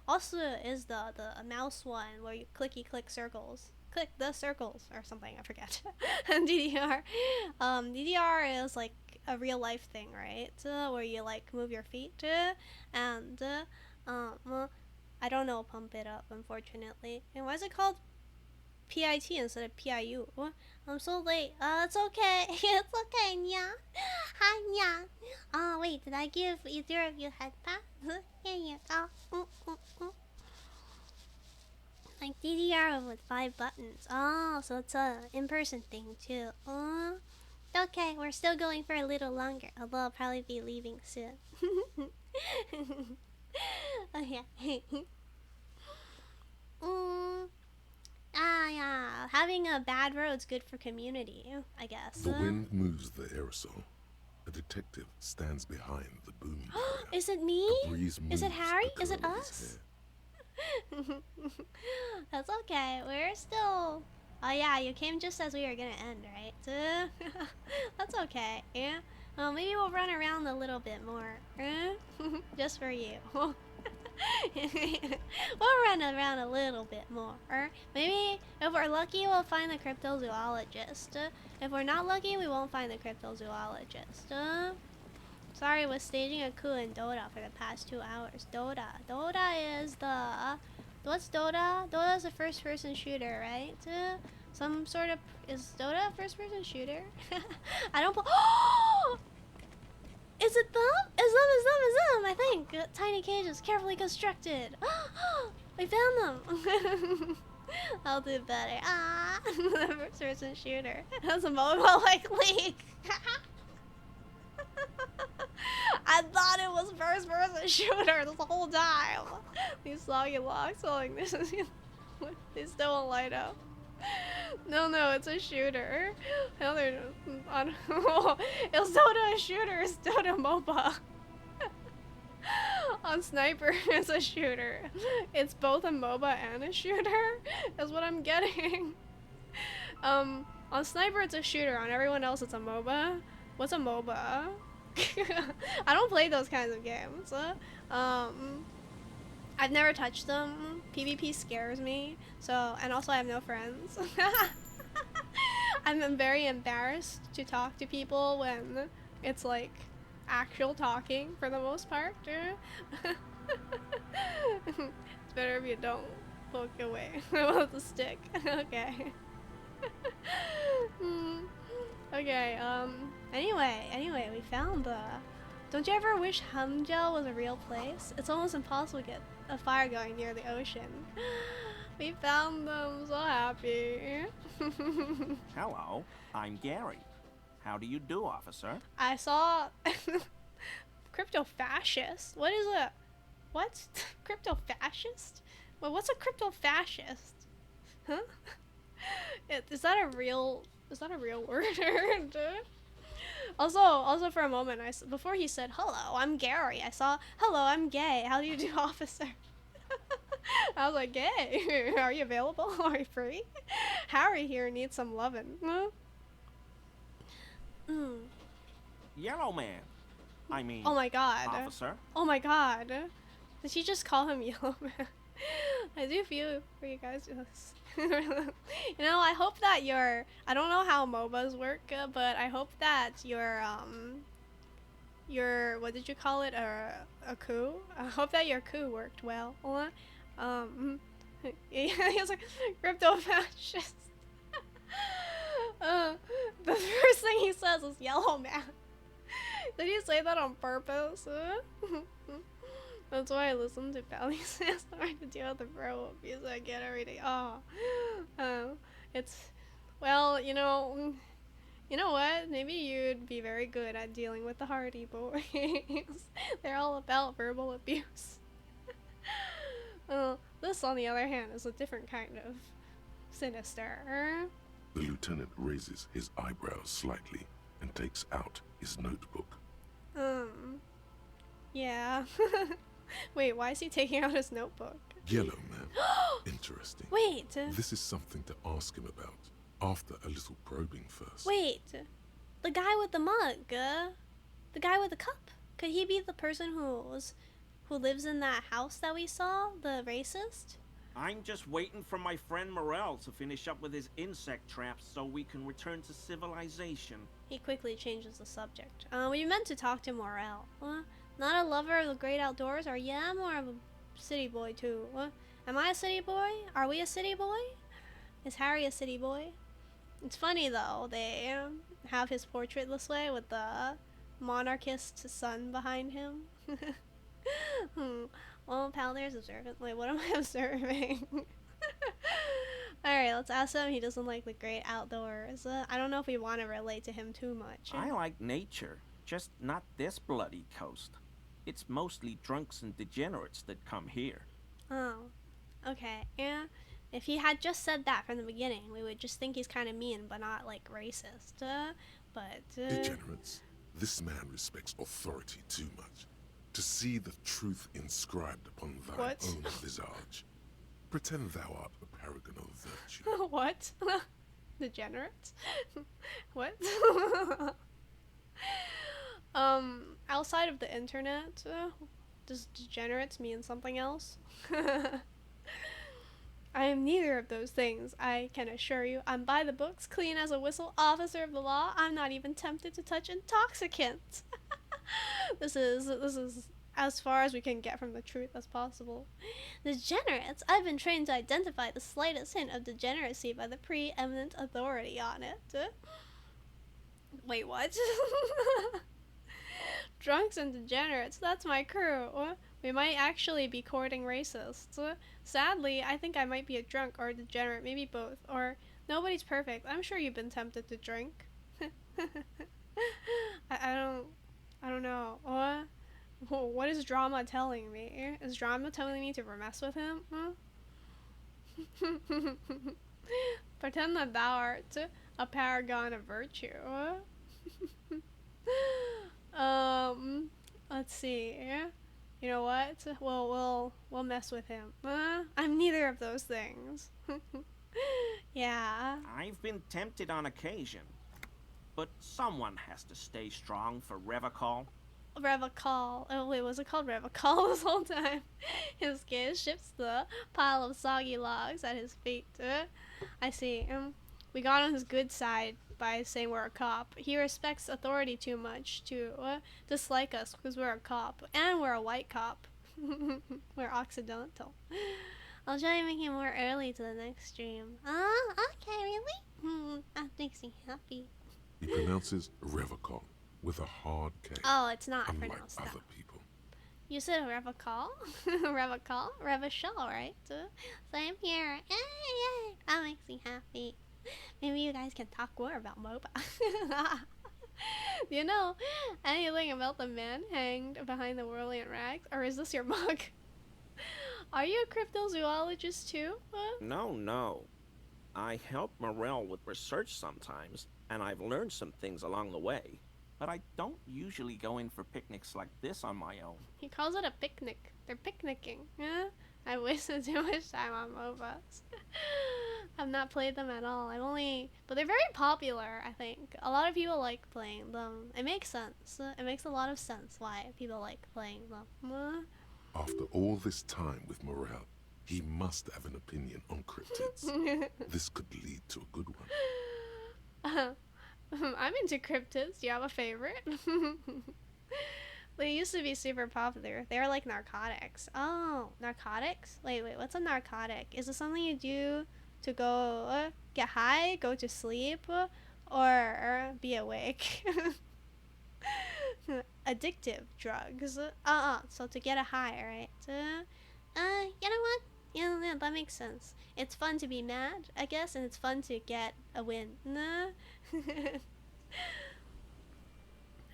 Also is the mouse one where you click circles. Click the circles or something, I forget. And DDR. DDR is like a real life thing, right? Where you like move your feet and I don't know pump it up, unfortunately. And why is it called PIT instead of PIU? I'm so late. It's okay. It's okay, yeah. Hi, yeah. Oh, wait, did I give either of you head pass? Here you go. Like DDR with 5 buttons. Oh, so it's a in-person thing too. Okay, we're still going for a little longer, although I'll probably be leaving soon. Okay. Yeah. Having a bad road's good for community, I guess. The wind moves the aerosol. A detective stands behind the boom. Is it me? Is it Harry? Is it us? That's okay. We're still... Oh yeah, you came just as we were gonna end, right? That's okay. Yeah. Well, maybe we'll run around a little bit more. Just for you. We'll run around a little bit more. Maybe if we're lucky, we'll find the cryptozoologist. If we're not lucky, we won't find the cryptozoologist. Sorry, was staging a coup in Dota for the past 2 hours. Dota is the... What's Dota? Dota is a first-person shooter, right? Some sort of... Is Dota a first-person shooter? I don't... Is it them? Is them, I think. Tiny cages, carefully constructed. We found them. I'll do better. First-person shooter. That's a mobile like League. I thought it was first-person shooter this whole time. These soggy locks like this. They still won't light up. No, it's a shooter. Hell, they're on. Is Dota a shooter? Is Dota MOBA? On Sniper, it's a shooter. It's both a MOBA and a shooter. Is what I'm getting. On Sniper, it's a shooter. On everyone else, it's a MOBA. What's a MOBA? I don't play those kinds of games. I've never touched them. PvP scares me. So, and also I have no friends. I'm very embarrassed to talk to people when it's like actual talking for the most part. It's better if you don't poke away with the stick. Okay. Okay, anyway, we found the... Don't you ever wish Hamgel was a real place? It's almost impossible to get a fire going near the ocean. We found them, so happy. Hello, I'm Gary. How do you do, officer? I saw... Crypto-fascist? What is it? What? Crypto-fascist? Well, what's a crypto-fascist? Huh? Is that a real word? Also for a moment, before he said, hello, I'm Gary, I saw, hello, I'm gay, how do you do, officer? I was like, gay? Are you available? Are you free? Harry here needs some lovin'. Yellow man. I mean, oh my god. officer. Oh my god. Did she just call him Yellow Man? I do feel for you guys. You know, I hope that I don't know how MOBAs work, but I hope that your what did you call it, a coup? I hope that your coup worked well. He's like, crypto-fascist. The first thing he says is Yellow Man. Did he say that on purpose? That's why I listen to Belly Sandstorm to deal with the verbal abuse I get every day. It's, well, you know what? Maybe you'd be very good at dealing with the Hardy Boys. They're all about verbal abuse. This, on the other hand, is a different kind of sinister. The lieutenant raises his eyebrows slightly and takes out his notebook. Yeah. Wait, why is he taking out his notebook? Yellow man. Interesting. Wait. This is something to ask him about after a little probing first. Wait. The guy with the mug. The guy with the cup. Could he be the person who lives in that house that we saw? The racist? I'm just waiting for my friend Morel to finish up with his insect traps so we can return to civilization. He quickly changes the subject. We meant to talk to Morel. Not a lover of the great outdoors, or yeah, more of a city boy too. Am I a city boy? Are we a city boy? Is Harry a city boy? It's funny though, they have his portrait this way with the monarchist sun behind him. Well, Palantir's observant. Wait, what am I observing? Alright, let's ask him. He doesn't like the great outdoors. I don't know if we want to relate to him too much. I like nature, just not this bloody coast. It's mostly drunks and degenerates that come here. Oh, okay. Yeah, if he had just said that from the beginning, we would just think he's kind of mean, but not like racist. Degenerates. This man respects authority too much. To see the truth inscribed upon thine own visage. Pretend thou art a paragon of virtue. What? Degenerates? What? Outside of the internet, does degenerates mean something else? I am neither of those things, I can assure you. I'm by the books, clean as a whistle, officer of the law. I'm not even tempted to touch intoxicants. This is as far as we can get from the truth as possible. Degenerates? I've been trained to identify the slightest hint of degeneracy by the preeminent authority on it. Wait, what? Drunks and degenerates, that's my crew. We might actually be courting racists. Sadly, I think I might be a drunk or a degenerate, maybe both. Or, nobody's perfect. I'm sure you've been tempted to drink. I don't know. What is drama telling me? Is drama telling me to mess with him? Pretend that thou art a paragon of virtue. Let's see. You know what? We'll mess with him. I'm neither of those things. Yeah. I've been tempted on occasion, but someone has to stay strong for Revacol. Revacol. Oh wait, was it called Revacol this whole time? His gaze shifts the pile of soggy logs at his feet. I see. We got on his good side by saying we're a cop. He respects authority too much to dislike us because we're a cop. And we're a white cop. We're Occidental. I'll try to make it more early to the next stream. Okay, really? That makes me happy. He pronounces Revacol with a hard K. Oh, it's not unlike pronounced other that. people. You said Revacol? Revacol? Revachol, right? Same here. Yay! That makes me happy. Maybe you guys can talk more about MOBA. Do you know anything about the man hanged behind the whirling rags? Or is this your mug? Are you a cryptozoologist too? No. I help Morel with research sometimes, and I've learned some things along the way. But I don't usually go in for picnics like this on my own. He calls it a picnic. They're picnicking. Yeah? I wasted too much time on MOBAs. I've not played them at all. But they're very popular, I think. A lot of people like playing them. It makes sense. It makes a lot of sense why people like playing them. After all this time with Morel, he must have an opinion on cryptids. This could lead to a good one. I'm into cryptids. Do you have a favorite? They used to be super popular. They were like narcotics. Oh, narcotics? Wait, what's a narcotic? Is it something you do to go get high, go to sleep, or be awake? Addictive drugs. So to get a high, right? You know what? Yeah, that makes sense. It's fun to be mad, I guess, and it's fun to get a win.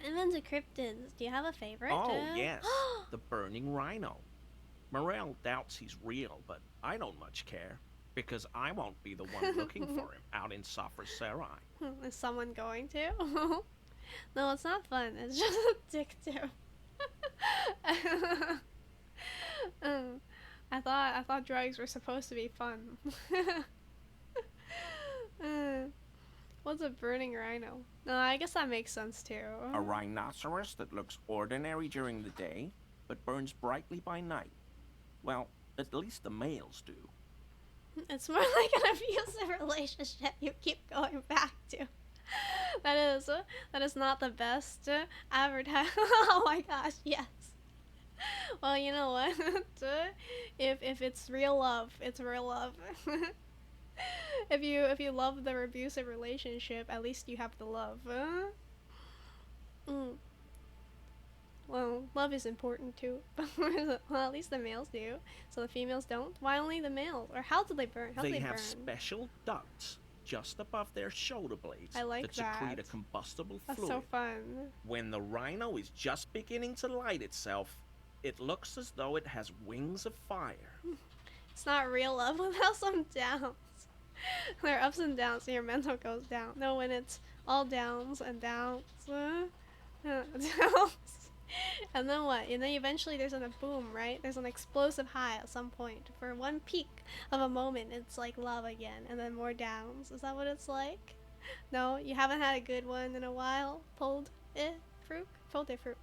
I'm into cryptids. Do you have a favorite? Oh, yes. The burning rhino. Morel doubts he's real, but I don't much care. Because I won't be the one looking for him out in Safra Serai. Is someone going to? No, it's not fun. It's just addictive. I thought drugs were supposed to be fun. What's a burning rhino? No, I guess that makes sense too. A rhinoceros that looks ordinary during the day, but burns brightly by night. Well, at least the males do. It's more like an abusive relationship you keep going back to. That is not the best advertising. Oh my gosh, yes. Well, you know what? If it's real love, it's real love. If you love the abusive relationship, at least you have the love. Well, love is important too. Well, at least the males do. So the females don't? Why only the males? Or how do they burn? How do They they have burn? special ducts just above their shoulder blades I like that secrete a that. combustible That's fluid. so fun. When the rhino is just beginning to light itself, it looks as though it has wings of fire. It's not real love without some downs. There are ups and downs, so your mental goes down. No, when it's all downs and downs, downs. And then what? And then eventually there's a boom, right? There's an explosive high at some point. For one peak of a moment, it's like love again, and then more downs. Is that what it's like? No, you haven't had a good one in a while. Pulled it, fruit, pulled it, fruit,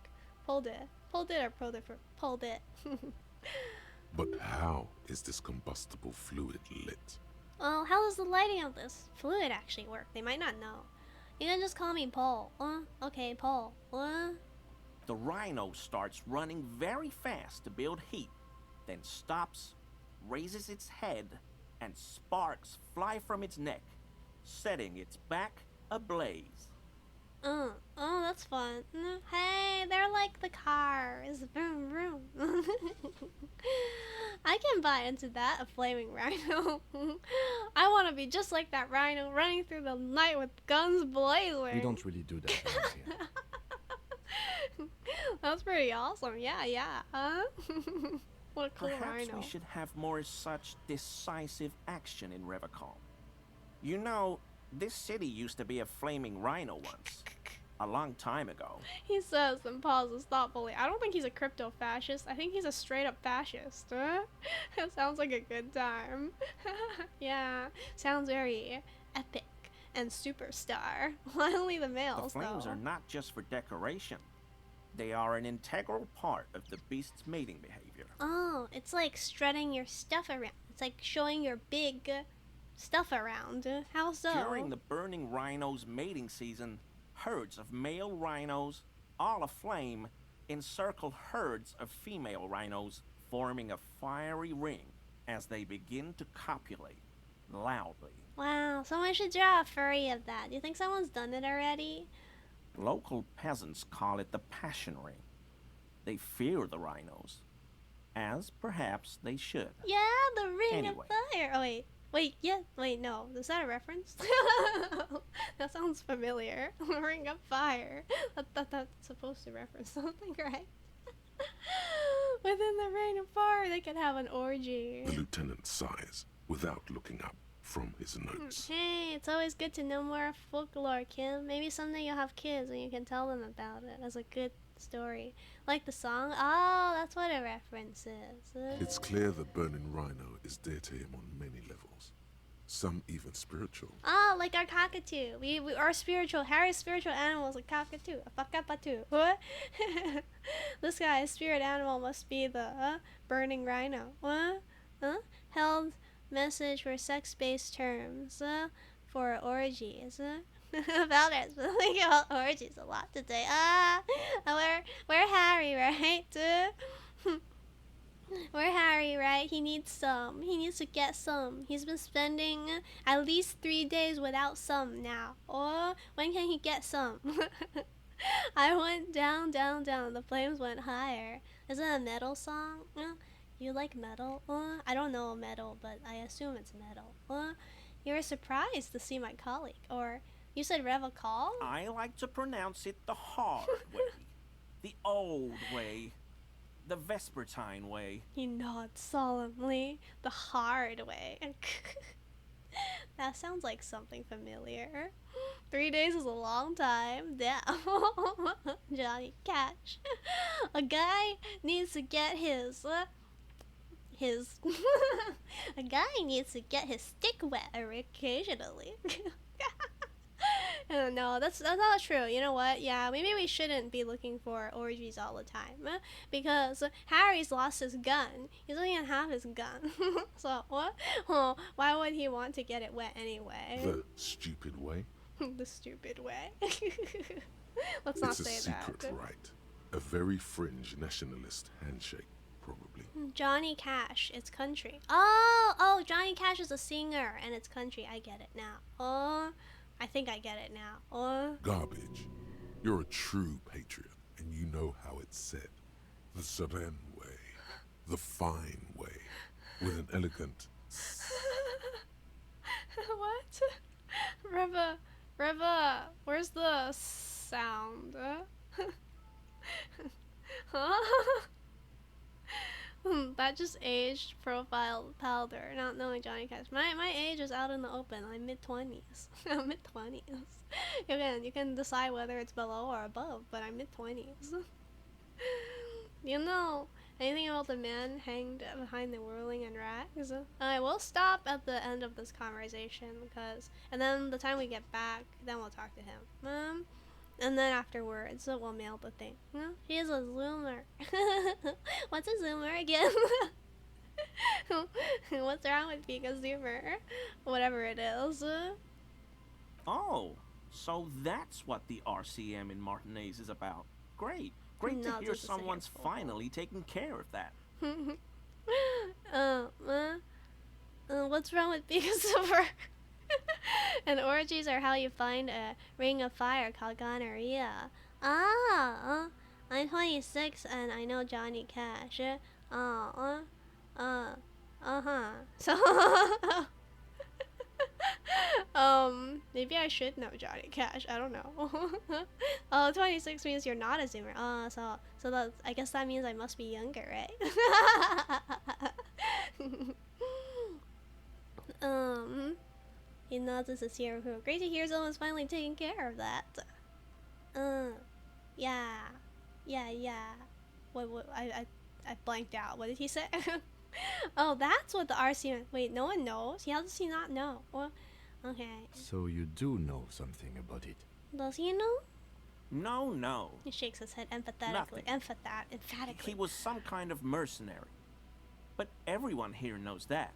pulled it or pulled it, fruit, pulled it. But how is this combustible fluid lit? Well, how does the lighting of this fluid actually work? They might not know. You can just call me Paul. Okay, Paul. The rhino starts running very fast to build heat, then stops, raises its head, and sparks fly from its neck, setting its back ablaze. Oh, that's fun. Hey, they're like the cars. Vroom, vroom. I can buy into that, a flaming rhino. I want to be just like that rhino, running through the night with guns blazing. We don't really do that around here. That's pretty awesome. Yeah. What a cool Perhaps rhino. we should have more such decisive action in Revacol. You know, this city used to be a flaming rhino once. A long time ago. He says and pauses thoughtfully. I don't think he's a crypto-fascist. I think he's a straight-up fascist. It sounds like a good time. Yeah, sounds very epic and superstar. Why only the males, The flames though? are not just for decoration. They are an integral part of the beast's mating behavior. Oh, it's like strutting your stuff around. It's like showing your big stuff around. How so? During the burning rhino's mating season, herds of male rhinos, all aflame, encircle herds of female rhinos, forming a fiery ring as they begin to copulate loudly. Wow, someone should draw a furry of that. Do you think someone's done it already? Local peasants call it the passion ring. They fear the rhinos, as perhaps they should. Yeah, the ring Anyway. of fire. Oh, wait, no. Is that a reference? That sounds familiar. Ring of fire. That's supposed to reference something, right? Within the ring of fire, they could have an orgy. The lieutenant sighs without looking up from his notes. Hey, it's always good to know more folklore, Kim. Maybe someday you'll have kids and you can tell them about it as a good story. Like the song? Oh, that's what a reference is. It's clear the burning rhino is dear to him on many levels, some even spiritual. Oh, like our cockatoo. We are spiritual. Harry's spiritual animal is a cockatoo. A fakapatu. What? This guy's spirit animal must be the burning rhino. What? Held message for sex-based terms for orgies. About it. Think about orgies a lot today. We're Harry, right? We're Harry, right? He needs some. He needs to get some. He's been spending at least 3 days without some now. Or when can he get some? I went down, down, down. The flames went higher. Is it a metal song? You like metal? I don't know metal, but I assume it's metal. You were surprised to see my colleague. Or you said Revacol? I like to pronounce it the hard way. The old way. the Vespertine way. He nods solemnly. The hard way. That sounds like something familiar. 3 days is a long time. Damn. Johnny Cash. A guy needs to get his a guy needs to get his stick wet occasionally. No, that's not true. You know what? Yeah, maybe we shouldn't be looking for orgies all the time, because Harry's lost his gun. He doesn't even have his gun. So what? Well, why would he want to get it wet anyway? The stupid way? The stupid way. Let's not say that. It's a secret right. A very fringe nationalist handshake, probably. Johnny Cash, it's country. Oh, Johnny Cash is a singer and it's country. I get it now. Oh, I think I get it now. Oh. Garbage. You're a true patriot, and you know how it's said. The Seren way. The fine way. With an elegant... What? Reva, where's the sound? Huh? That just aged profile powder, not knowing Johnny Cash. My age is out in the open. I'm mid-20s. I'm mid-20s. You can decide whether it's below or above, but I'm mid-20s. You know anything about the man hanged behind the whirling and rags? I will stop at the end of this conversation and then the time we get back, then we'll talk to him. And then afterwards, we'll mail the thing. She is a zoomer. What's a zoomer again? What's wrong with being a zoomer? Whatever it is. Oh, so that's what the RCM in Martinez is about. Great to hear someone's finally taking care of that. What's wrong with being a zoomer? And orgies are how you find a ring of fire called gonorrhea. I'm 26 and I know Johnny Cash. So, maybe I should know Johnny Cash. I don't know. 26 means you're not a zoomer. So that's, I guess that means I must be younger, right? He nods as a serial killer. Great to hear someone's finally taking care of that. Yeah. What? I blanked out. What did he say? Oh, that's what the RC. Wait, no one knows. How does he not know? Well, okay. So you do know something about it? Does he know? No. He shakes his head emphatically. Emphatically. He was some kind of mercenary. But everyone here knows that.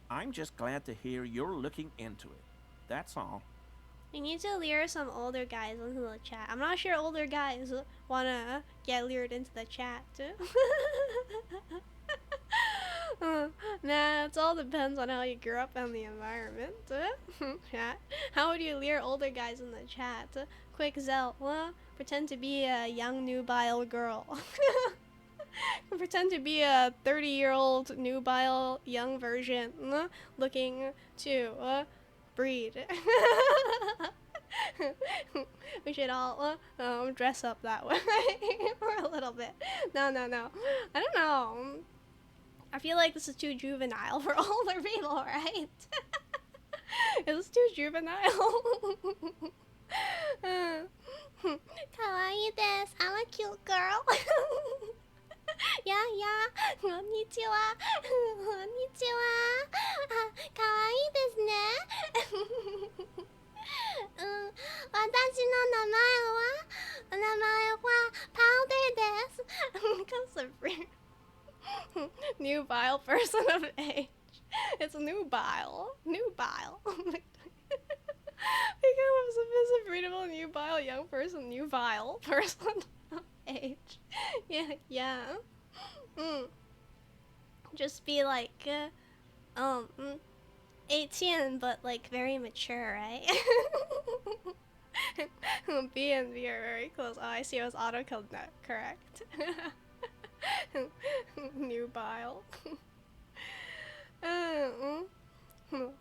I'm just glad to hear you're looking into it. That's all. We need to lure some older guys into the chat. I'm not sure older guys wanna get lured into the chat. Nah, it all depends on how you grew up and the environment. Chat. How would you lure older guys in the chat? Quick Zell, pretend to be a young nubile girl. Pretend to be a 30-year-old nubile young virgin looking to breed. We should all dress up that way for a little bit. No. I don't know. I feel like this is too juvenile for older people, right? Is this too juvenile? Kawaii desu. I'm a cute girl. Yeah. Konnichiwa. Kawaii desu ne. 私の名前はパウデーです。Nubile person of age. It's nubile. Become a submissive, readable, nubile young person. Nubile person of age. Yeah. Just be like, 18, but like very mature, right? B and B are very close. Oh, I see it was auto-killed. No, correct. Nubile.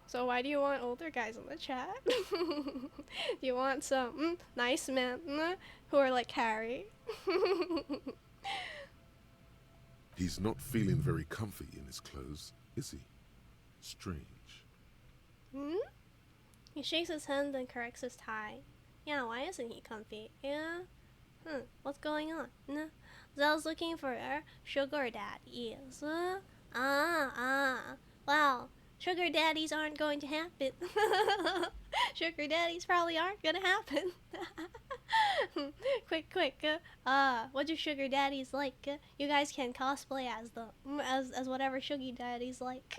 So why do you want older guys in the chat? You want some nice men who are like Harry? He's not feeling very comfy in his clothes, is he? Strange. Hmm? He shakes his hand and corrects his tie. Yeah, why isn't he comfy? Yeah? What's going on? Zell's looking for a sugar daddies. Well, sugar daddies aren't going to happen. Sugar daddies probably aren't gonna happen. Quick, what do sugar daddies like? You guys can cosplay as them, as whatever sugar daddies like.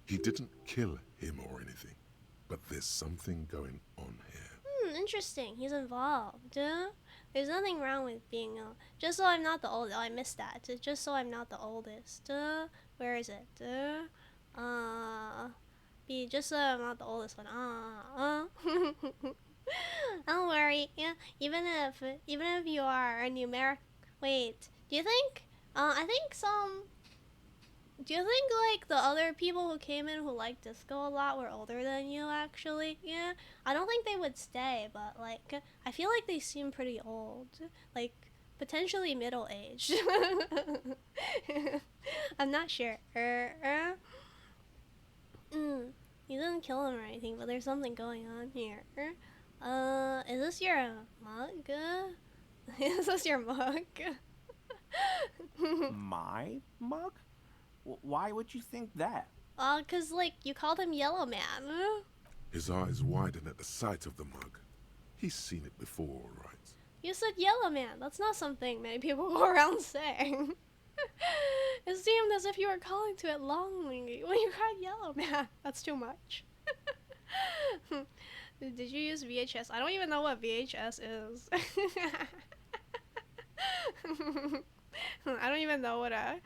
He didn't kill him or anything, but there's something going on here. Interesting. He's involved. There's nothing wrong with being just so I'm not the oldest. Oh, I missed that. Just so I'm not the oldest. Where is it? Just so I'm not the oldest one. Don't worry. Yeah, even if you are a numeric. Wait. Do you think? Do you think like the other people who came in who liked disco a lot were older than you actually? Yeah. I don't think they would stay, but like I feel like they seem pretty old. Like potentially middle-aged. I'm not sure. You didn't kill him or anything, but there's something going on here. Is this your mug? Is this your mug? My mug? Why would you think that? 'Cause like you called him Yellow Man. His eyes widen at the sight of the mug. He's seen it before, all right. You said Yellow Man. That's not something many people go around saying. It seemed as if you were calling to it longingly when you cried Yellow Man. That's too much. Did you use VHS? I don't even know what VHS is. I don't even know what a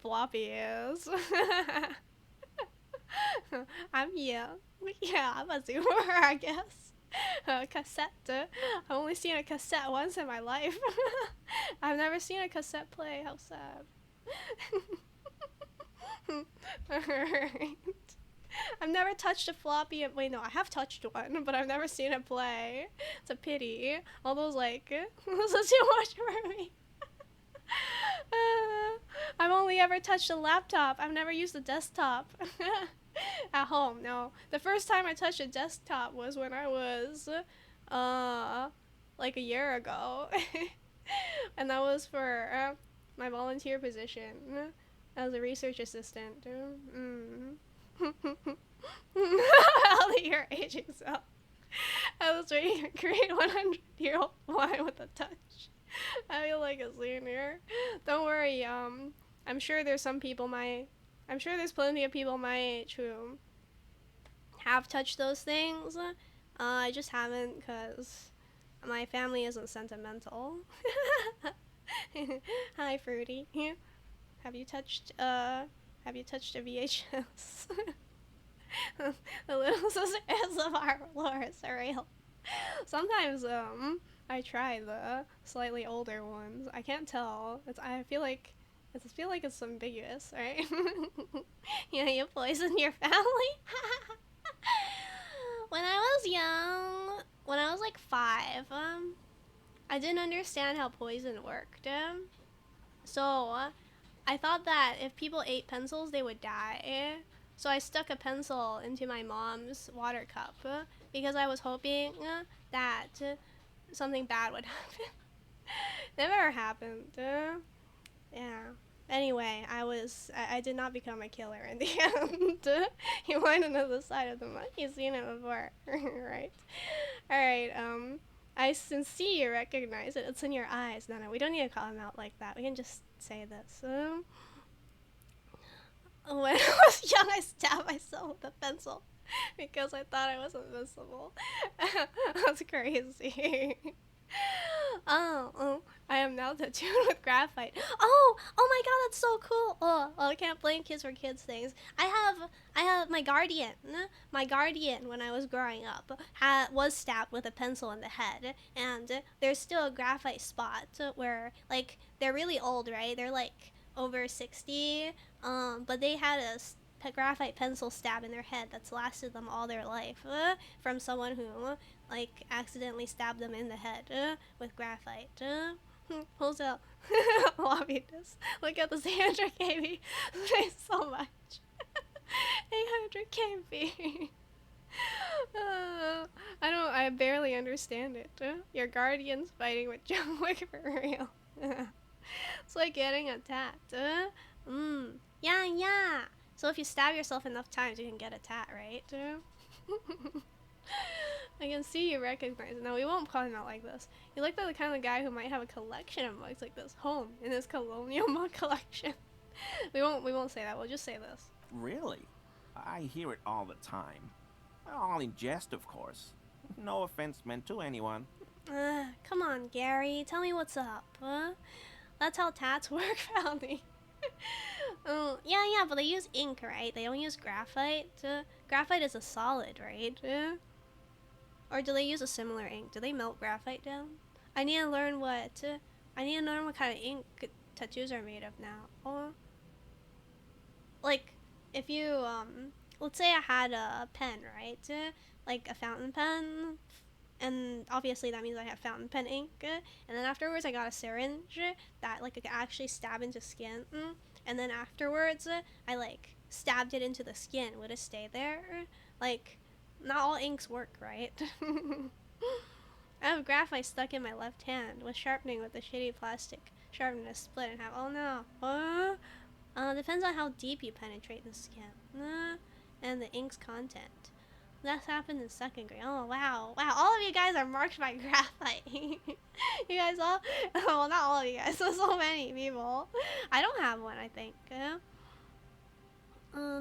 floppy is. I'm young. Yeah, I'm a zoomer, I guess. Cassette. I've only seen a cassette once in my life. I've never seen a cassette play. How sad. Alright. I've never touched a floppy. Wait, no, I have touched one, but I've never seen it play. It's a pity. All those, like, this is too much for me. I've only ever touched a laptop. I've never used a desktop. At home, no. The first time I touched a desktop was when I was, like a year ago. And that was for my volunteer position as a research assistant. How you're aging so. I was reading a great 100-year-old wine with a touch. I feel like a senior. Don't worry, I'm sure there's plenty of people my age who have touched those things. I just haven't because my family isn't sentimental. Hi, Fruity. Have you touched a VHS? The Little Sister ASMR lore is surreal. Sometimes, I try the slightly older ones. I can't tell. I feel like it's ambiguous, right? Yeah, you poison your family? When I was like 5, I didn't understand how poison worked. So, I thought that if people ate pencils, they would die. So I stuck a pencil into my mom's water cup because I was hoping that something bad would happen. Never happened. Yeah. Anyway, I did not become a killer in the end. You want to know the side of the money? You've seen it before, right? Alright, I sincerely recognize it. It's in your eyes. No, we don't need to call him out like that. We can just say this. When I was young, I stabbed myself with a pencil because I thought I was invincible. That's crazy. Oh, I am now tattooed with graphite. Oh my god, that's so cool. Oh, I can't blame kids for kids things. I have my guardian. My guardian, when I was growing up, was stabbed with a pencil in the head, and there's still a graphite spot where, like, they're really old, right? They're like over 60, but they had a graphite pencil stab in their head that's lasted them all their life from someone who like accidentally stabbed them in the head with graphite. Pulls out lobby this. Look at this 800 KB. Thanks so much. 800 KB. I barely understand it. Your guardian's fighting with John Wick for real. It's like getting attacked. Yeah, yeah. So if you stab yourself enough times, you can get a tat, right? I can see you recognize it. No, we won't call him out like this. You look like the kind of guy who might have a collection of mugs like this home in his colonial mug collection. We won't say that. We'll just say this. Really? I hear it all the time. All in jest, of course. No offense meant to anyone. Come on, Gary. Tell me what's up. That's how tats work, Foundy. Yeah, but they use ink, right? They don't use graphite. Graphite is a solid, right? Or do they use a similar ink? Do they melt graphite down? I need to learn what kind of ink tattoos are made of now. Like, if you, let's say I had a pen, right? Like a fountain pen. And obviously that means I have fountain pen ink. And then afterwards I got a syringe that like I could actually stab into skin. And then afterwards I like stabbed it into the skin. Would it stay there? Like, not all inks work, right? I have graphite stuck in my left hand with sharpening with the shitty plastic sharpener split in half. Oh no. Depends on how deep you penetrate the skin. And the ink's content. That's happened in 2nd grade. Oh, wow. Wow, all of you guys are marked by graphite. You guys all... Well, not all of you guys. So many people. I don't have one, I think.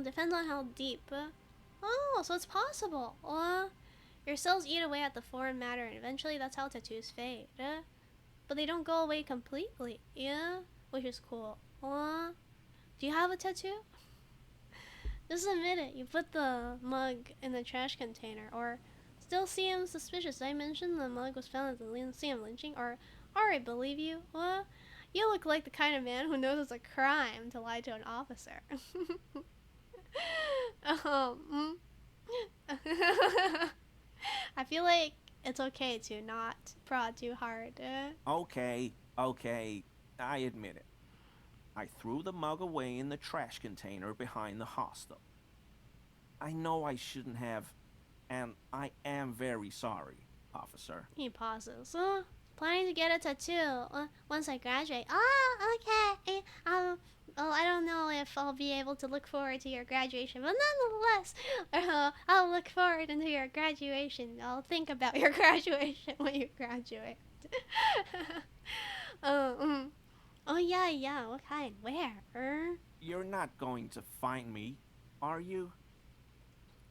Depends on how deep. Oh, so it's possible. Your cells eat away at the foreign matter, and eventually that's how tattoos fade. But they don't go away completely. Yeah? Which is cool. Do you have a tattoo? Just admit it. You put the mug in the trash container, or still seem suspicious. I mentioned the mug was found at the Elysium lynching, or alright, believe you. You look like the kind of man who knows it's a crime to lie to an officer. I feel like it's okay to not prod too hard. Okay, I admit it. I threw the mug away in the trash container behind the hostel. I know I shouldn't have, and I am very sorry, officer. He pauses. Planning to get a tattoo once I graduate. Okay. I don't know if I'll be able to look forward to your graduation, but nonetheless, I'll look forward into your graduation. I'll think about your graduation when you graduate. Oh yeah, what kind? Where? You're not going to find me, are you?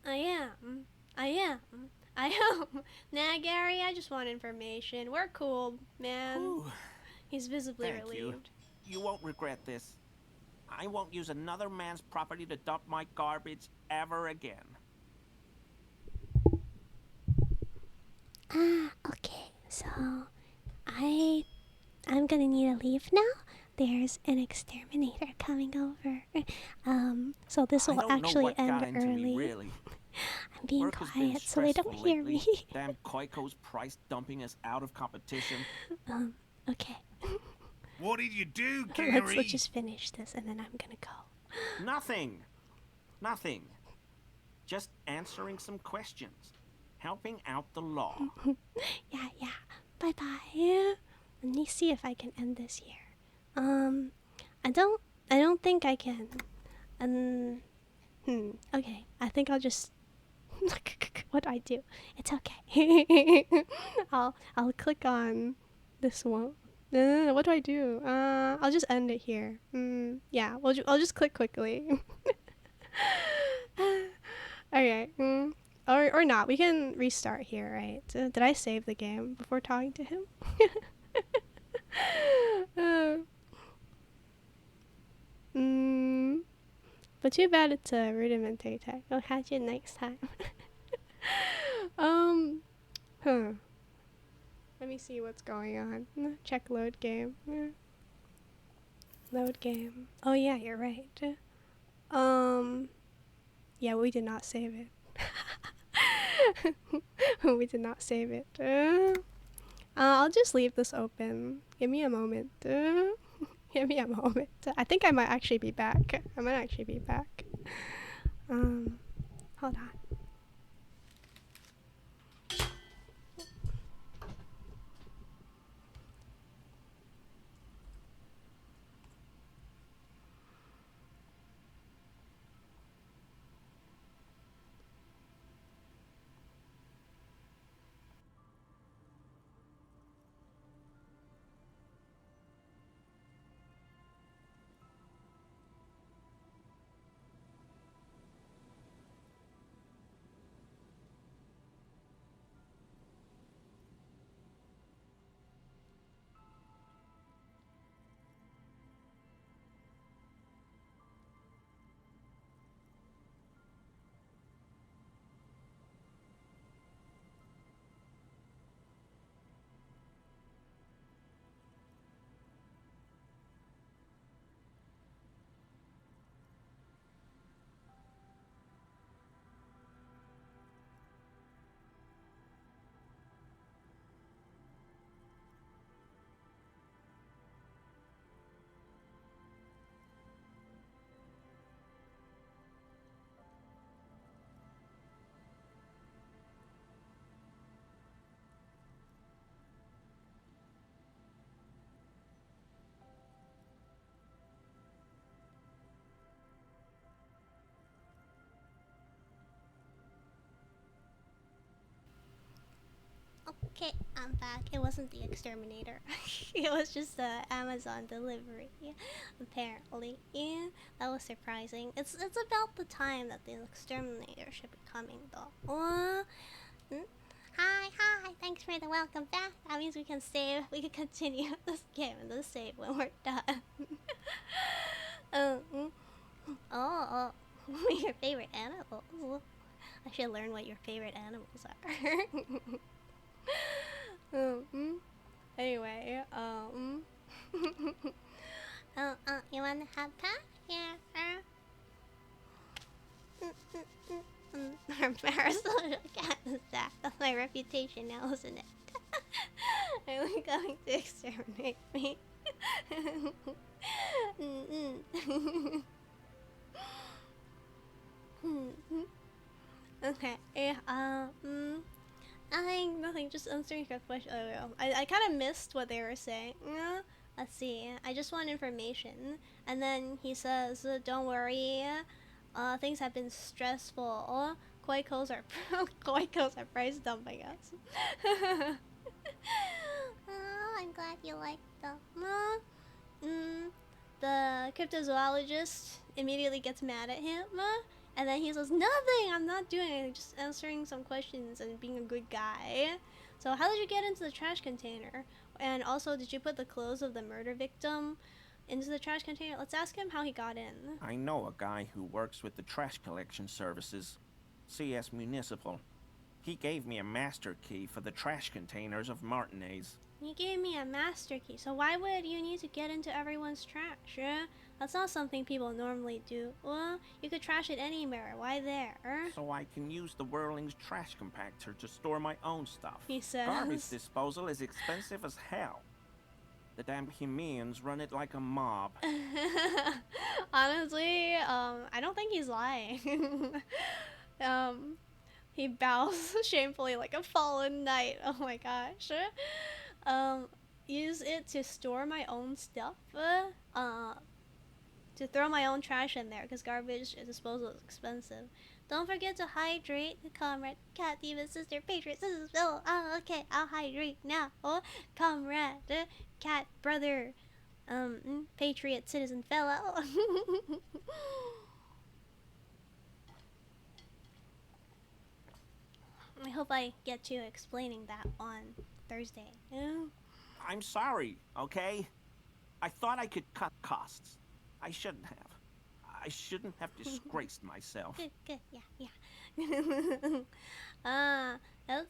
I am. Nah, Gary, I just want information. We're cool, man. Ooh. He's visibly Thank relieved. You won't regret this. I won't use another man's property to dump my garbage ever again. Okay, so I'm gonna need to leave now. There's an exterminator coming over. So this will actually end early. Really. I'm being Work has quiet been so they don't stressful hear lately. me. Damn Koiko's price dumping us out of competition. Okay. What did you do, Gary? Let's just finish this and then I'm gonna go. Nothing. Just answering some questions. Helping out the law. Yeah. Bye. Let me see if I can end this here. I don't think I can. Okay. I think I'll just what do I do? It's okay. I'll click on this one. No, what do I do? I'll just end it here. Yeah, I'll just click quickly. Okay. Or not. We can restart here, right? Did I save the game before talking to him? But too bad it's a rudimentary tech. I'll catch you next time. Let me see what's going on. Check load game. Load game. Oh yeah, you're right. Yeah, we did not save it. We did not save it. I'll just leave this open. Give me a moment. Give me a moment. I think I might actually be back. I might actually be back. Hold on. Okay, I'm back. It wasn't the exterminator. It was just the Amazon delivery, apparently. Yeah, that was surprising. It's about the time that the exterminator should be coming, though. Hi, thanks for the welcome back. That means we can save, we can continue this game and the save when we're done. Your favorite animals. I should learn what your favorite animals are. Anyway, you wanna have pet? Yeah. Our parasocial cat is that. That's my reputation now, isn't it? Are we going to exterminate me? Okay. Nothing. Just answering your question. Oh, I kind of missed what they were saying. Let's see. I just want information. And then he says, "Don't worry. Things have been stressful. Koikos are price dumping us." I'm glad you like them. The cryptozoologist immediately gets mad at him. And then he says, "Nothing, I'm not doing it, just answering some questions and being a good guy." So how did you get into the trash container? And also, did you put the clothes of the murder victim into the trash container? Let's ask him how he got in. I know a guy who works with the trash collection services, CS Municipal. He gave me a master key for the trash containers of Martinez. He gave me a master key, so why would you need to get into everyone's trash? That's not something people normally do. You could trash it anywhere. Why there? So I can use the Whirling's trash compactor to store my own stuff. He says. Garbage disposal is expensive as hell. The damn Bohemians run it like a mob. Honestly, I don't think he's lying. He bows shamefully like a fallen knight. Oh my gosh. Use it to store my own stuff. To throw my own trash in there, because garbage disposal is expensive. Don't forget to hydrate, comrade, cat, diva, sister, patriot, sister, fellow. Okay, I'll hydrate now. Comrade, cat, brother, patriot, citizen, fellow. I hope I get to explaining that on Thursday. I'm sorry, okay? I thought I could cut costs. I shouldn't have. I shouldn't have disgraced myself. Good, yeah. It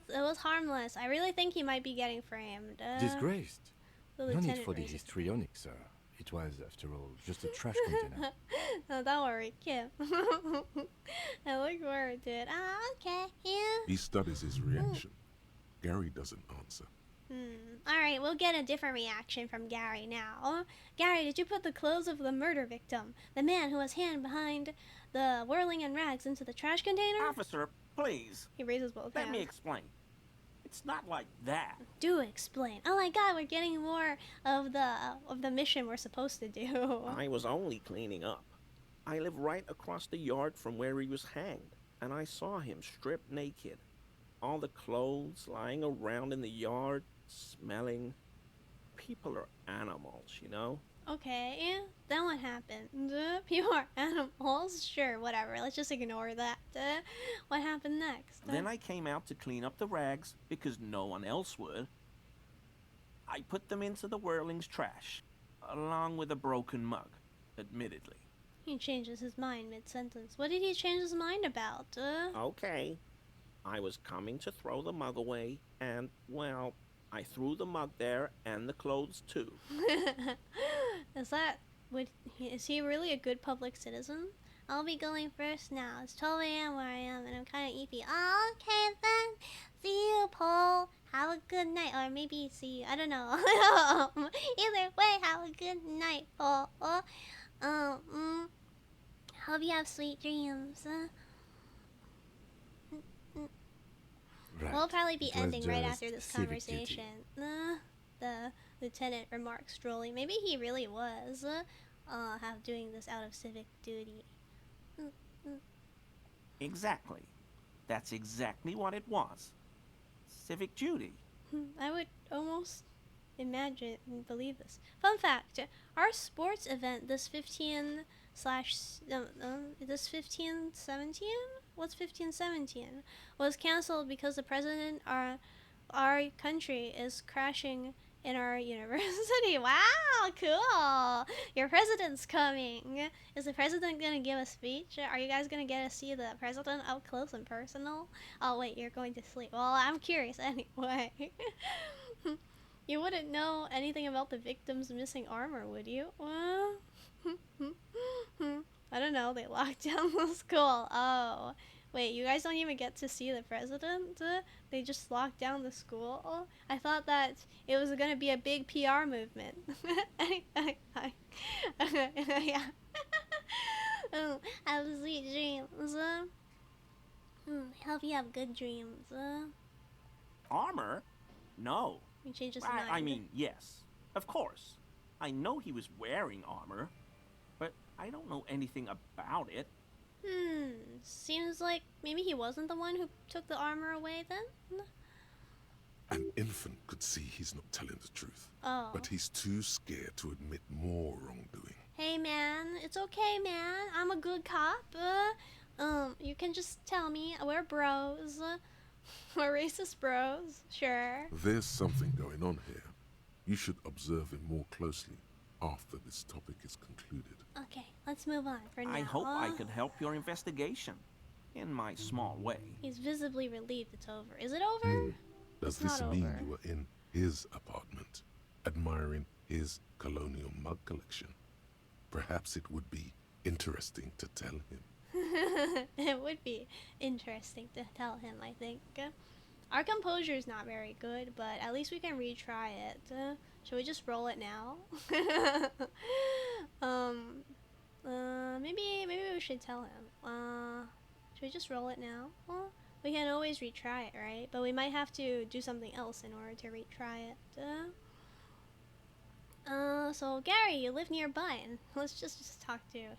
was harmless. I really think he might be getting framed. Disgraced? The No need lieutenant for the raises- histrionic, sir. It was, after all, just a trash container. No, don't worry, Kim. I look forward to it. Okay, yeah. He studies his reaction. Gary doesn't answer. Alright, we'll get a different reaction from Gary now. Gary, did you put the clothes of the murder victim, the man who was hidden behind the whirling and rags, into the trash container? Officer, please. He raises both hands. Let me explain. It's not like that. Do explain. Oh my god, we're getting more of the mission we're supposed to do. I was only cleaning up. I live right across the yard from where he was hanged, and I saw him stripped naked. All the clothes lying around in the yard, smelling. People are animals, you know? Okay, then what happened? People are animals? Sure, whatever. Let's just ignore that. What happened next? Then I came out to clean up the rags because no one else would. I put them into the whirling's trash, along with a broken mug, admittedly. He changes his mind mid-sentence. What did he change his mind about? Okay. I was coming to throw the mug away, and, well, I threw the mug there and the clothes too. Is he really a good public citizen? I'll be going first now. It's 12 a.m. where I am, and I'm kind of eepy. Oh, okay then. See you, Paul. Have a good night, or maybe see you. I don't know. Either way, have a good night, Paul. Hope you have sweet dreams. Right. We'll probably be It was ending right just after this civic conversation. The lieutenant remarks drolly. Maybe he really was doing this out of civic duty. Exactly. That's exactly what it was. Civic duty. I would almost imagine and believe this. Fun fact, our sports event this 15/17? What's 15/17? Was cancelled because the president our country is crashing in our university. Wow, cool. Your president's coming. Is the president gonna give a speech? Are you guys gonna get to see the president up close and personal? Oh wait, you're going to sleep. Well, I'm curious anyway. You wouldn't know anything about the victim's missing armor, would you? I don't know, they locked down the school. Oh. Wait, you guys don't even get to see the president? They just locked down the school? I thought that it was gonna be a big PR movement. Yeah. Have sweet dreams. Hope you have good dreams. Armor? No. He changed his mind. I mean, yes. Of course. I know he was wearing armor, but I don't know anything about it. Seems like maybe he wasn't the one who took the armor away then? An infant could see he's not telling the truth. Oh. But he's too scared to admit more wrongdoing. Hey man, it's okay man. I'm a good cop. You can just tell me. We're bros. We're racist bros. Sure. There's something going on here. You should observe him more closely after this topic is concluded. Okay, let's move on for now. I hope I could help your investigation. In my small way. He's visibly relieved it's over. Is it over? Does It's this not mean over. you were in his apartment, admiring his colonial mug collection? Perhaps it would be interesting to tell him. It would be interesting to tell him, I think. Our composure is not very good, but at least we can retry it. Should we just roll it now? Maybe we should tell him. Should we just roll it now? Well, we can always retry it, right? But we might have to do something else in order to retry it. So Gary, you live nearby, and let's just talk to you.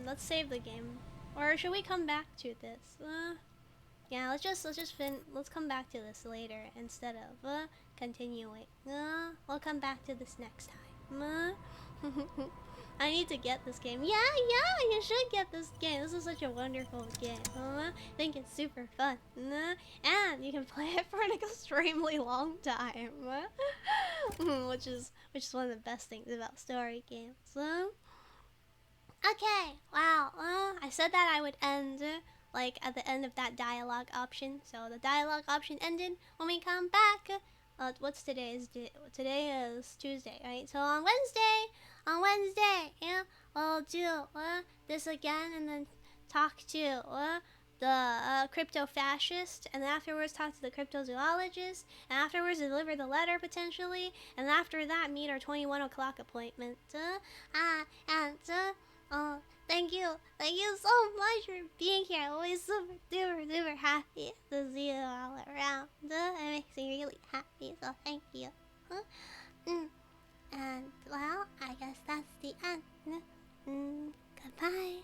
Let's save the game, or should we come back to this? Yeah, let's come back to this later instead of continuing. We'll come back to this next time. I need to get this game. Yeah, you should get this game. This is such a wonderful game. I think it's super fun. And you can play it for an extremely long time. which is one of the best things about story games. Okay, wow. I said that I would end like at the end of that dialogue option. So the dialogue option ended. When we come back, what's today's day? Today is Tuesday, right? So on Wednesday, yeah, we'll do this again and then talk to the crypto fascist, and then afterwards talk to the cryptozoologist, and afterwards deliver the letter potentially, and after that meet our 21 o'clock appointment. Thank you so much for being here. I'm always super duper happy to see you all around. It makes me really happy, so thank you. And well, I guess that's the end. Goodbye.